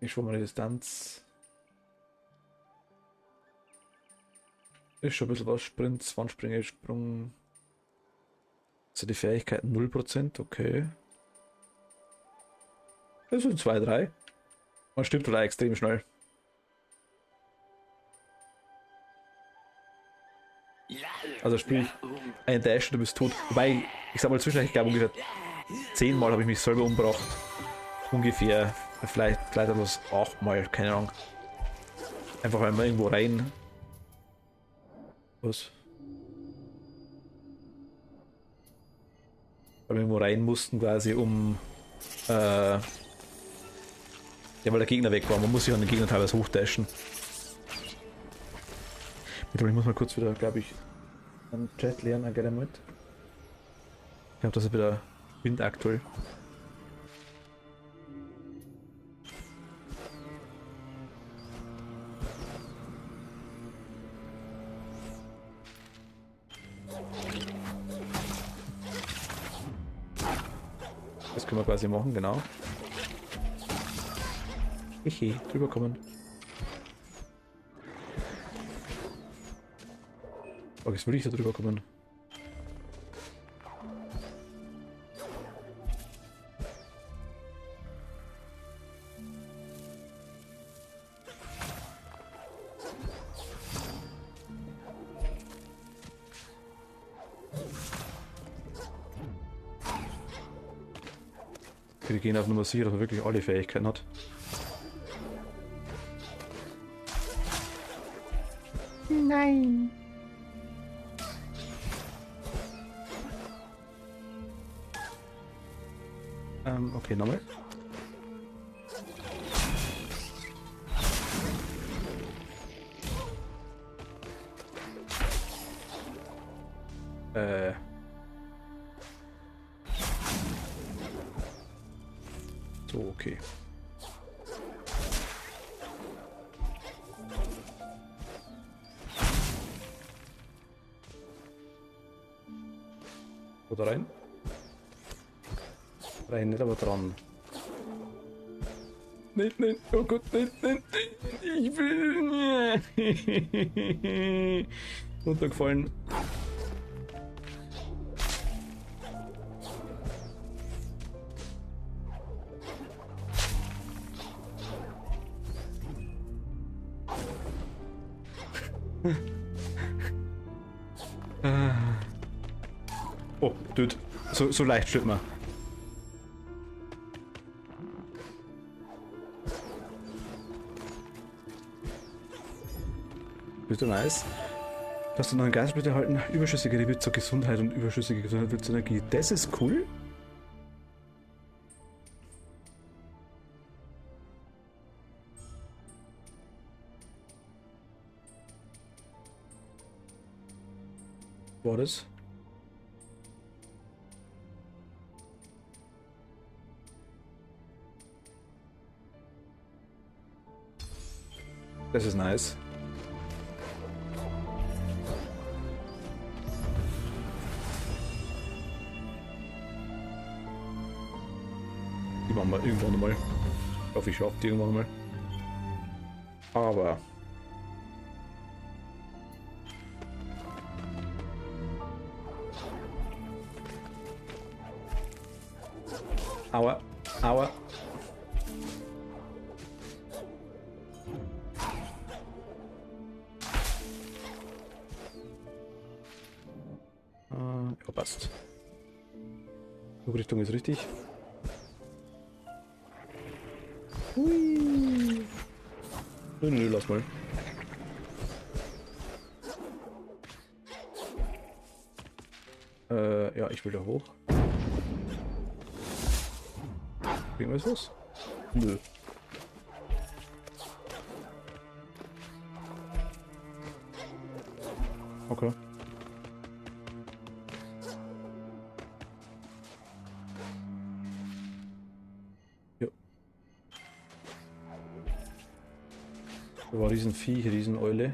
Ich schwimme meine Distanz. Ist schon ein bisschen was. Sprint, Wandsprünge, Sprung. Also die Fähigkeiten 0%, okay. Das sind 2, 3. Man stirbt halt extrem schnell. Also sprich, ein Dash, du bist tot. Wobei, ich sag mal zwischendurch, ich glaube ungefähr 10 Mal habe ich mich selber umgebracht. Ungefähr, vielleicht etwas 8 Mal, keine Ahnung. Einfach weil man irgendwo rein. Was? Weil wir irgendwo rein mussten quasi, ja, weil der Gegner weg war. Man muss sich an den Gegner teilweise hochdashen. Ich muss mal kurz wieder, glaube ich, einen Chat lernen, geht mit. Ich glaube, das ist wieder Wind aktuell. Das können wir quasi machen, genau. Hehe, drüber kommen. Oh, jetzt will ich da drüber kommen. Wir gehen auf Nummer sicher, dass er wirklich alle Fähigkeiten hat. Nein. Okay, nochmal. So, okay. Oder rein? Rein, nicht aber dran. Nein, nein, oh Gott, nein, nein, nein, ich will. Runtergefallen. Oh, Dude. So leicht stirbt man. Bist du nice? Dass du noch einen Geist bitte erhalten. Überschüssige Rebit zur Gesundheit und überschüssige Gesundheit wird zur Energie. Das ist cool. War das? Das ist nice. Die machen wir irgendwann einmal. Ich hoffe, ich schaffe die irgendwann einmal. Aber... Aua, aua. Ja, passt. Richtung ist richtig. Hui. Nö, lass mal. Ja, ich will da hoch. Kriegen wir jetzt was? Nö. Okay. Ja. Da war Riesenvieh, Rieseneule.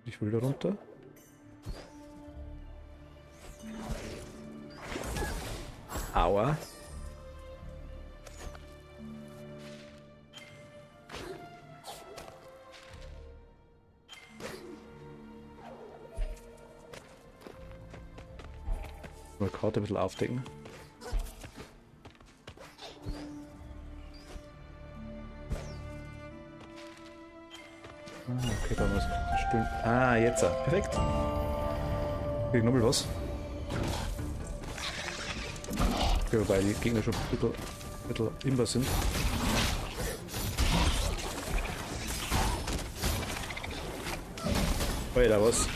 Ich will da runter. Aua. Mal Karte ein bisschen aufdecken. Okay, da muss ich stimmt. Ah, jetzt. Perfekt. Krieg nochmal was. Okay, wobei die Gegner schon ein bisschen imbar sind. Alter, was?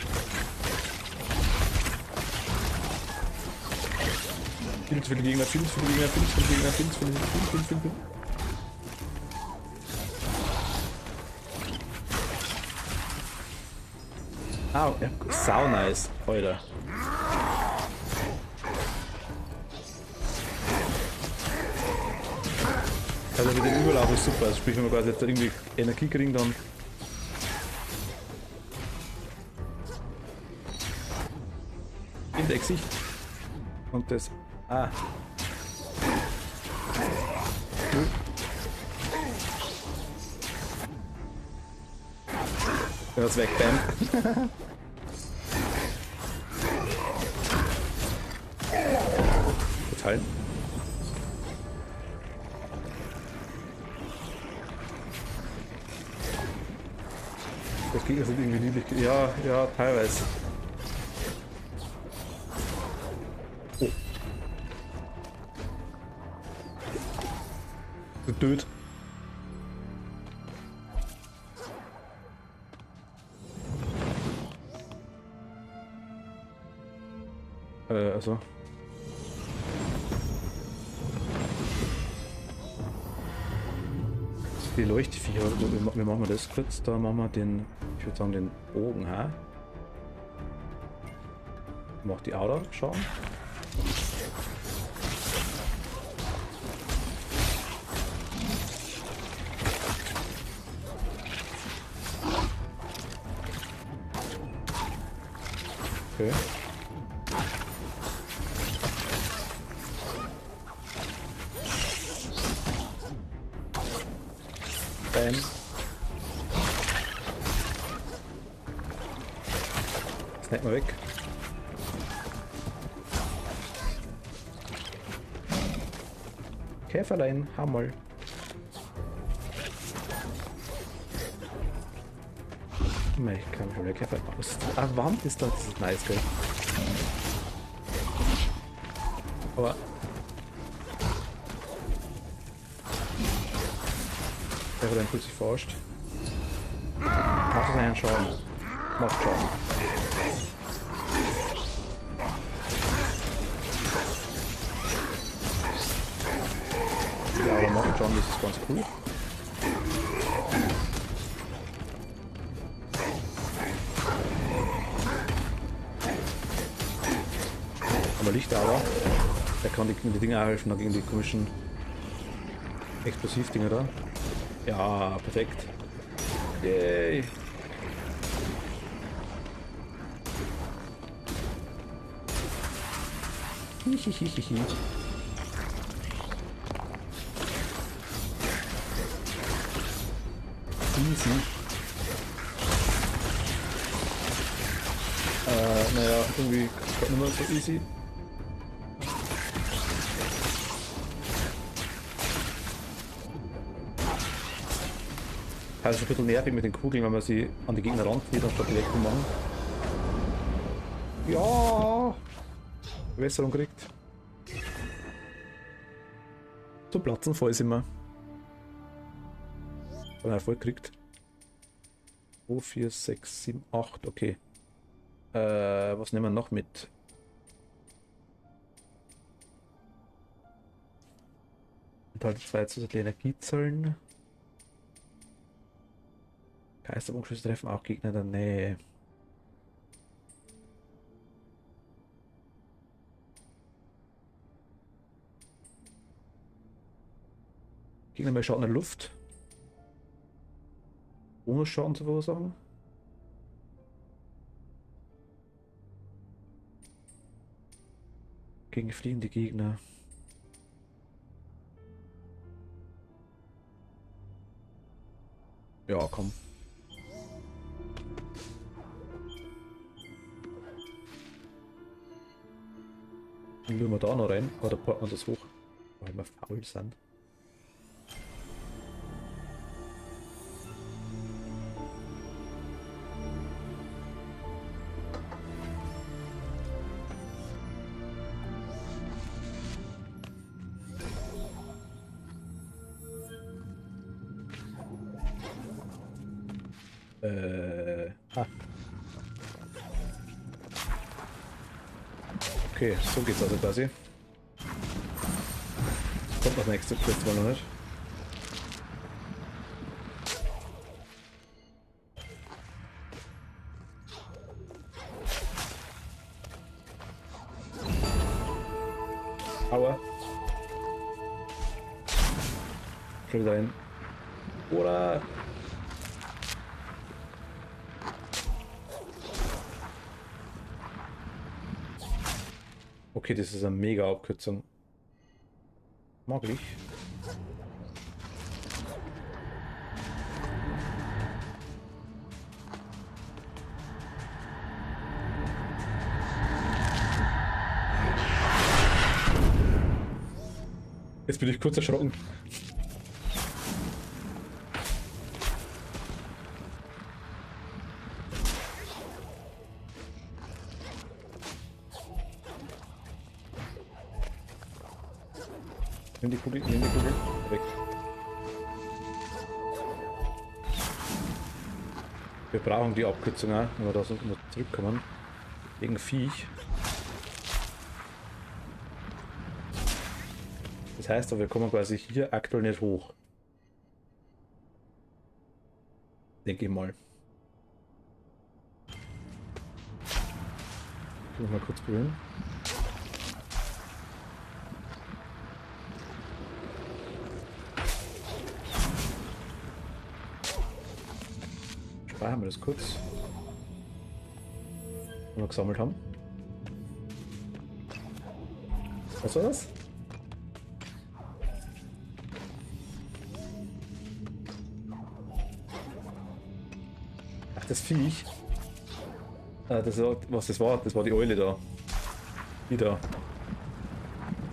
Viel zu viele Gegner, viel zu viele Gegner, viel zu viele Gegner, viel zu viele. Ah, ja, sau nice, Alter. Also mit dem Überlauf ist super, also sprich, wenn wir quasi jetzt irgendwie Energie kriegen, dann... in der Gesicht. Und das... Ah. Wenn das weg, bam. Total. Das Gegner sind irgendwie niedlich. Ja, ja, teilweise. Getötet. Also. Die Leuchtviecher, wie machen wir das kurz? Da machen wir den, ich würde sagen, den Bogen, hä? Mach die Aura schauen. Okay. Bam. Snap mal weg. Käferlein, hau mal. Ich kann schon wieder Käfer aus. Ah, Wand ist das ist nice, gell? Aber. Käferlein fühlt sich verarscht. Macht das einen Schaden. Macht Schaden. Ja, aber macht Schaden, das ist ganz cool. Aber Lichtader, der kann die Dinger auch helfen, gegen die komischen Explosivdinger da. Ja, perfekt. Yay! Hihihihi. Easy. Naja, irgendwie nicht mehr so easy. Also ein bisschen nervig mit den Kugeln, wenn man sie an die Gegner ranzieht, anstatt die wegzumachen. Ja! Bewässerung kriegt. So platzen voll sind wir. Wenn er Erfolg kriegt. 2, 4, 6, 7, 8, okay. Was nehmen wir noch mit? Enthalte 2 zusätzliche Energiezellen. Geisterbogenschüsse treffen auch Gegner in der Nähe. Gegner mehr Schaden in der Luft. Bonusschaden zu verursachen. Gegen fliehende Gegner. Ja, komm. Dann lügen wir da noch rein. Oder packen wir das hoch, weil wir faul sind. Okay, so geht's also quasi. Kommt noch nächste Quest mal noch nicht. Aua. Schon wieder hin. Oder. Okay, das ist eine mega Abkürzung. Mag ich. Jetzt bin ich kurz erschrocken. Nimm die Kugel, weg. Wir brauchen die Abkürzung auch, wenn wir da so noch zurückkommen. Gegen Viech. Das heißt aber, wir kommen quasi hier aktuell nicht hoch. Denke ich mal. Ich muss mal kurz probieren. Speichern wir das kurz. Was wir gesammelt haben. Was war das? Ach, das Viech. Was das war? Das war die Eule da. Die da.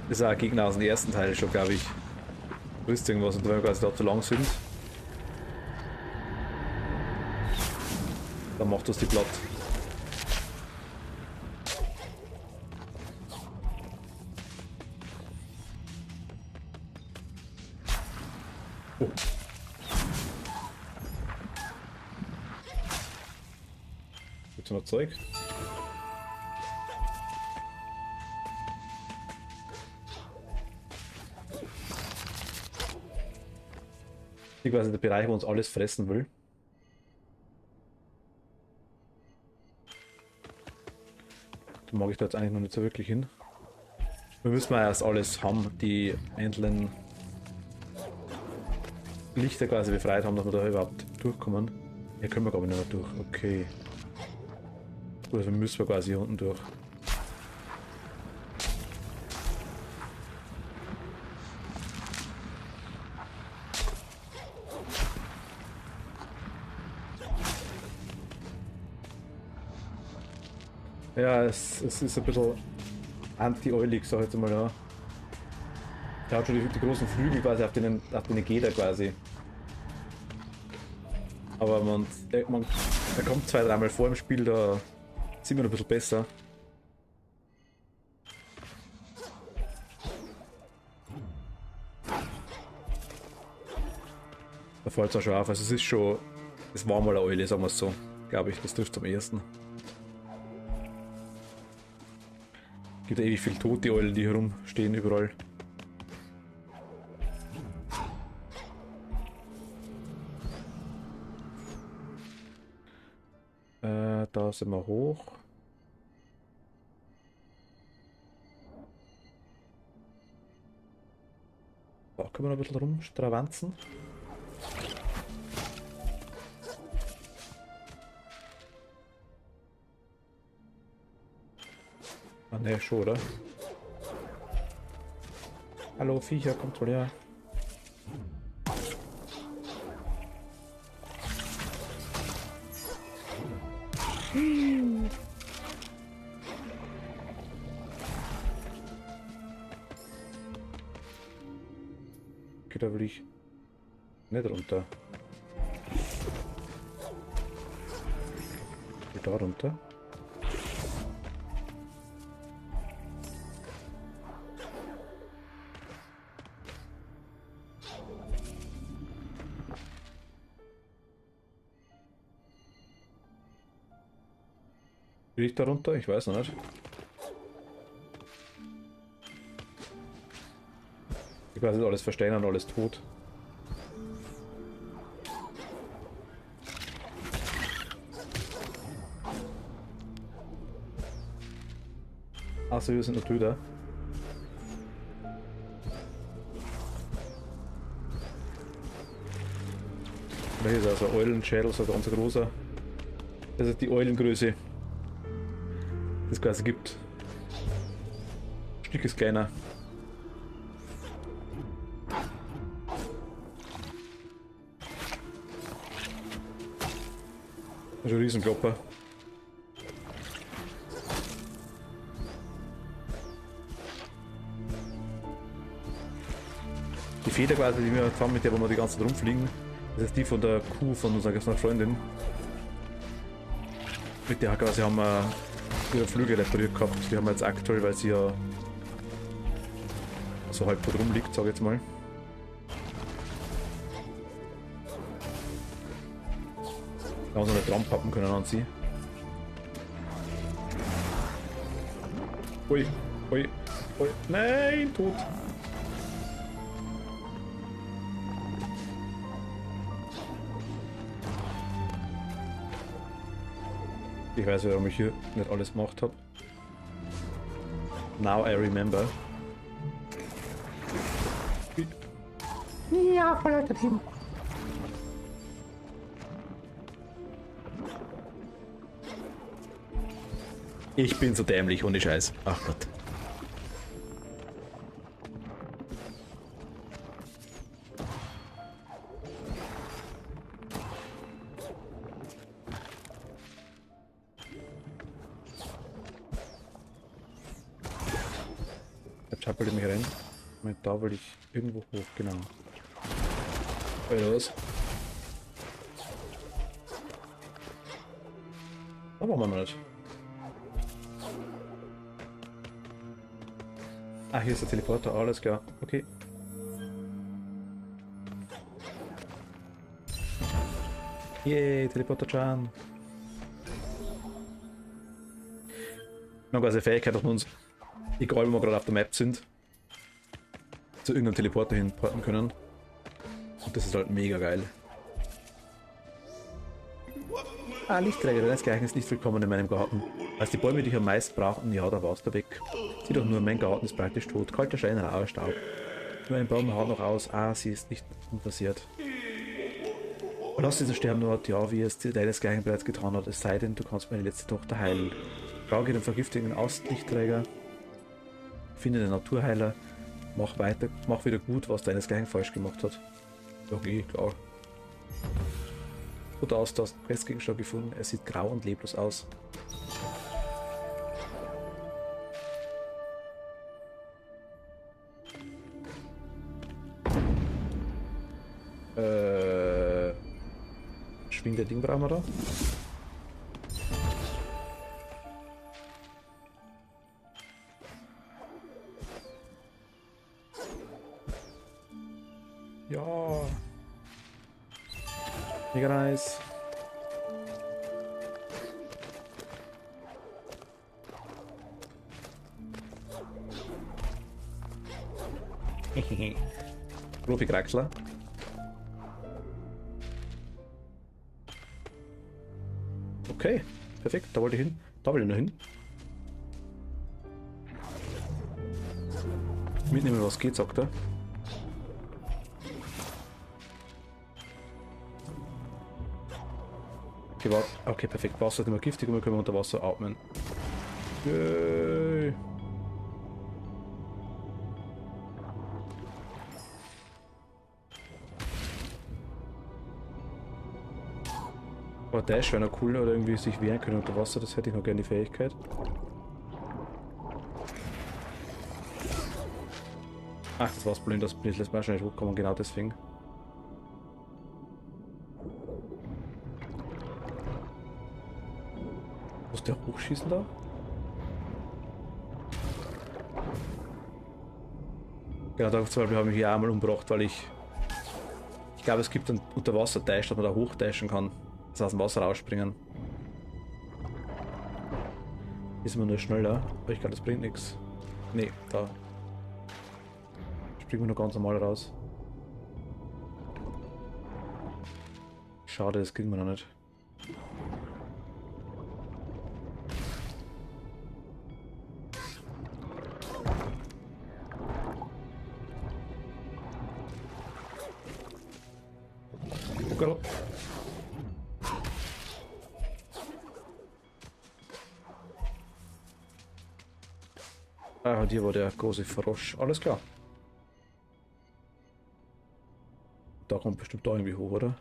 Das ist auch ein Gegner aus dem ersten Teil schon, glaube ich. Frisst irgendwas und wenn wir quasi da zu lang sind, dann macht das die platt. Oh. Gibt's noch Zeug? Ich weiß nicht, der Bereich, wo uns alles fressen will. Da mag ich da jetzt eigentlich noch nicht so wirklich hin. Wir müssen ja erst alles haben, die einzelnen Lichter quasi befreit haben, dass wir da überhaupt durchkommen. Hier können wir glaube ich nicht mehr durch. Okay. Gut, also müssen wir quasi hier unten durch. Ja, es ist ein bisschen anti-eulig, sag ich jetzt mal, ja. Der hat schon die großen Flügel quasi auf denen geht er quasi. Aber er kommt 2-3 Mal vor im Spiel, da sind wir noch ein bisschen besser. Da fällt es auch schon auf, also es war mal eine Eule, sagen wir es so, glaube ich, das trifft am ersten. Gibt ja ewig viel tote Eulen, die herumstehen überall. Da sind wir hoch. Da können wir noch ein bisschen rumstravanzen. Ah ne, schon, oder? Hallo Viecher, kommt wohl her. Okay, da will ich nicht runter. Ich will da runter. Will ich da runter? Ich weiß noch nicht. Ich weiß nicht, alles verstehen und alles tot. Achso, wir sind noch Töter. Hier ist also ein Eulenschädel, so ein ganz großer. Das ist die Eulengröße. Das quasi gibt. Ein Stück ist kleiner. Das ist ein Riesenklopper. Die Feder quasi, die wir jetzt haben, mit der wir die ganze Zeit rumfliegen, das ist die von der Kuh von unserer Freundin. Mit der quasi haben wir ihre Flügel repariert gehabt. Die haben wir jetzt aktuell, weil sie ja so halb tot rumliegt, sag ich jetzt mal. Da haben sie eine Traumpappen können an sie. Ui, ui, ui. Nein, tot. Ich weiß, warum ich hier nicht alles gemacht habe. Now I remember. Ja, voll untertrieben. Ich bin so dämlich, ohne Scheiß. Ach Gott. Der zappelt mich rein. Moment, da will ich irgendwo hoch, genau. Los. Da waren wir noch nicht. Ah, hier ist der Teleporter, alles klar. Okay. Yay, Teleporter-Chan. Noch eine Fähigkeit, dass wir uns, egal wo wir gerade auf der Map sind, zu irgendeinem Teleporter hinporten können. Und das ist halt mega geil. Ah, Lichtträger, deinesgleichen ist nicht willkommen in meinem Garten. Als die Bäume dich am meisten brauchten, ja, da warst du weg. Sieh doch nur, mein Garten ist praktisch tot. Kalter Schein, rauer Staub. Nur ein Baum haut noch aus. Ah, sie ist nicht unpassiert. Lass diesen Sternort, ja, wie es deinesgleichen bereits getan hat. Es sei denn, du kannst meine letzte Tochter heilen. Frage den vergiftigten Außenlichtträger. Finde den Naturheiler. Mach weiter, mach wieder gut, was deinesgleichen falsch gemacht hat. Okay, klar. Gut aus, du hast einen Questgegenstand gefunden. Er sieht grau und leblos aus. Schwingt der Ding brauchen wir da? Ja. Mega nice. Profi-Kraxler. Okay, perfekt, da wollte ich hin. Da will ich noch hin. Mitnehmen, was geht, sagt er. Okay, okay, perfekt. Wasser ist nicht mehr giftig und wir können unter Wasser atmen. Yay. Aber Dash wäre noch cool, oder irgendwie sich wehren können unter Wasser, das hätte ich noch gerne die Fähigkeit. Ach, das war's blöd, das bin ich letztes Mal schnell hochkommen, genau deswegen. Muss der hochschießen da? Genau, da zum Beispiel habe ich mich hier einmal umgebracht, weil ich glaube, es gibt einen Unterwasser-Dash, dass man da hochdashen kann. Das aus dem Wasser rausspringen. Ist immer nur schneller, aber ich glaube, das bringt nichts. Nee, da springen wir nur ganz normal raus. Schade, das kriegen wir noch nicht. Okay. Ah, hier war der große Frosch. Alles klar. Da kommt bestimmt da irgendwie hoch, oder?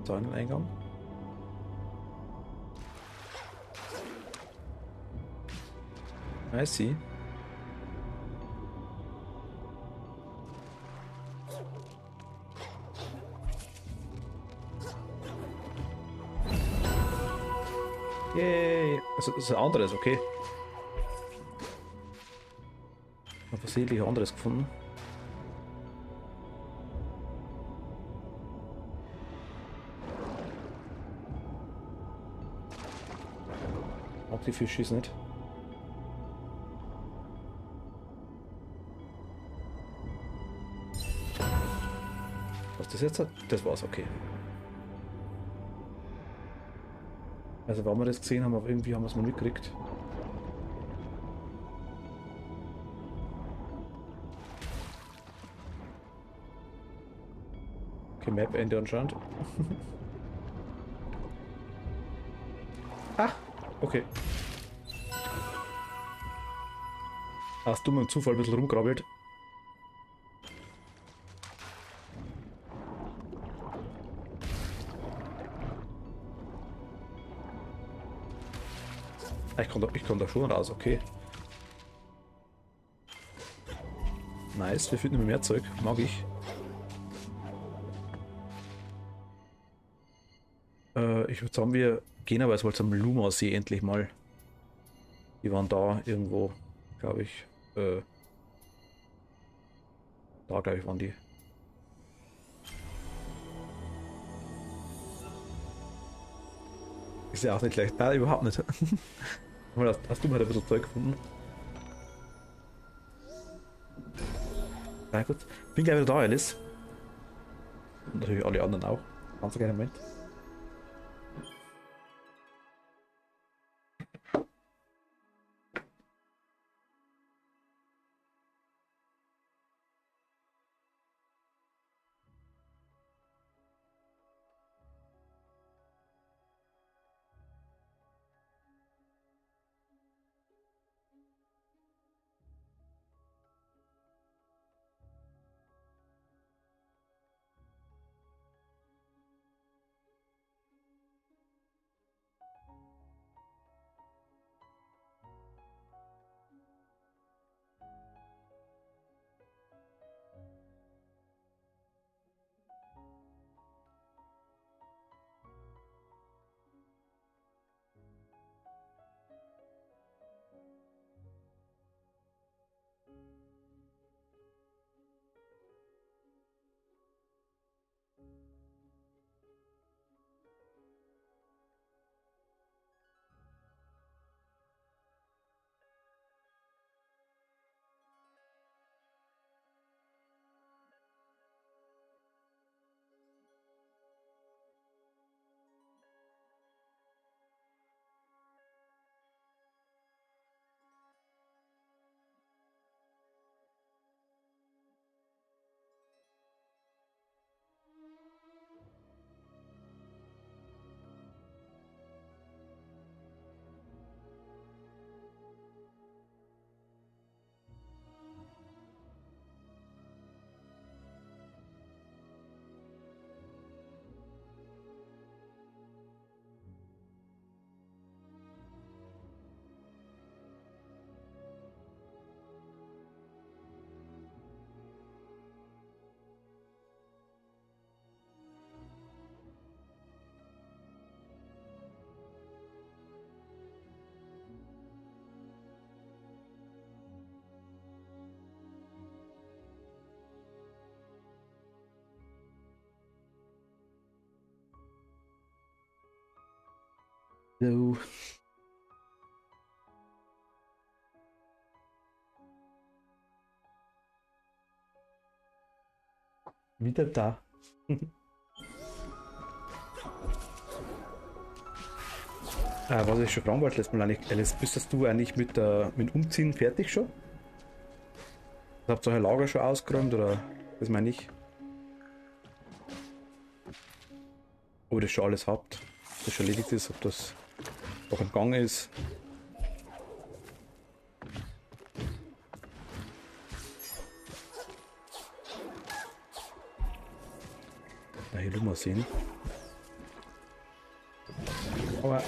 Da einen Eingang. I see. Yay! Also das ist ein anderes, okay. Ich habe versehentlich ein anderes gefunden. Mag die Fischis nicht. Was das jetzt hat? Das war's, okay. Also, wenn wir das gesehen haben, aber irgendwie haben wir es mal mitgekriegt. Okay, Map-Ende anscheinend. Ah, okay. Hast du mit dem Zufall ein bisschen rumgrabbelt? Ah, ich kann da schon raus, okay. Nice, wir finden immer mehr Zeug, mag ich. Ich würde sagen, wir gehen aber jetzt mal zum Luma-See endlich mal. Die waren da irgendwo, glaube ich. Da, glaube ich, waren die. Ist ja auch nicht leicht. Nein, überhaupt nicht. Hast du mal ein bisschen Zeug gefunden? Na gut. Bin gleich wieder da, Alice. Und natürlich alle anderen auch. Ganz kleinen Moment. So. Wieder da. Was ich schon fragen wollte, letztes Mal eigentlich, Alice, bist du eigentlich mit Umziehen fertig schon? Habt ihr euer Lager schon ausgeräumt oder das meine ich? Ob ihr das schon alles habt, ob das schon erledigt ist, ob das noch im Gang ist. Da hier mal sehen. Aber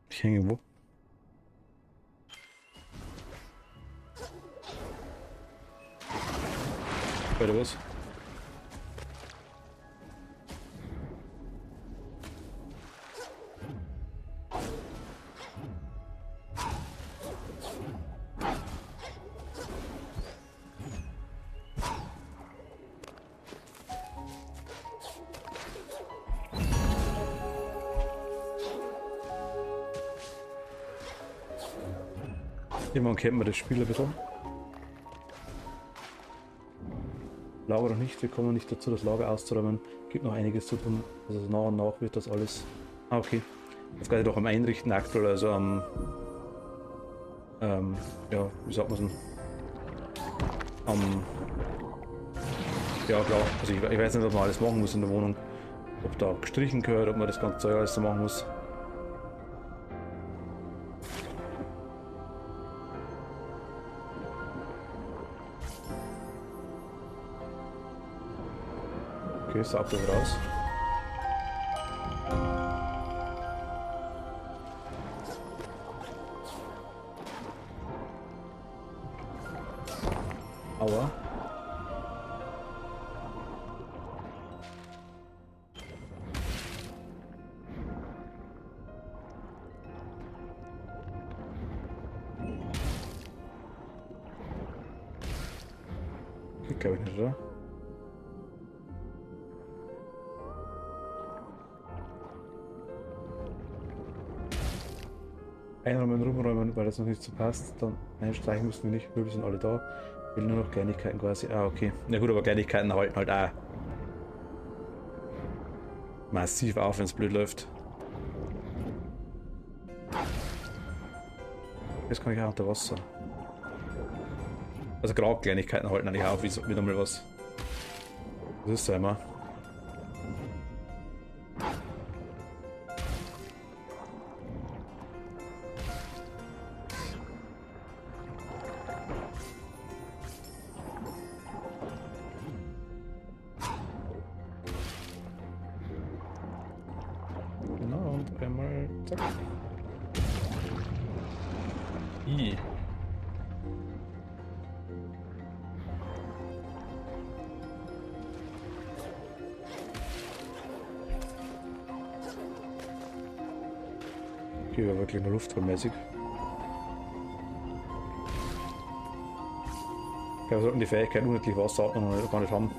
ich hänge wo? Oder was? Irgendwann kennt man das Spiel ein bisschen. Lager noch nicht, wir kommen noch nicht dazu, das Lager auszuräumen. Gibt noch einiges zu tun. Also nach und nach wird das alles. Ah, okay. Jetzt geht doch am Einrichten aktuell, also am. Ja, wie sagt man es denn? Ja, klar. Also ich weiß nicht, ob man alles machen muss in der Wohnung. Ob da gestrichen gehört, ob man das ganze Zeug alles so machen muss. Okay, saug das raus. Aua. Geht glaube ich nicht, oder? Einräumen, rumräumen, weil das noch nicht so passt. Dann einstreichen müssen wir nicht, Möbel sind alle da. Ich will nur noch Kleinigkeiten quasi. Ah, okay. Na gut, aber Kleinigkeiten halten halt auch massiv auf, wenn es blöd läuft. Jetzt kann ich auch unter Wasser. Also gerade Kleinigkeiten halten eigentlich auf, wie nochmal was. Das ist so immer. Genau, und einmal zack. I. Okay, war wirklich nur luftdruckmäßig. Okay, wir sollten die Fähigkeit unendlich Wasser atmen noch gar nicht haben.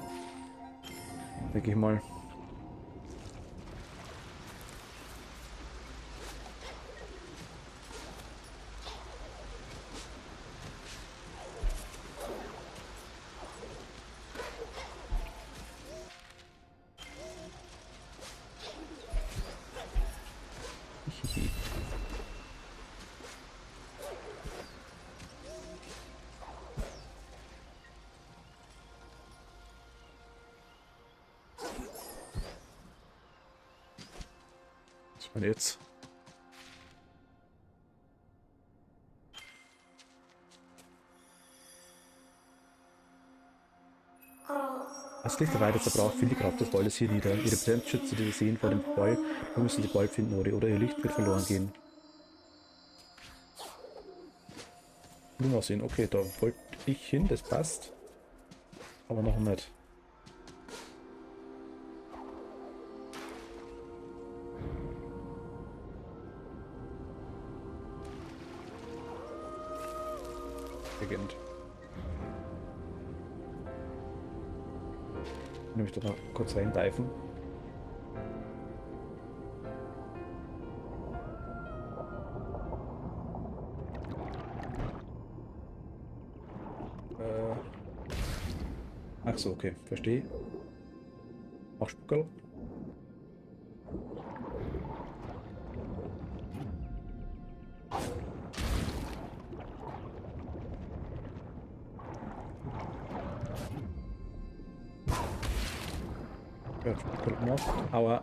Denke ich mal. Was war jetzt? Als Licht weiter verbraucht viel die Kraft des Balles hier nieder. Ihre Präsenz schützt die Seen vor dem Ball. Wir müssen die Ball finden, oder ihr Licht wird verloren gehen. Luna sehen. Okay, da wollte ich hin, das passt. Aber noch nicht. Beginnt. Nämlich da noch kurz reindeifen. Ach so, okay, verstehe. Mach Spuckerl. Ja, Spuckerl gemacht. Aua.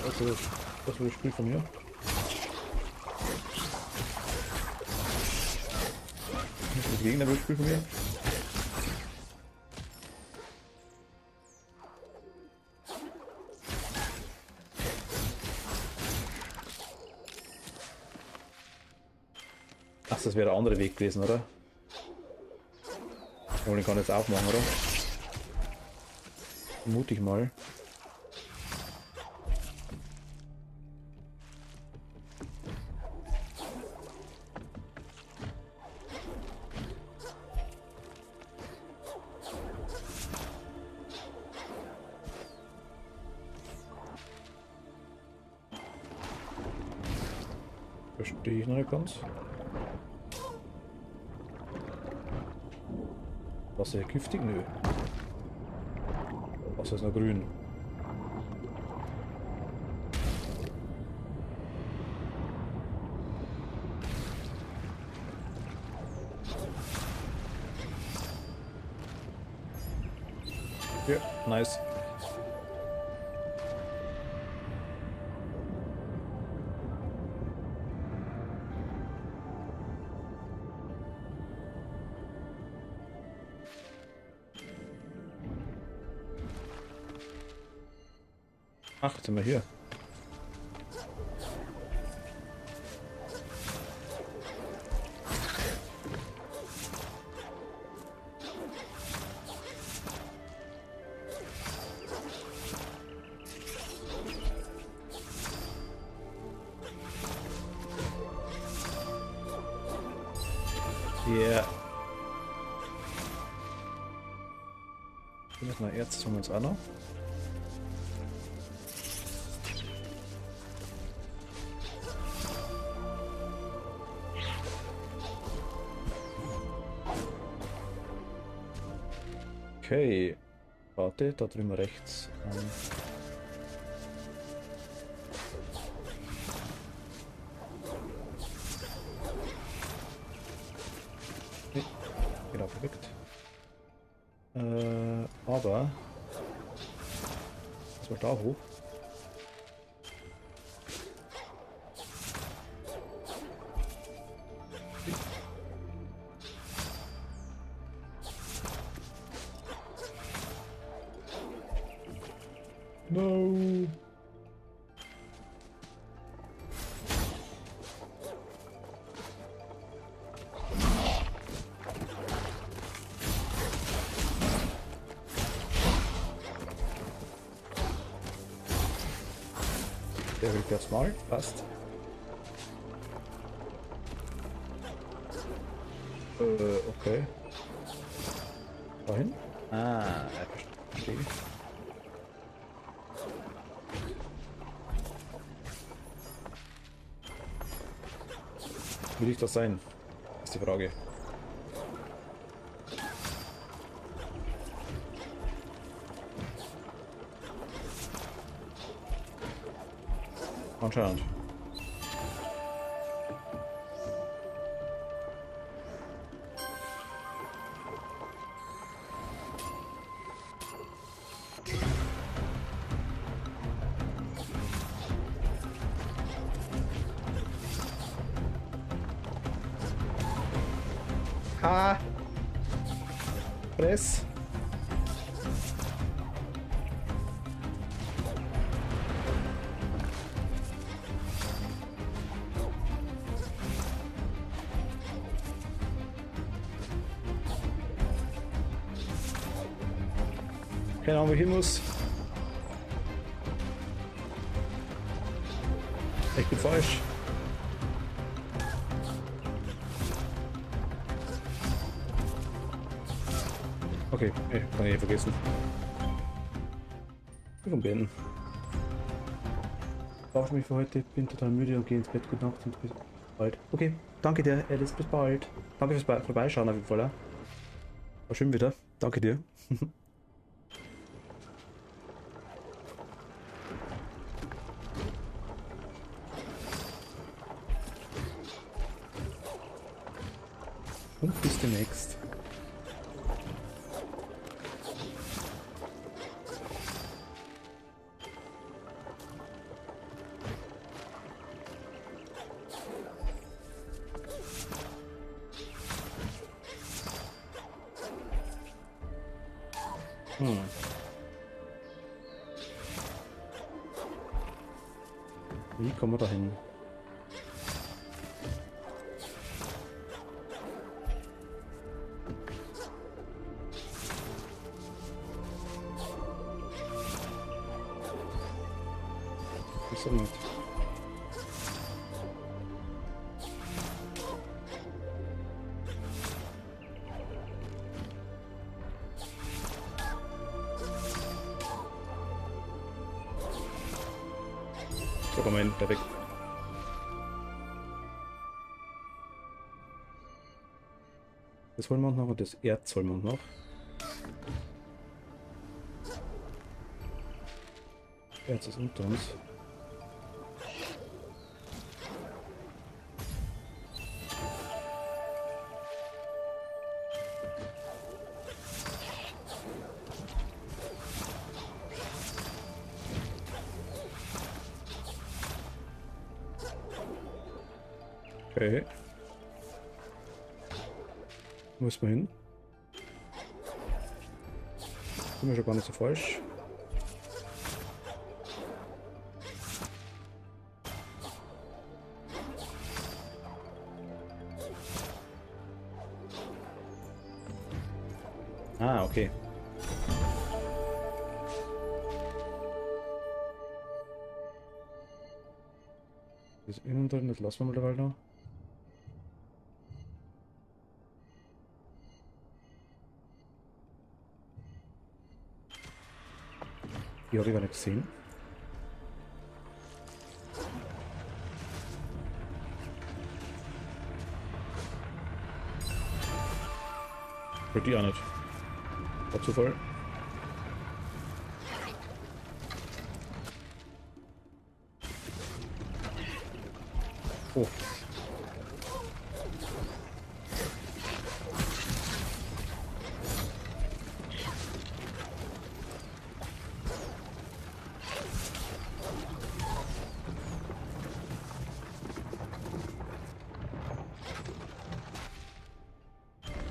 Das war das Spiel von mir. Das Gegner will Spiel von mir. Ach, das wäre der andere Weg gewesen, oder? Oh, den kann ich jetzt aufmachen, oder? Vermute ich mal. Verstehe ich noch nicht ganz. Wasser ist giftig? Nö. Wasser ist noch grün. Ja, nice. Ach, jetzt sind wir hier. Yeah. Hier müssen wir Erz, das holen wir uns auch noch. Okay. Warte, da drüben rechts. Genau, perfekt. Aber... Was war da hoch? No. Der will jetzt mal, passt. Okay. Dahin? Ah, verstehe. Will ich das sein? Ist die Frage. Anscheinend. Ha! Press! Keine Ahnung, wo ich hin muss. Ich bin falsch. Okay, kann ich eh vergessen. Ich kann beenden. Ich brauche mich für heute, bin total müde und gehe ins Bett. Gute Nacht und bis bald. Okay, danke dir, Alice, bis bald. Danke fürs Vorbeischauen auf jeden Fall. Ja? War schön wieder. Danke dir. Und bis demnächst. Wie kommen wir da hin? Ist doch nicht. So, komm mal hin, perfekt. Das holen wir uns noch und das Erz holen wir uns noch. Erz ist unter uns. Okay. Wo ist man hin? Sind wir schon gar nicht so falsch. Ah, okay. Das ist innen drin, das lassen wir mal dabei noch. Die habe ich gar nicht gesehen. Oder die auch nicht. War Zufall. Oh.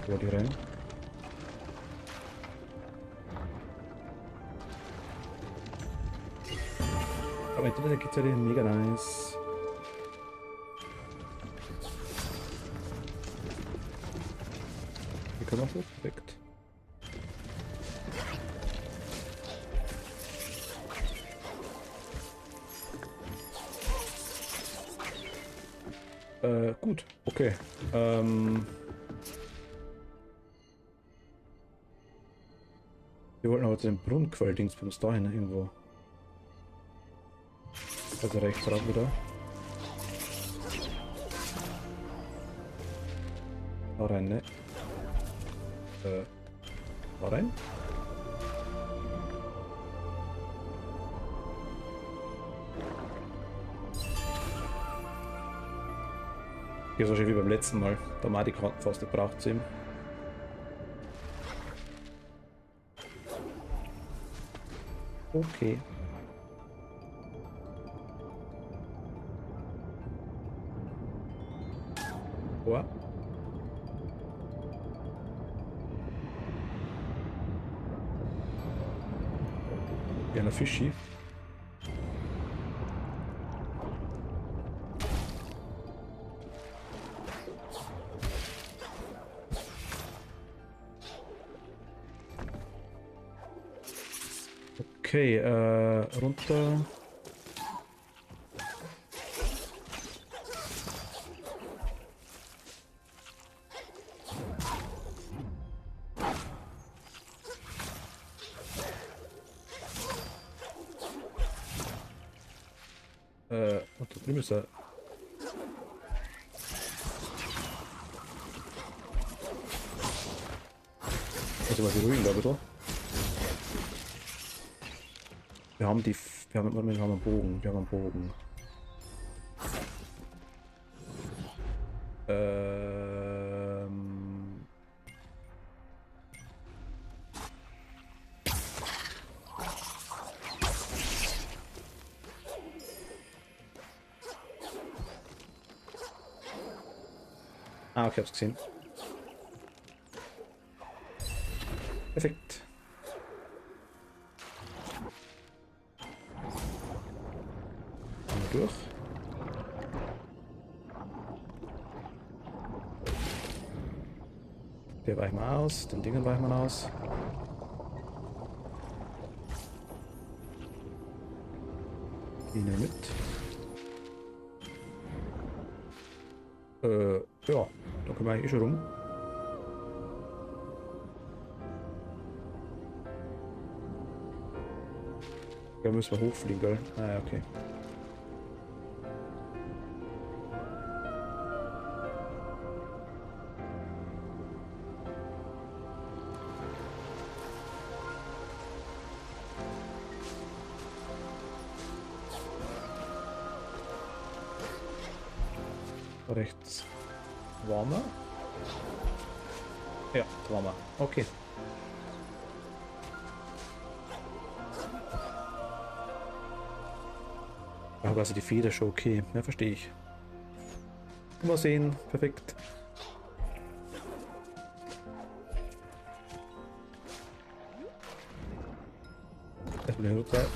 Wo die rein? Aber hinter der Gitarre mega nice. Hier können wir so perfekt. Gut, okay. Wir wollten aber zu dem Brunnenquell-Dingsbums dahin irgendwo. Also rechts ran wieder. Da rein, ne? Da rein? Hier ist wahrscheinlich wie beim letzten Mal. Da haben wir auch die Krankenfaust gebraucht zu ihm. Okay. Boah. Kleiner Fischi. Okay, runter. Und da drüben ist er. Also mal die Ruinen da bitte. Wir haben die. Wir haben einen Bogen. Wir haben einen Bogen. Ah, okay, hab's gesehen. Perfekt. Einmal durch. Der weichen wir aus, den Dingen weichen wir aus. Die nehmen mit. Ja, da können wir eigentlich schon rum. Da müssen wir hochfliegen, gell? Ah, ja, okay. Rechts waren wir. Ja, da waren wir. Okay. Aber also die Feder schon okay. Ja, verstehe ich. Mal sehen. Perfekt. Erstmal den Rückseite.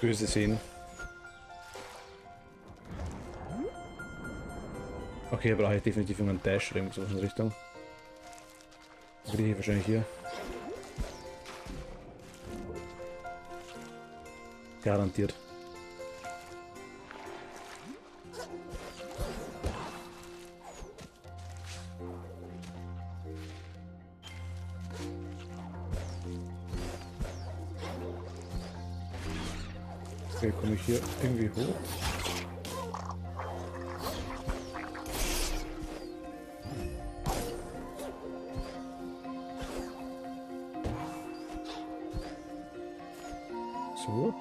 Böse sehen. Okay, brauche ich definitiv einen Dash oder irgendwas in Richtung. Kriege ich wahrscheinlich hier. Garantiert. Okay, komme ich hier irgendwie hoch? So.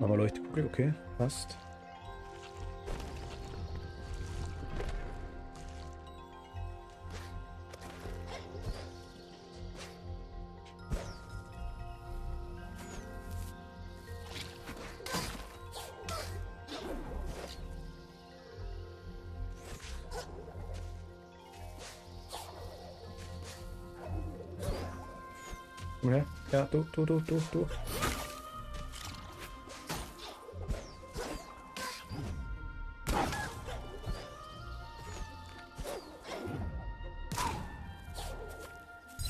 Nochmal Leuchtkugel, okay, passt. Komm her. Ja, du.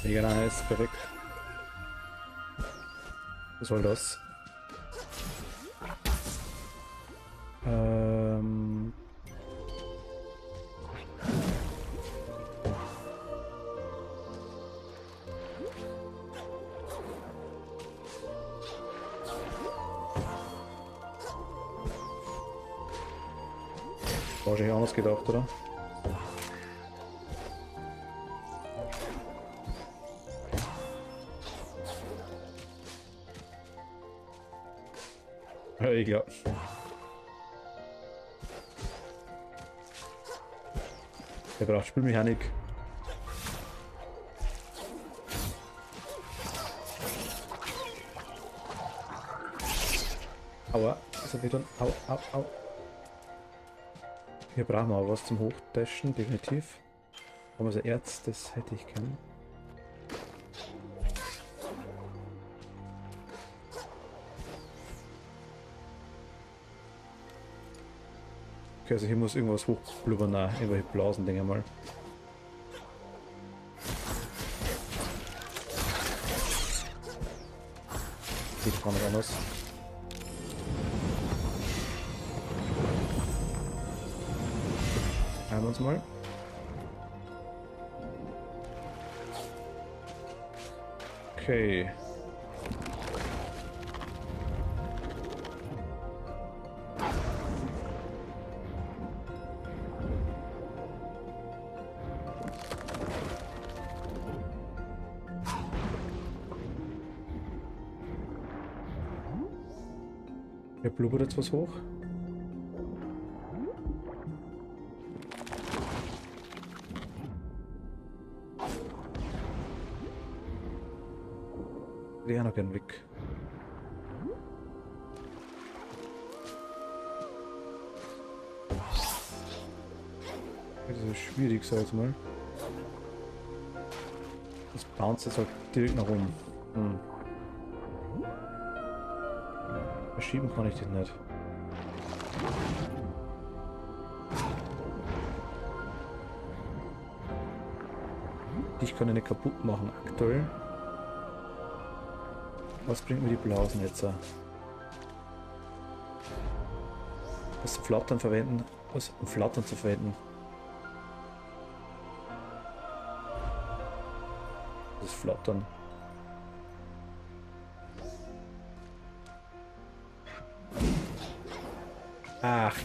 Mega nice, perfekt. Was soll das? Wahrscheinlich anders gedacht, oder? Ja, ich glaube. Der braucht Spielmechanik. Aua, was hab ich getan? Au. Hier brauchen wir aber was zum Hochdashen, definitiv. Aber so Erz, das hätte ich können. Okay, also hier muss irgendwas hochblubbern, irgendwelche Blasen, denke ich mal. Geht gar nicht anders. Heilen wir uns mal. Okay. Hier blubbert jetzt was hoch. Ich noch gern weg. Das ist schwierig, sag ich mal. Das bounce jetzt halt direkt nach oben. Verschieben kann ich das nicht. Ich kann ihn nicht kaputt machen aktuell. Was bringt mir die Blasen jetzt? Was zum Flattern verwenden? Was um Flattern zu verwenden? Das Flattern. Ach.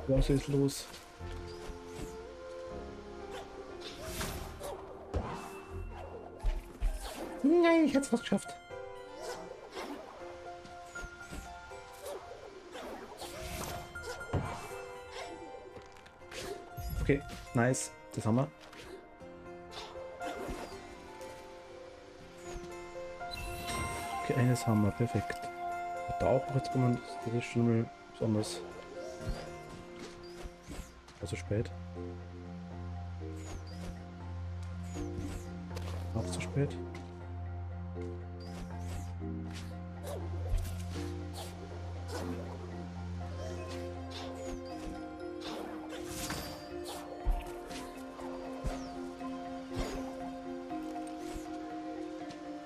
Was ist los? Nein, ich hätte es fast geschafft. Okay, nice. Das haben wir. Okay, eines haben wir. Perfekt. Da auch jetzt kommen. Das ist schon mal besonders. Also spät. Auch zu spät.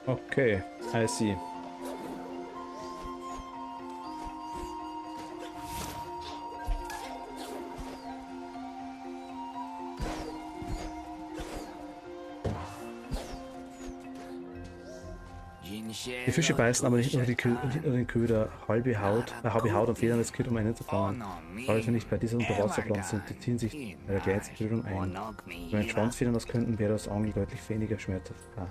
Okay, I see. Die Fische beißen aber nicht nur den Köder, halbe Haut und Federn des Kid, um einen zu fangen. Aber wenn nicht bei dieser Unterwasserpflanze sind, die ziehen sich bei der kleinsten Berührung ein. Wenn ein Schwanzfedern das könnten, wäre das Angeln deutlich weniger schmerzhaft. Ah.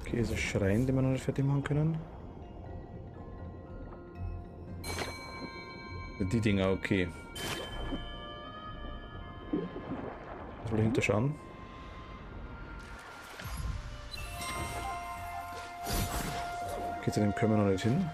Okay, so Schreien, die wir noch nicht fertig machen können. Die Dinger, okay. Was soll dahinter schauen? Okay, zu dem können wir noch nicht hin.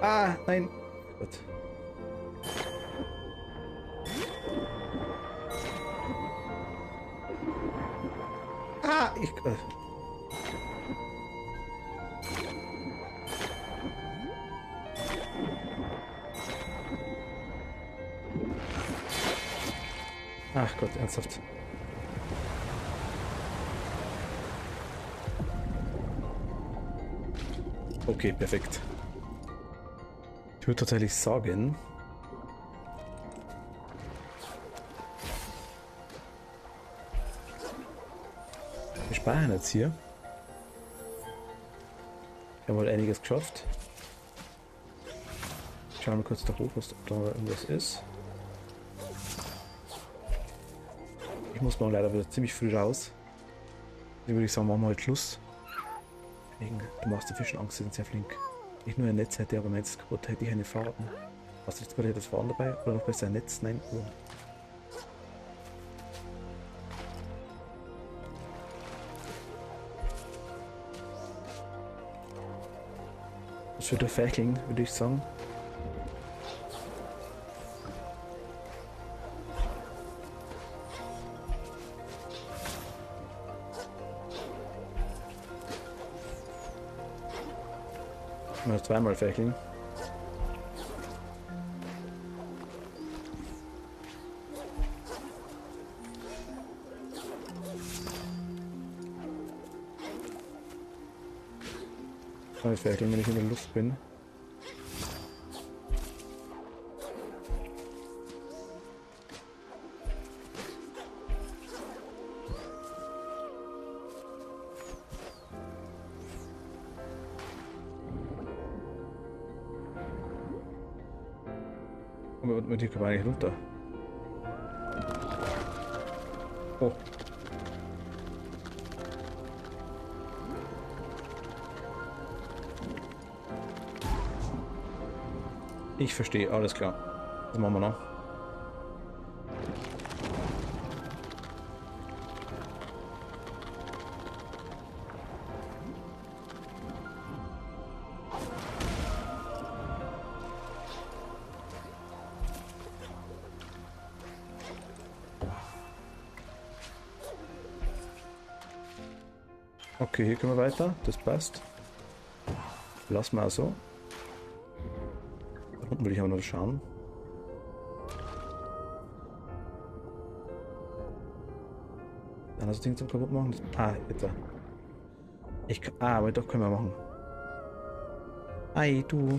Ah, nein. Gut. Ah, ich... Ach Gott, ernsthaft. Okay, perfekt. Ich würde tatsächlich sagen... Wir speichern jetzt hier. Wir haben wohl einiges geschafft. Schauen wir mal kurz da hoch, ob da irgendwas ist. Ich muss mal leider wieder ziemlich früh raus. Dann würde ich sagen, machen wir halt Schluss. Du machst den Fischen Angst, sie sind sehr flink. Nicht nur ein Netz hätte, aber meins ist kaputt, hätte ich eine Faden. Hast du jetzt bei dir das Faden dabei? Oder noch besser ein Netz? Nein. Oh. Das wird der Fächeln, würde ich sagen. Noch zweimal Fächeln. Fächeln, wenn ich in der Luft bin. Aber mit hier kann man eigentlich runter. Oh. Ich verstehe, alles klar. Das machen wir noch. Okay, hier können wir weiter. Das passt. Lassen wir auch so. Da unten will ich aber noch schauen. Dann das Ding zum kaputt machen. Bitte. Aber doch können wir machen. Ei, du.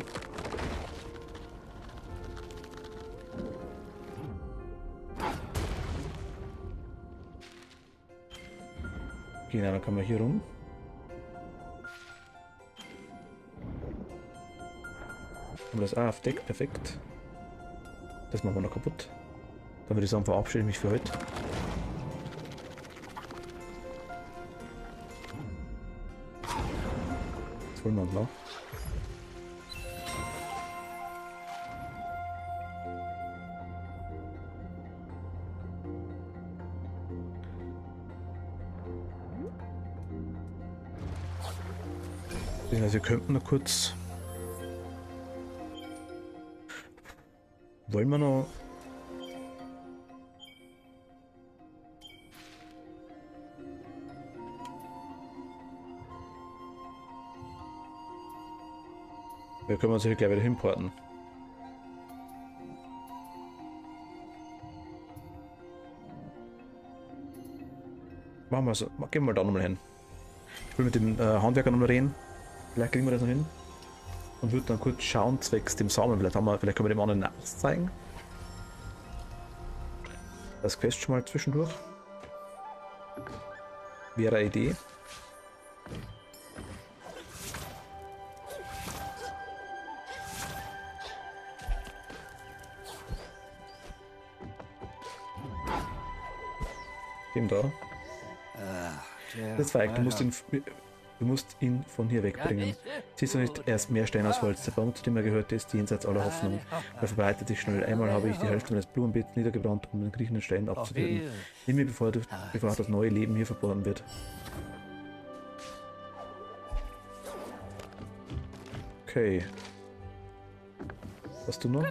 Okay, dann können wir hier rum. Haben wir das auf Deck, perfekt. Das machen wir noch kaputt. Dann würde ich sagen, verabschiede ich mich für heute. Jetzt wollen wir uns noch. Also wir könnten noch kurz. Wollen wir noch. Wir können uns hier gleich wieder hinporten. Machen wir so. Gehen wir da nochmal hin. Ich will mit dem Handwerker nochmal reden. Vielleicht kriegen wir das noch hin. Und würde dann kurz schauen, zwecks dem Samen. Vielleicht können wir dem anderen nachzeigen. Das Quest schon mal zwischendurch. Wäre eine Idee. Dem da. Das war eigentlich, du musst ihn von hier wegbringen. Siehst du nicht, er ist mehr Stein aus Holz. Der Baum, zu dem er gehörte, ist jenseits aller Hoffnung. Er verbreitet sich schnell. Einmal habe ich die Hälfte meines Blumenbeets niedergebrannt, um den kriechenden Stein abzutöten. Nimm mir, bevor das neue Leben hier verborgen wird. Okay. Was du noch?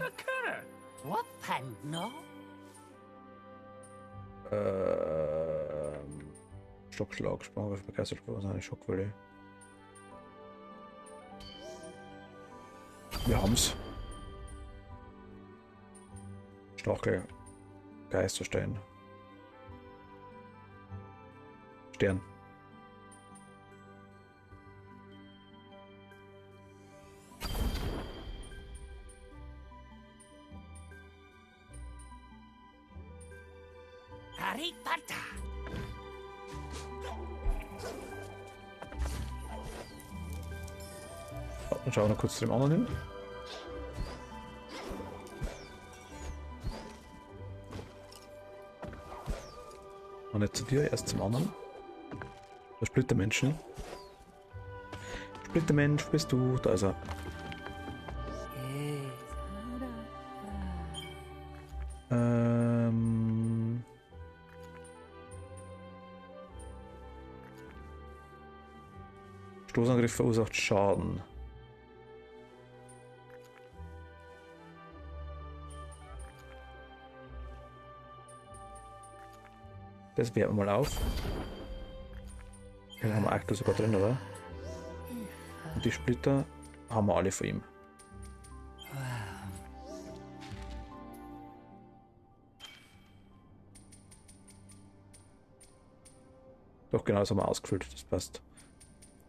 Stockschlag, Sprungwurf, Begeisterungsspruch, eine Schockwelle. Wir haben's. Stachel, Geisterstein. Stern. Dann schauen wir noch kurz zu dem anderen hin. Und nicht zu dir, erst zum anderen. Der Splittermenschen. Splittermensch bist du, da ist er. Stoßangriff verursacht Schaden. Das werten wir mal auf. Den haben wir aktuell sogar drin, oder? Und die Splitter haben wir alle von ihm. Doch genau, das haben wir ausgefüllt, das passt.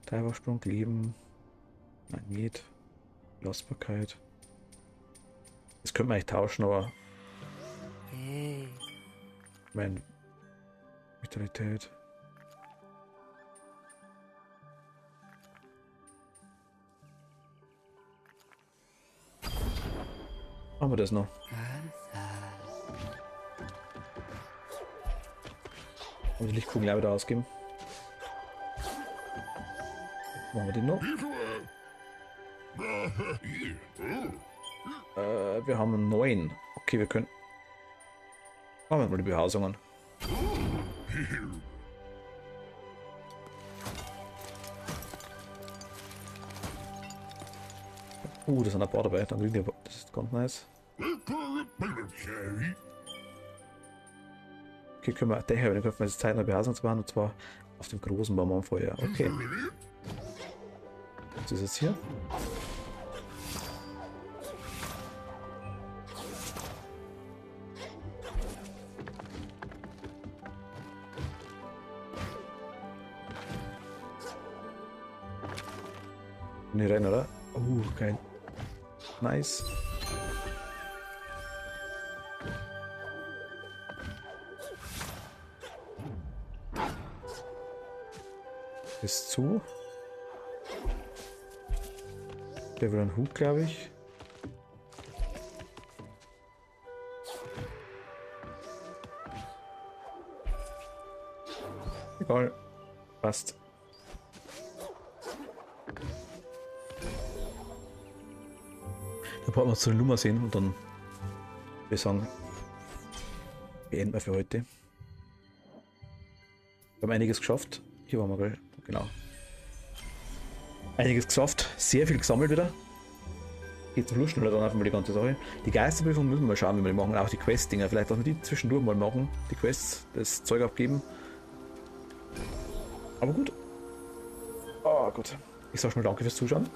Treibersprung, Leben, Magnet, Belastbarkeit. Das könnte man eigentlich tauschen, aber. Mein Vitalität. Machen wir das noch. Und die Lichtkugel gleich wieder ausgeben. Machen wir den noch. Wir haben 9. Okay, wir können. Machen wir mal die Behausungen. Da sind ein paar dabei, dann kriegen wir. Das ist ganz nice. Okay, Okay, können wir daher, dann können wir jetzt Zeit nach Behausung zu machen, und zwar auf dem großen Baum am Feuer. Okay. Was ist jetzt hier? Nicht rein, oder? Oh, geil. Nice. Ist zu. Der will einen Hut, glaube ich. Egal. Passt. Da brauchen wir uns zu den Lummer sehen und dann würde ich sagen, beenden wir für heute. Wir haben einiges geschafft. Hier waren wir, gell? Genau. Einiges geschafft, sehr viel gesammelt wieder. Geht zum Schluss schneller dann einfach mal die ganze Sache. Die Geisterprüfung müssen wir mal schauen, wie wir die machen. Auch die Quest-Dinger. Vielleicht, dass wir die zwischendurch mal machen. Die Quests, das Zeug abgeben. Aber gut. Oh gut. Ich sag schon mal danke fürs Zuschauen.